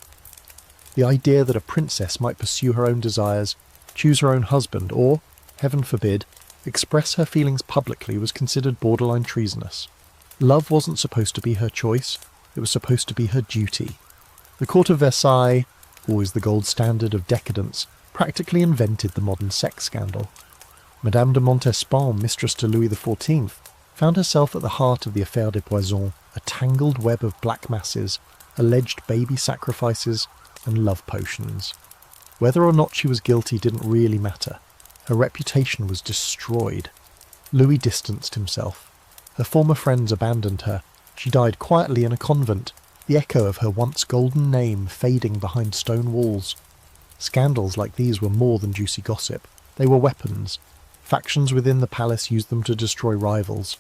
The idea that a princess might pursue her own desires, choose her own husband, or, heaven forbid, express her feelings publicly was considered borderline treasonous. Love wasn't supposed to be her choice, it was supposed to be her duty. The court of Versailles, always the gold standard of decadence, practically invented the modern sex scandal. Madame de Montespan, mistress to Louis XIV, found herself at the heart of the Affaire des Poisons, a tangled web of black masses, alleged baby sacrifices, and love potions. Whether or not she was guilty didn't really matter. Her reputation was destroyed. Louis distanced himself. Her former friends abandoned her. She died quietly in a convent, the echo of her once golden name fading behind stone walls. Scandals like these were more than juicy gossip. They were weapons. Factions within the palace used them to destroy rivals.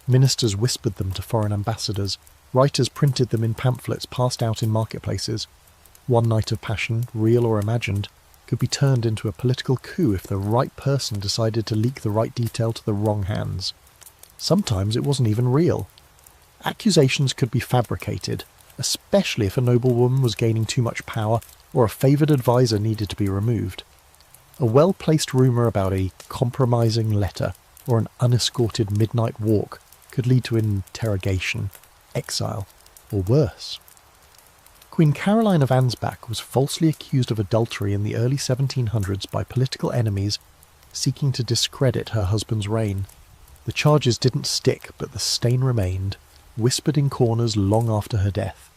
Ministers whispered them to foreign ambassadors. Writers printed them in pamphlets passed out in marketplaces. One night of passion, real or imagined, could be turned into a political coup if the right person decided to leak the right detail to the wrong hands. Sometimes it wasn't even real. Accusations could be fabricated, especially if a noblewoman was gaining too much power or a favoured advisor needed to be removed. A well-placed rumour about a compromising letter or an unescorted midnight walk could lead to interrogation, exile, or worse. Queen Caroline of Ansbach was falsely accused of adultery in the early 1700s by political enemies seeking to discredit her husband's reign. The charges didn't stick, but the stain remained, whispered in corners long after her death.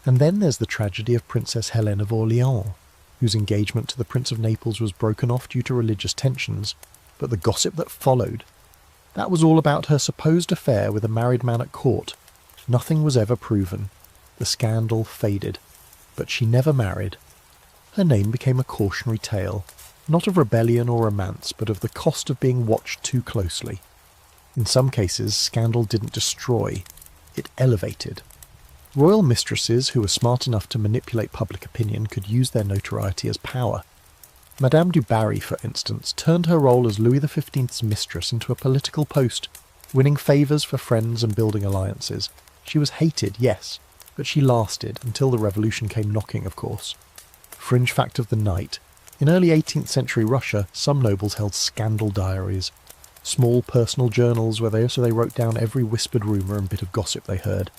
And then there's the tragedy of Princess Helene of Orleans, whose engagement to the Prince of Naples was broken off due to religious tensions, but the gossip that followed, that was all about her supposed affair with a married man at court. Nothing was ever proven. The scandal faded, but she never married. Her name became a cautionary tale, not of rebellion or romance, but of the cost of being watched too closely. In some cases, scandal didn't destroy, it elevated. Royal mistresses who were smart enough to manipulate public opinion could use their notoriety as power. Madame du Barry, for instance, turned her role as Louis XV's mistress into a political post, winning favours for friends and building alliances. She was hated, yes, but she lasted, until the revolution came knocking, of course. Fringe fact of the night. In early 18th century Russia, some nobles held scandal diaries, small personal journals where they wrote down every whispered rumour and bit of gossip they heard.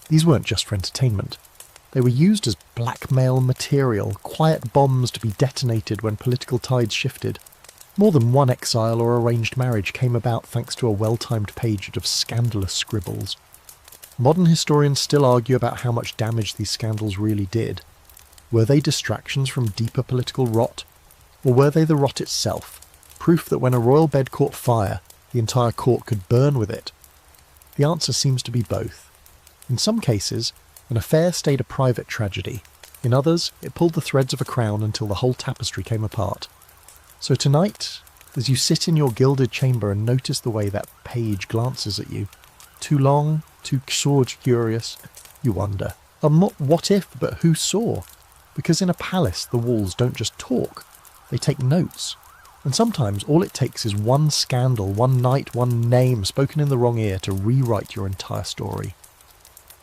These weren't just for entertainment. They were used as blackmail material, quiet bombs to be detonated when political tides shifted. More than one exile or arranged marriage came about thanks to a well-timed page of scandalous scribbles. Modern historians still argue about how much damage these scandals really did. Were they distractions from deeper political rot? Or were they the rot itself? Proof that when a royal bed caught fire, the entire court could burn with it? The answer seems to be both. In some cases, an affair stayed a private tragedy. In others, it pulled the threads of a crown until the whole tapestry came apart. So tonight, as you sit in your gilded chamber and notice the way that page glances at you, too long, too curious, you wonder, not what if, but who saw? Because in a palace, the walls don't just talk, they take notes. And sometimes all it takes is one scandal, one night, one name spoken in the wrong ear to rewrite your entire story.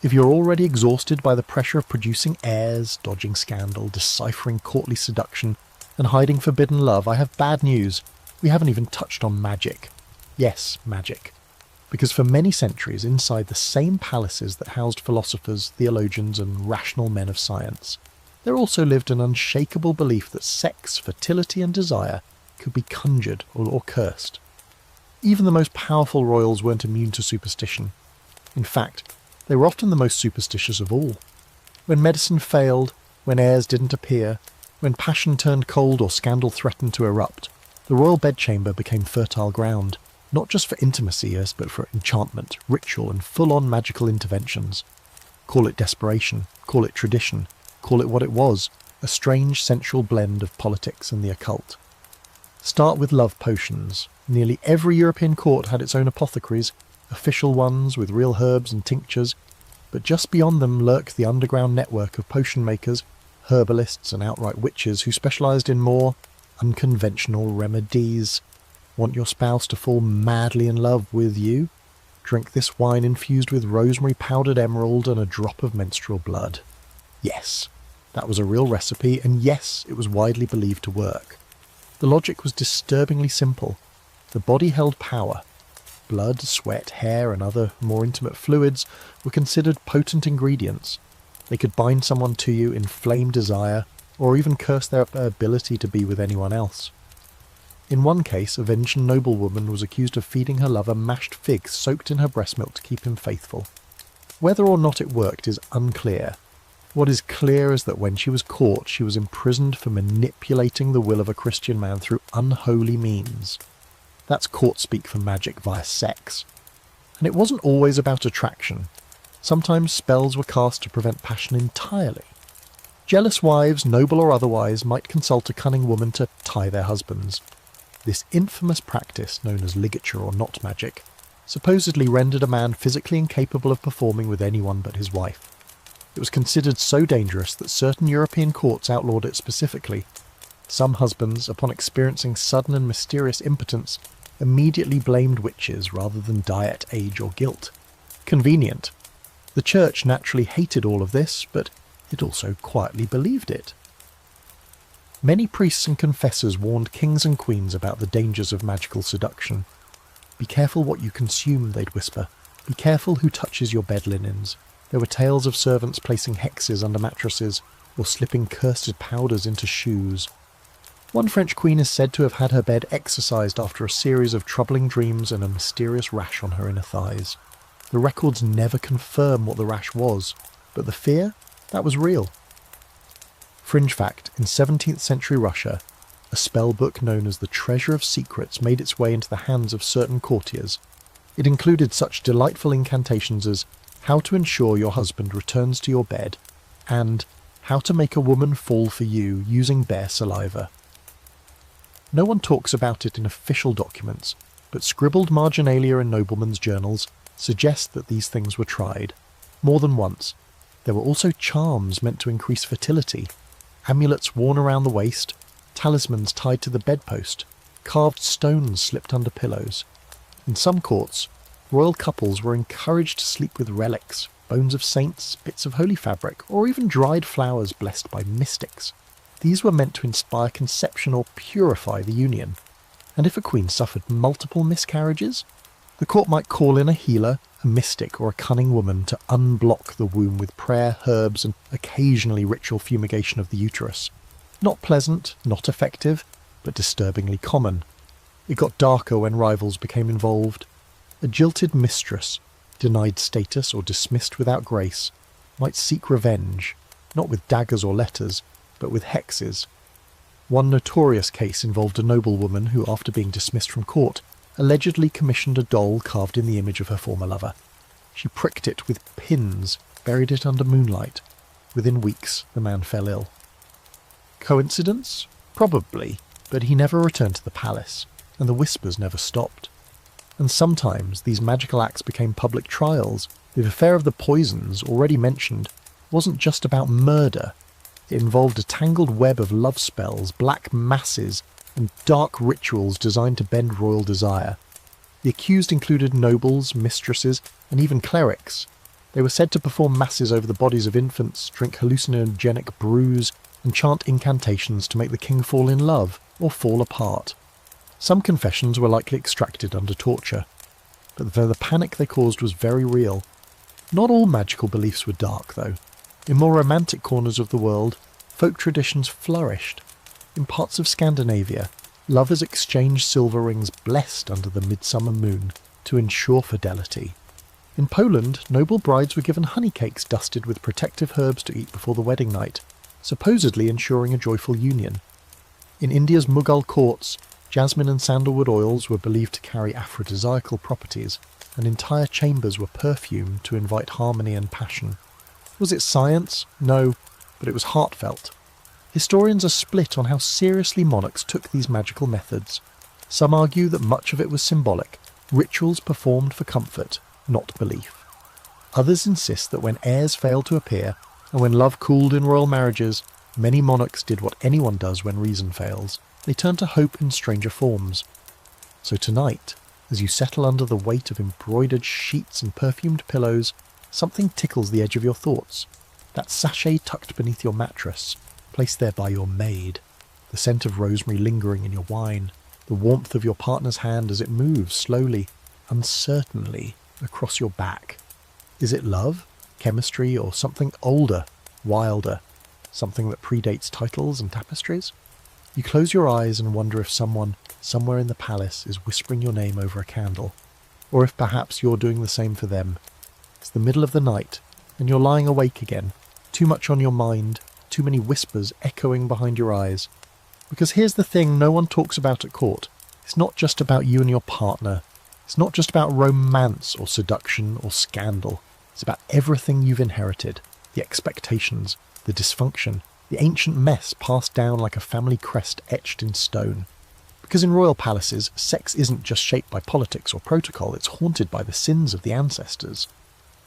If you're already exhausted by the pressure of producing heirs, dodging scandal, deciphering courtly seduction, and hiding forbidden love, I have bad news. We haven't even touched on magic. Yes, magic. Because for many centuries, inside the same palaces that housed philosophers, theologians, and rational men of science, there also lived an unshakable belief that sex, fertility, and desire could be conjured or cursed. Even the most powerful royals weren't immune to superstition. In fact, they were often the most superstitious of all. When medicine failed, when heirs didn't appear, when passion turned cold or scandal threatened to erupt, the royal bedchamber became fertile ground, not just for intimacy, yes, but for enchantment, ritual, and full-on magical interventions. Call it desperation, call it tradition, call it what it was, a strange sensual blend of politics and the occult. Start with love potions. Nearly every European court had its own apothecaries, official ones with real herbs and tinctures, but just beyond them lurked the underground network of potion makers, herbalists and outright witches who specialised in more unconventional remedies. Want your spouse to fall madly in love with you? Drink this wine infused with rosemary powdered emerald and a drop of menstrual blood. Yes, that was a real recipe, and yes, it was widely believed to work. The logic was disturbingly simple. The body held power. Blood, sweat, hair, and other more intimate fluids were considered potent ingredients. They could bind someone to you, inflame desire, or even curse their ability to be with anyone else. In one case, a Venetian noblewoman was accused of feeding her lover mashed figs soaked in her breast milk to keep him faithful. Whether or not it worked is unclear. What is clear is that when she was caught, she was imprisoned for manipulating the will of a Christian man through unholy means. That's court speak for magic via sex. And it wasn't always about attraction. Sometimes spells were cast to prevent passion entirely. Jealous wives, noble or otherwise, might consult a cunning woman to tie their husbands. This infamous practice, known as ligature or knot magic, supposedly rendered a man physically incapable of performing with anyone but his wife. It was considered so dangerous that certain European courts outlawed it specifically. Some husbands, upon experiencing sudden and mysterious impotence, immediately blamed witches rather than diet, age, or guilt. Convenient. The church naturally hated all of this, but it also quietly believed it. Many priests and confessors warned kings and queens about the dangers of magical seduction. Be careful what you consume, they'd whisper. Be careful who touches your bed linens. There were tales of servants placing hexes under mattresses, or slipping cursed powders into shoes. One French queen is said to have had her bed exorcised after a series of troubling dreams and a mysterious rash on her inner thighs. The records never confirm what the rash was, but the fear, that was real. Fringe fact, in 17th century Russia, a spell book known as the Treasure of Secrets made its way into the hands of certain courtiers. It included such delightful incantations as how to ensure your husband returns to your bed, and how to make a woman fall for you using bare saliva. No one talks about it in official documents, but scribbled marginalia in noblemen's journals suggest that these things were tried. More than once. There were also charms meant to increase fertility, amulets worn around the waist, talismans tied to the bedpost, carved stones slipped under pillows. In some courts, royal couples were encouraged to sleep with relics, bones of saints, bits of holy fabric, or even dried flowers blessed by mystics. These were meant to inspire conception or purify the union. And if a queen suffered multiple miscarriages, the court might call in a healer, a mystic, or a cunning woman to unblock the womb with prayer, herbs, and occasionally ritual fumigation of the uterus. Not pleasant, not effective, but disturbingly common. It got darker when rivals became involved. A jilted mistress, denied status or dismissed without grace, might seek revenge, not with daggers or letters, but with hexes. One notorious case involved a noblewoman who, after being dismissed from court, allegedly commissioned a doll carved in the image of her former lover. She pricked it with pins, buried it under moonlight. Within weeks, the man fell ill. Coincidence? Probably, but he never returned to the palace, and the whispers never stopped. And sometimes these magical acts became public trials. The affair of the poisons, already mentioned, wasn't just about murder. It involved a tangled web of love spells, black masses, and dark rituals designed to bend royal desire. The accused included nobles, mistresses, and even clerics. They were said to perform masses over the bodies of infants, drink hallucinogenic brews, and chant incantations to make the king fall in love, or fall apart. Some confessions were likely extracted under torture, but the panic they caused was very real. Not all magical beliefs were dark, though. In more romantic corners of the world, folk traditions flourished. In parts of Scandinavia, lovers exchanged silver rings blessed under the midsummer moon to ensure fidelity. In Poland, noble brides were given honey cakes dusted with protective herbs to eat before the wedding night, supposedly ensuring a joyful union. In India's Mughal courts, jasmine and sandalwood oils were believed to carry aphrodisiacal properties, and entire chambers were perfumed to invite harmony and passion. Was it science? No, but it was heartfelt. Historians are split on how seriously monarchs took these magical methods. Some argue that much of it was symbolic, rituals performed for comfort, not belief. Others insist that when heirs failed to appear, and when love cooled in royal marriages, many monarchs did what anyone does when reason fails. They turned to hope in stranger forms. So tonight, as you settle under the weight of embroidered sheets and perfumed pillows, something tickles the edge of your thoughts. That sachet tucked beneath your mattress, placed there by your maid, the scent of rosemary lingering in your wine, the warmth of your partner's hand as it moves slowly, uncertainly, across your back. Is it love, chemistry, or something older, wilder, something that predates titles and tapestries? You close your eyes and wonder if someone, somewhere in the palace, is whispering your name over a candle, or if perhaps you're doing the same for them. It's the middle of the night, and you're lying awake again, too much on your mind, too many whispers echoing behind your eyes. Because here's the thing no one talks about at court. It's not just about you and your partner. It's not just about romance or seduction or scandal. It's about everything you've inherited, the expectations, the dysfunction, the ancient mess passed down like a family crest etched in stone. Because in royal palaces, sex isn't just shaped by politics or protocol, it's haunted by the sins of the ancestors.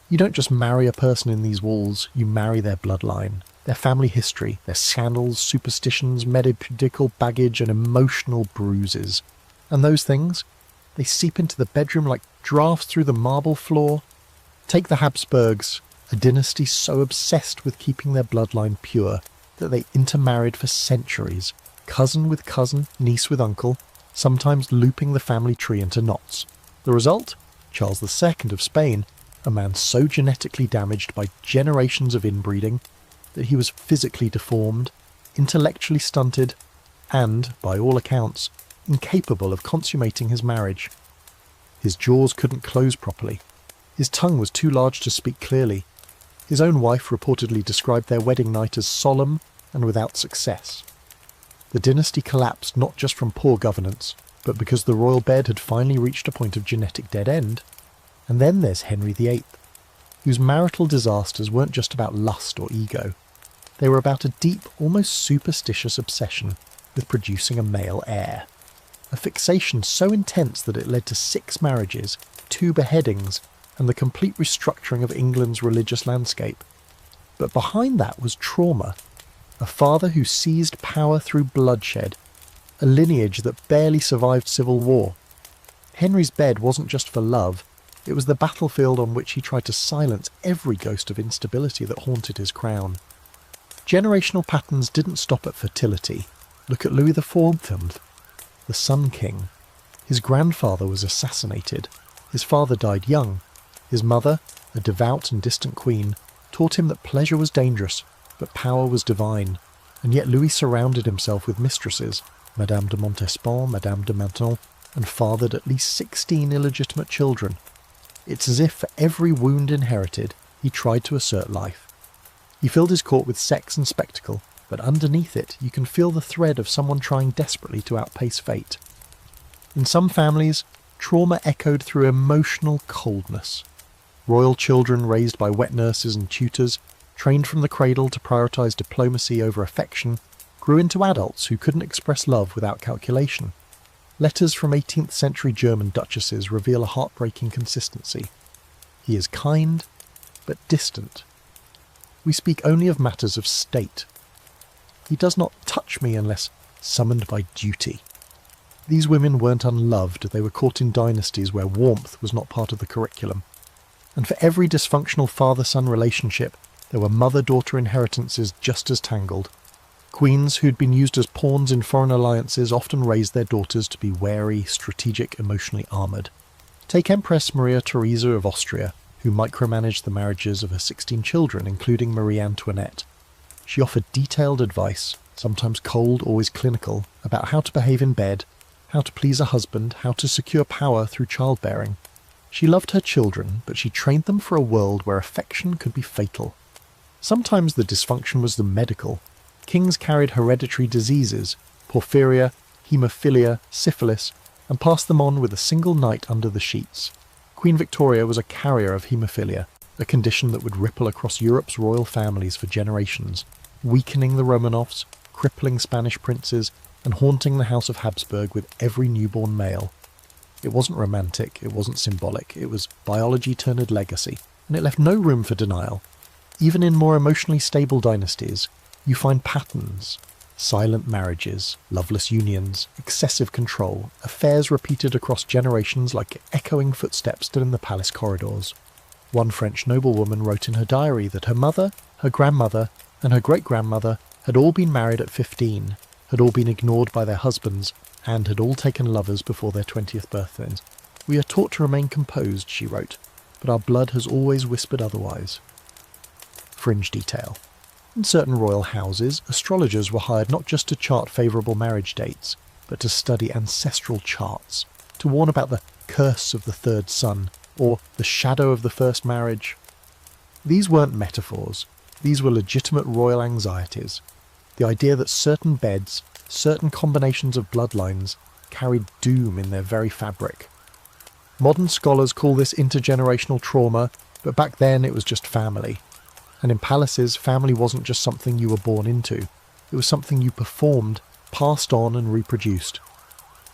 You don't just marry a person in these walls, you marry their bloodline, their family history, their scandals, superstitions, medical baggage, and emotional bruises. And those things, they seep into the bedroom like drafts through the marble floor. Take the Habsburgs, a dynasty so obsessed with keeping their bloodline pure that they intermarried for centuries, cousin with cousin, niece with uncle, sometimes looping the family tree into knots. The result? Charles II of Spain, a man so genetically damaged by generations of inbreeding that he was physically deformed, intellectually stunted, and, by all accounts, incapable of consummating his marriage. His jaws couldn't close properly. His tongue was too large to speak clearly. His own wife reportedly described their wedding night as solemn and without success. The dynasty collapsed not just from poor governance, but because the royal bed had finally reached a point of genetic dead end. And then there's Henry VIII. whose marital disasters weren't just about lust or ego. They were about a deep, almost superstitious obsession with producing a male heir. A fixation so intense that it led to 6 marriages, 2 beheadings, and the complete restructuring of England's religious landscape. But behind that was trauma. A father who seized power through bloodshed. A lineage that barely survived civil war. Henry's bed wasn't just for love, it was the battlefield on which he tried to silence every ghost of instability that haunted his crown. Generational patterns didn't stop at fertility. Look at Louis XIV, the Sun King. His grandfather was assassinated. His father died young. His mother, a devout and distant queen, taught him that pleasure was dangerous, but power was divine. And yet Louis surrounded himself with mistresses, Madame de Montespan, Madame de Maintenon, and fathered at least 16 illegitimate children. It's as if for every wound inherited, he tried to assert life. He filled his court with sex and spectacle, but underneath it you can feel the thread of someone trying desperately to outpace fate. In some families, trauma echoed through emotional coldness. Royal children raised by wet nurses and tutors, trained from the cradle to prioritise diplomacy over affection, grew into adults who couldn't express love without calculation. Letters from 18th century German duchesses reveal a heartbreaking consistency. He is kind, but distant. We speak only of matters of state. He does not touch me unless summoned by duty. These women weren't unloved, they were caught in dynasties where warmth was not part of the curriculum. And for every dysfunctional father-son relationship, there were mother-daughter inheritances just as tangled. Queens who'd been used as pawns in foreign alliances often raised their daughters to be wary, strategic, emotionally armoured. Take Empress Maria Theresa of Austria, who micromanaged the marriages of her 16 children, including Marie Antoinette. She offered detailed advice, sometimes cold, always clinical, about how to behave in bed, how to please a husband, how to secure power through childbearing. She loved her children, but she trained them for a world where affection could be fatal. Sometimes the dysfunction was the medical. Kings carried hereditary diseases, porphyria, haemophilia, syphilis, and passed them on with a single night under the sheets. Queen Victoria was a carrier of haemophilia, a condition that would ripple across Europe's royal families for generations, weakening the Romanovs, crippling Spanish princes, and haunting the House of Habsburg with every newborn male. It wasn't romantic, it wasn't symbolic, it was biology turned legacy, and it left no room for denial. Even in more emotionally stable dynasties, you find patterns. Silent marriages, loveless unions, excessive control, affairs repeated across generations like echoing footsteps still in the palace corridors. One French noblewoman wrote in her diary that her mother, her grandmother, and her great-grandmother had all been married at 15, had all been ignored by their husbands, and had all taken lovers before their 20th birthdays. We are taught to remain composed, she wrote, but our blood has always whispered otherwise. Fringe detail. In certain royal houses, astrologers were hired not just to chart favourable marriage dates, but to study ancestral charts, to warn about the curse of the third son, or the shadow of the first marriage. These weren't metaphors, these were legitimate royal anxieties. The idea that certain beds, certain combinations of bloodlines, carried doom in their very fabric. Modern scholars call this intergenerational trauma, but back then it was just family. And in palaces, family wasn't just something you were born into. It was something you performed, passed on and reproduced.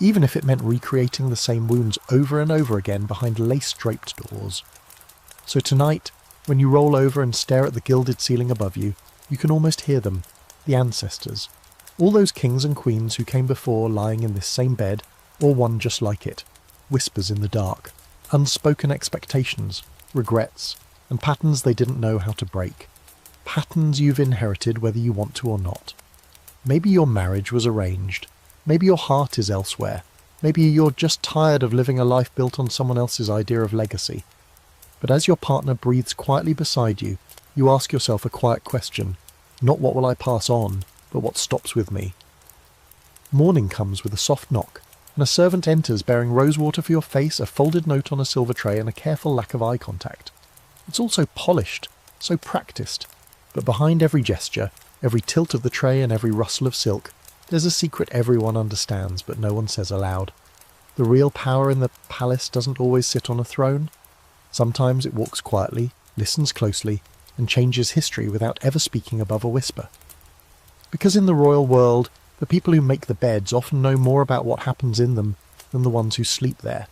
Even if it meant recreating the same wounds over and over again behind lace-draped doors. So tonight, when you roll over and stare at the gilded ceiling above you, you can almost hear them, the ancestors. All those kings and queens who came before lying in this same bed, or one just like it. Whispers in the dark. Unspoken expectations, regrets, and patterns they didn't know how to break. Patterns you've inherited whether you want to or not. Maybe your marriage was arranged. Maybe your heart is elsewhere. Maybe you're just tired of living a life built on someone else's idea of legacy. But as your partner breathes quietly beside you, you ask yourself a quiet question. Not what will I pass on, but what stops with me. Morning comes with a soft knock, and a servant enters bearing rosewater for your face, a folded note on a silver tray, and a careful lack of eye contact. It's all so polished, so practiced, but behind every gesture, every tilt of the tray and every rustle of silk, there's a secret everyone understands but no one says aloud. The real power in the palace doesn't always sit on a throne. Sometimes it walks quietly, listens closely, and changes history without ever speaking above a whisper. Because in the royal world, the people who make the beds often know more about what happens in them than the ones who sleep there.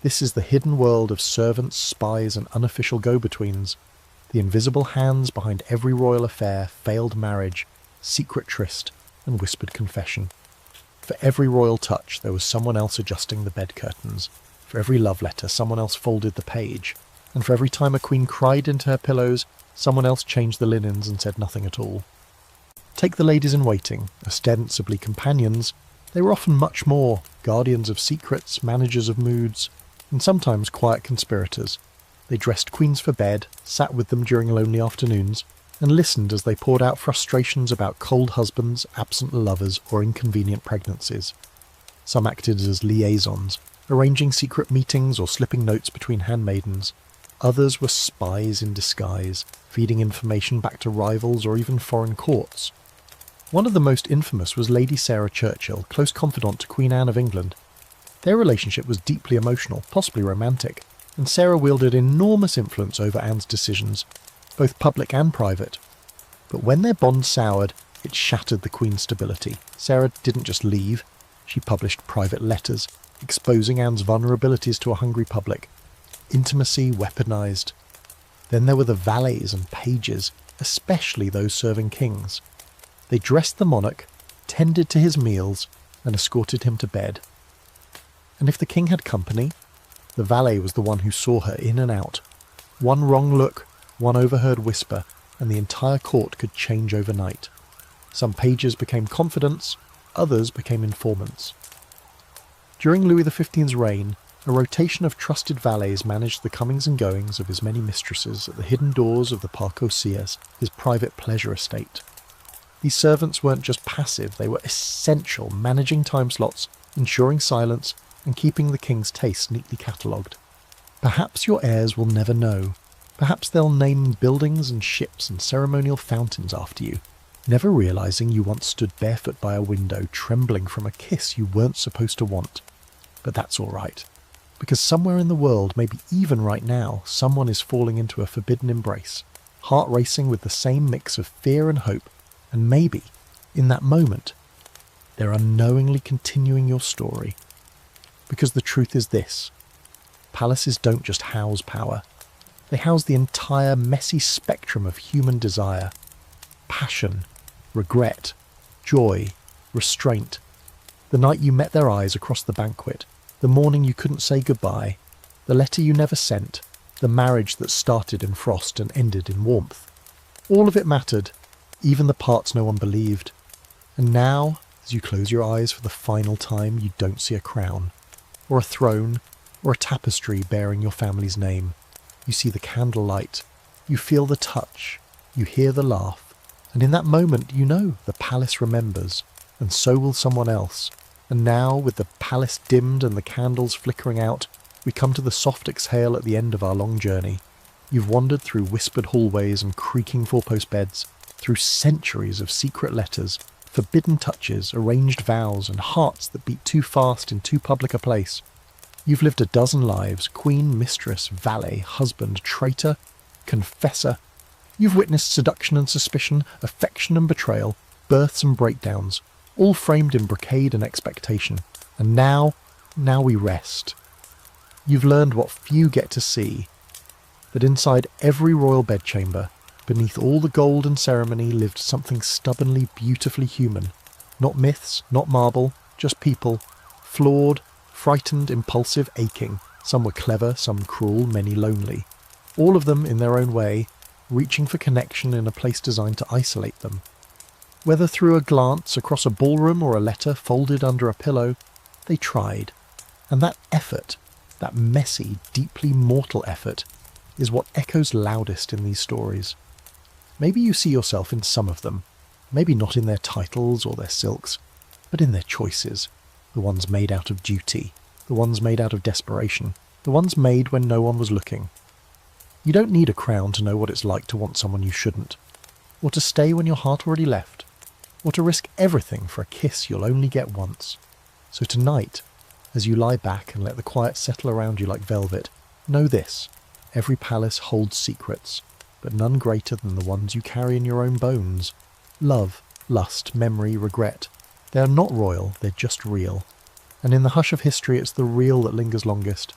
This is the hidden world of servants, spies, and unofficial go-betweens, the invisible hands behind every royal affair, failed marriage, secret tryst, and whispered confession. For every royal touch, there was someone else adjusting the bed curtains. For every love letter, someone else folded the page. And for every time a queen cried into her pillows, someone else changed the linens and said nothing at all. Take the ladies-in-waiting, ostensibly companions. They were often much more, guardians of secrets, managers of moods, and sometimes quiet conspirators. They dressed queens for bed, sat with them during lonely afternoons, and listened as they poured out frustrations about cold husbands, absent lovers, or inconvenient pregnancies. Some acted as liaisons, arranging secret meetings or slipping notes between handmaidens. Others were spies in disguise, feeding information back to rivals or even foreign courts. One of the most infamous was Lady Sarah Churchill, close confidant to Queen Anne of England. Their relationship was deeply emotional, possibly romantic, and Sarah wielded enormous influence over Anne's decisions, both public and private. But when their bond soured, it shattered the Queen's stability. Sarah didn't just leave, she published private letters, exposing Anne's vulnerabilities to a hungry public. Intimacy weaponized. Then there were the valets and pages, especially those serving kings. They dressed the monarch, tended to his meals, and escorted him to bed. And if the king had company, the valet was the one who saw her in and out. One wrong look, one overheard whisper, and the entire court could change overnight. Some pages became confidants, others became informants. During Louis XV's reign, a rotation of trusted valets managed the comings and goings of his many mistresses at the hidden doors of the Parc aux Sires, his private pleasure estate. These servants weren't just passive, they were essential, managing time slots, ensuring silence, and keeping the king's tastes neatly catalogued. Perhaps your heirs will never know. Perhaps they'll name buildings and ships and ceremonial fountains after you, never realising you once stood barefoot by a window, trembling from a kiss you weren't supposed to want. But that's all right, because somewhere in the world, maybe even right now, someone is falling into a forbidden embrace, heart racing with the same mix of fear and hope, and maybe, in that moment, they're unknowingly continuing your story. Because the truth is this: palaces don't just house power, they house the entire messy spectrum of human desire. Passion, regret, joy, restraint. The night you met their eyes across the banquet, the morning you couldn't say goodbye, the letter you never sent, the marriage that started in frost and ended in warmth. All of it mattered, even the parts no one believed. And now, as you close your eyes for the final time, you don't see a crown, or a throne, or a tapestry bearing your family's name. You see the candlelight, you feel the touch, you hear the laugh, and in that moment you know the palace remembers, and so will someone else. And now, with the palace dimmed and the candles flickering out, we come to the soft exhale at the end of our long journey. You've wandered through whispered hallways and creaking four-post beds, through centuries of secret letters, forbidden touches, arranged vows, and hearts that beat too fast in too public a place. You've lived a dozen lives: queen, mistress, valet, husband, traitor, confessor. You've witnessed seduction and suspicion, affection and betrayal, births and breakdowns, all framed in brocade and expectation. And now we rest. You've learned what few get to see, that inside every royal bedchamber, beneath all the gold and ceremony, lived something stubbornly, beautifully human. Not myths, not marble, just people, flawed, frightened, impulsive, aching. Some were clever, some cruel, many lonely. All of them, in their own way, reaching for connection in a place designed to isolate them. Whether through a glance across a ballroom or a letter folded under a pillow, they tried. And that effort, that messy, deeply mortal effort, is what echoes loudest in these stories. Maybe you see yourself in some of them, maybe not in their titles or their silks, but in their choices, the ones made out of duty, the ones made out of desperation, the ones made when no one was looking. You don't need a crown to know what it's like to want someone you shouldn't, or to stay when your heart already left, or to risk everything for a kiss you'll only get once. So tonight, as you lie back and let the quiet settle around you like velvet, know this: Every palace holds secrets, but none greater than the ones you carry in your own bones. Love, lust, memory, regret. They are not royal, they're just real. And in the hush of history, it's the real that lingers longest.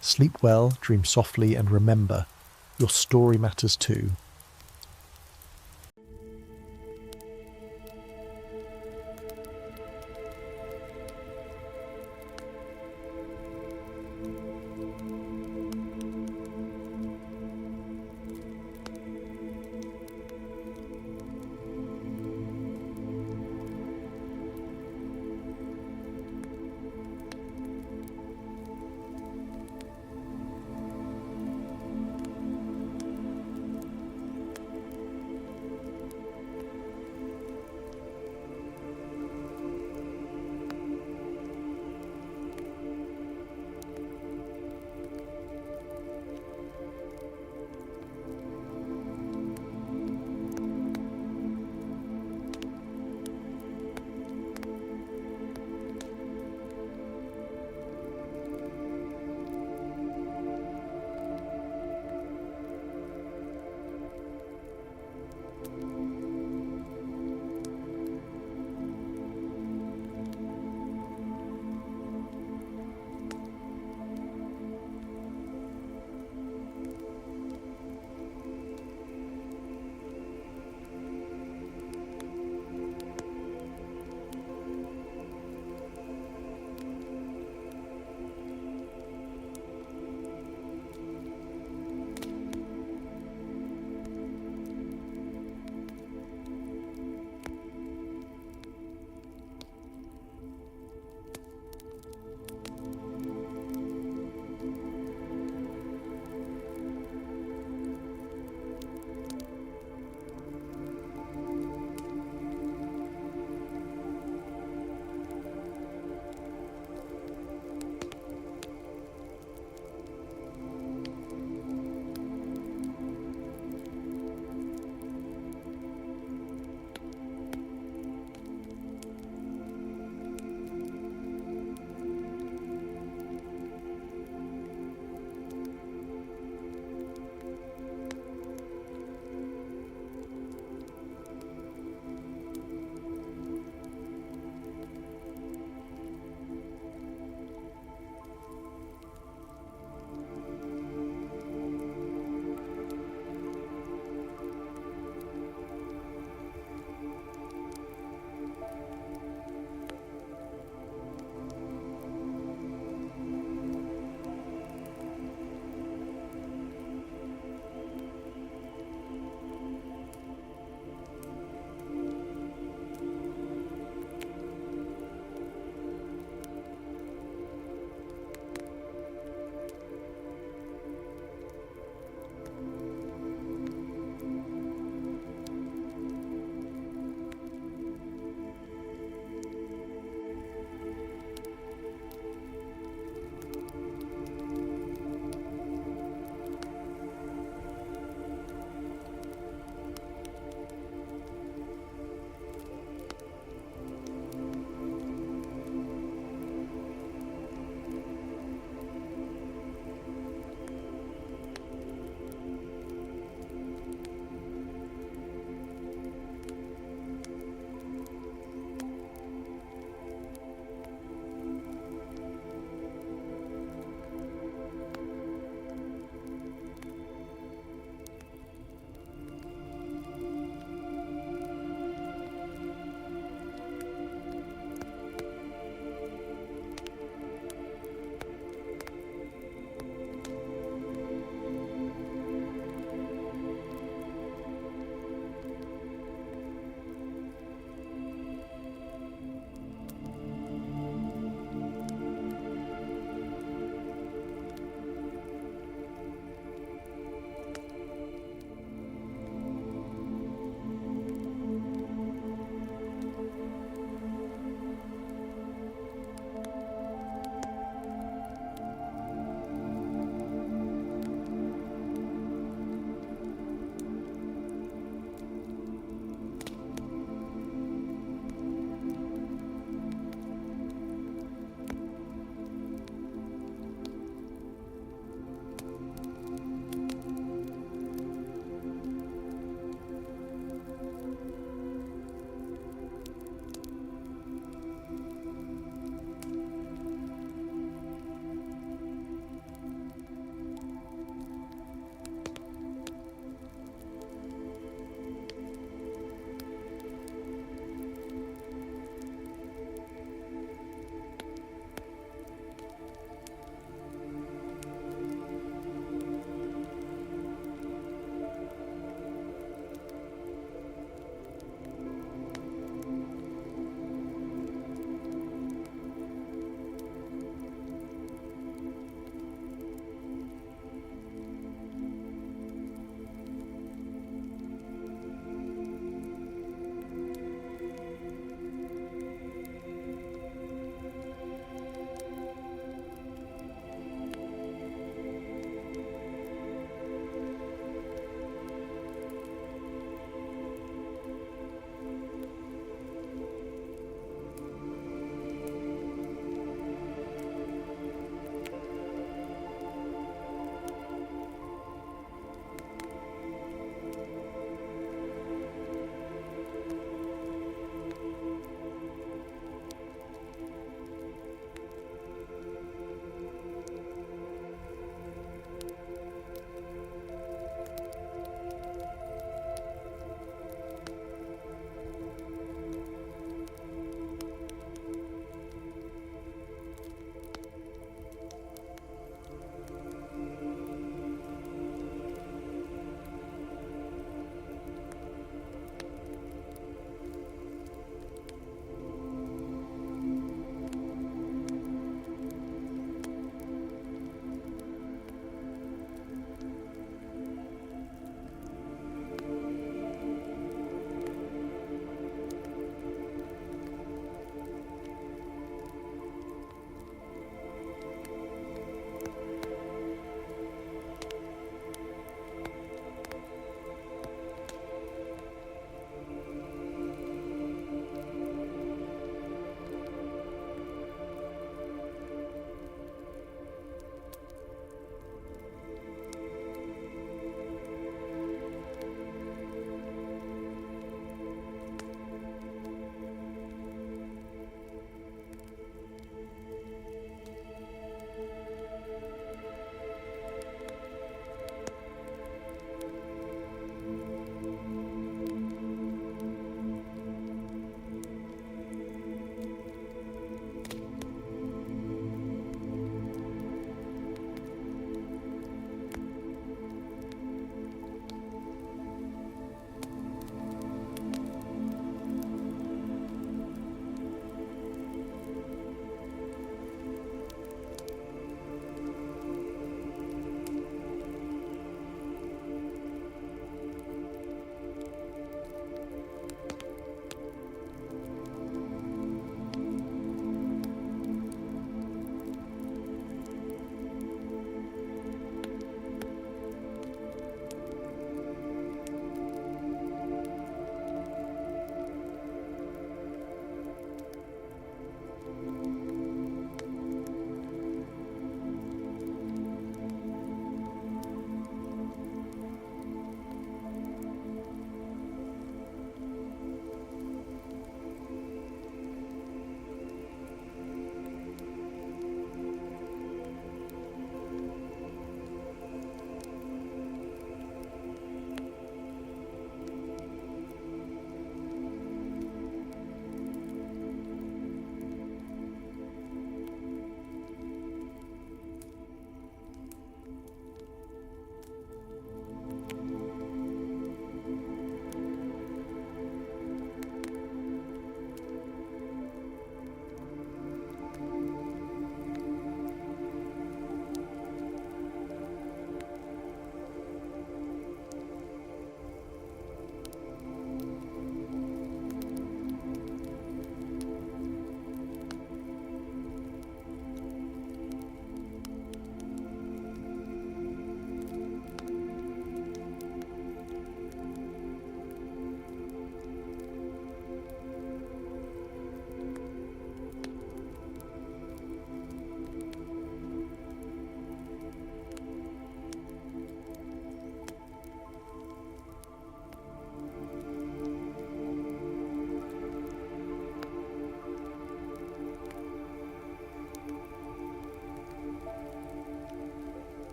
Sleep well, dream softly, and remember, your story matters too.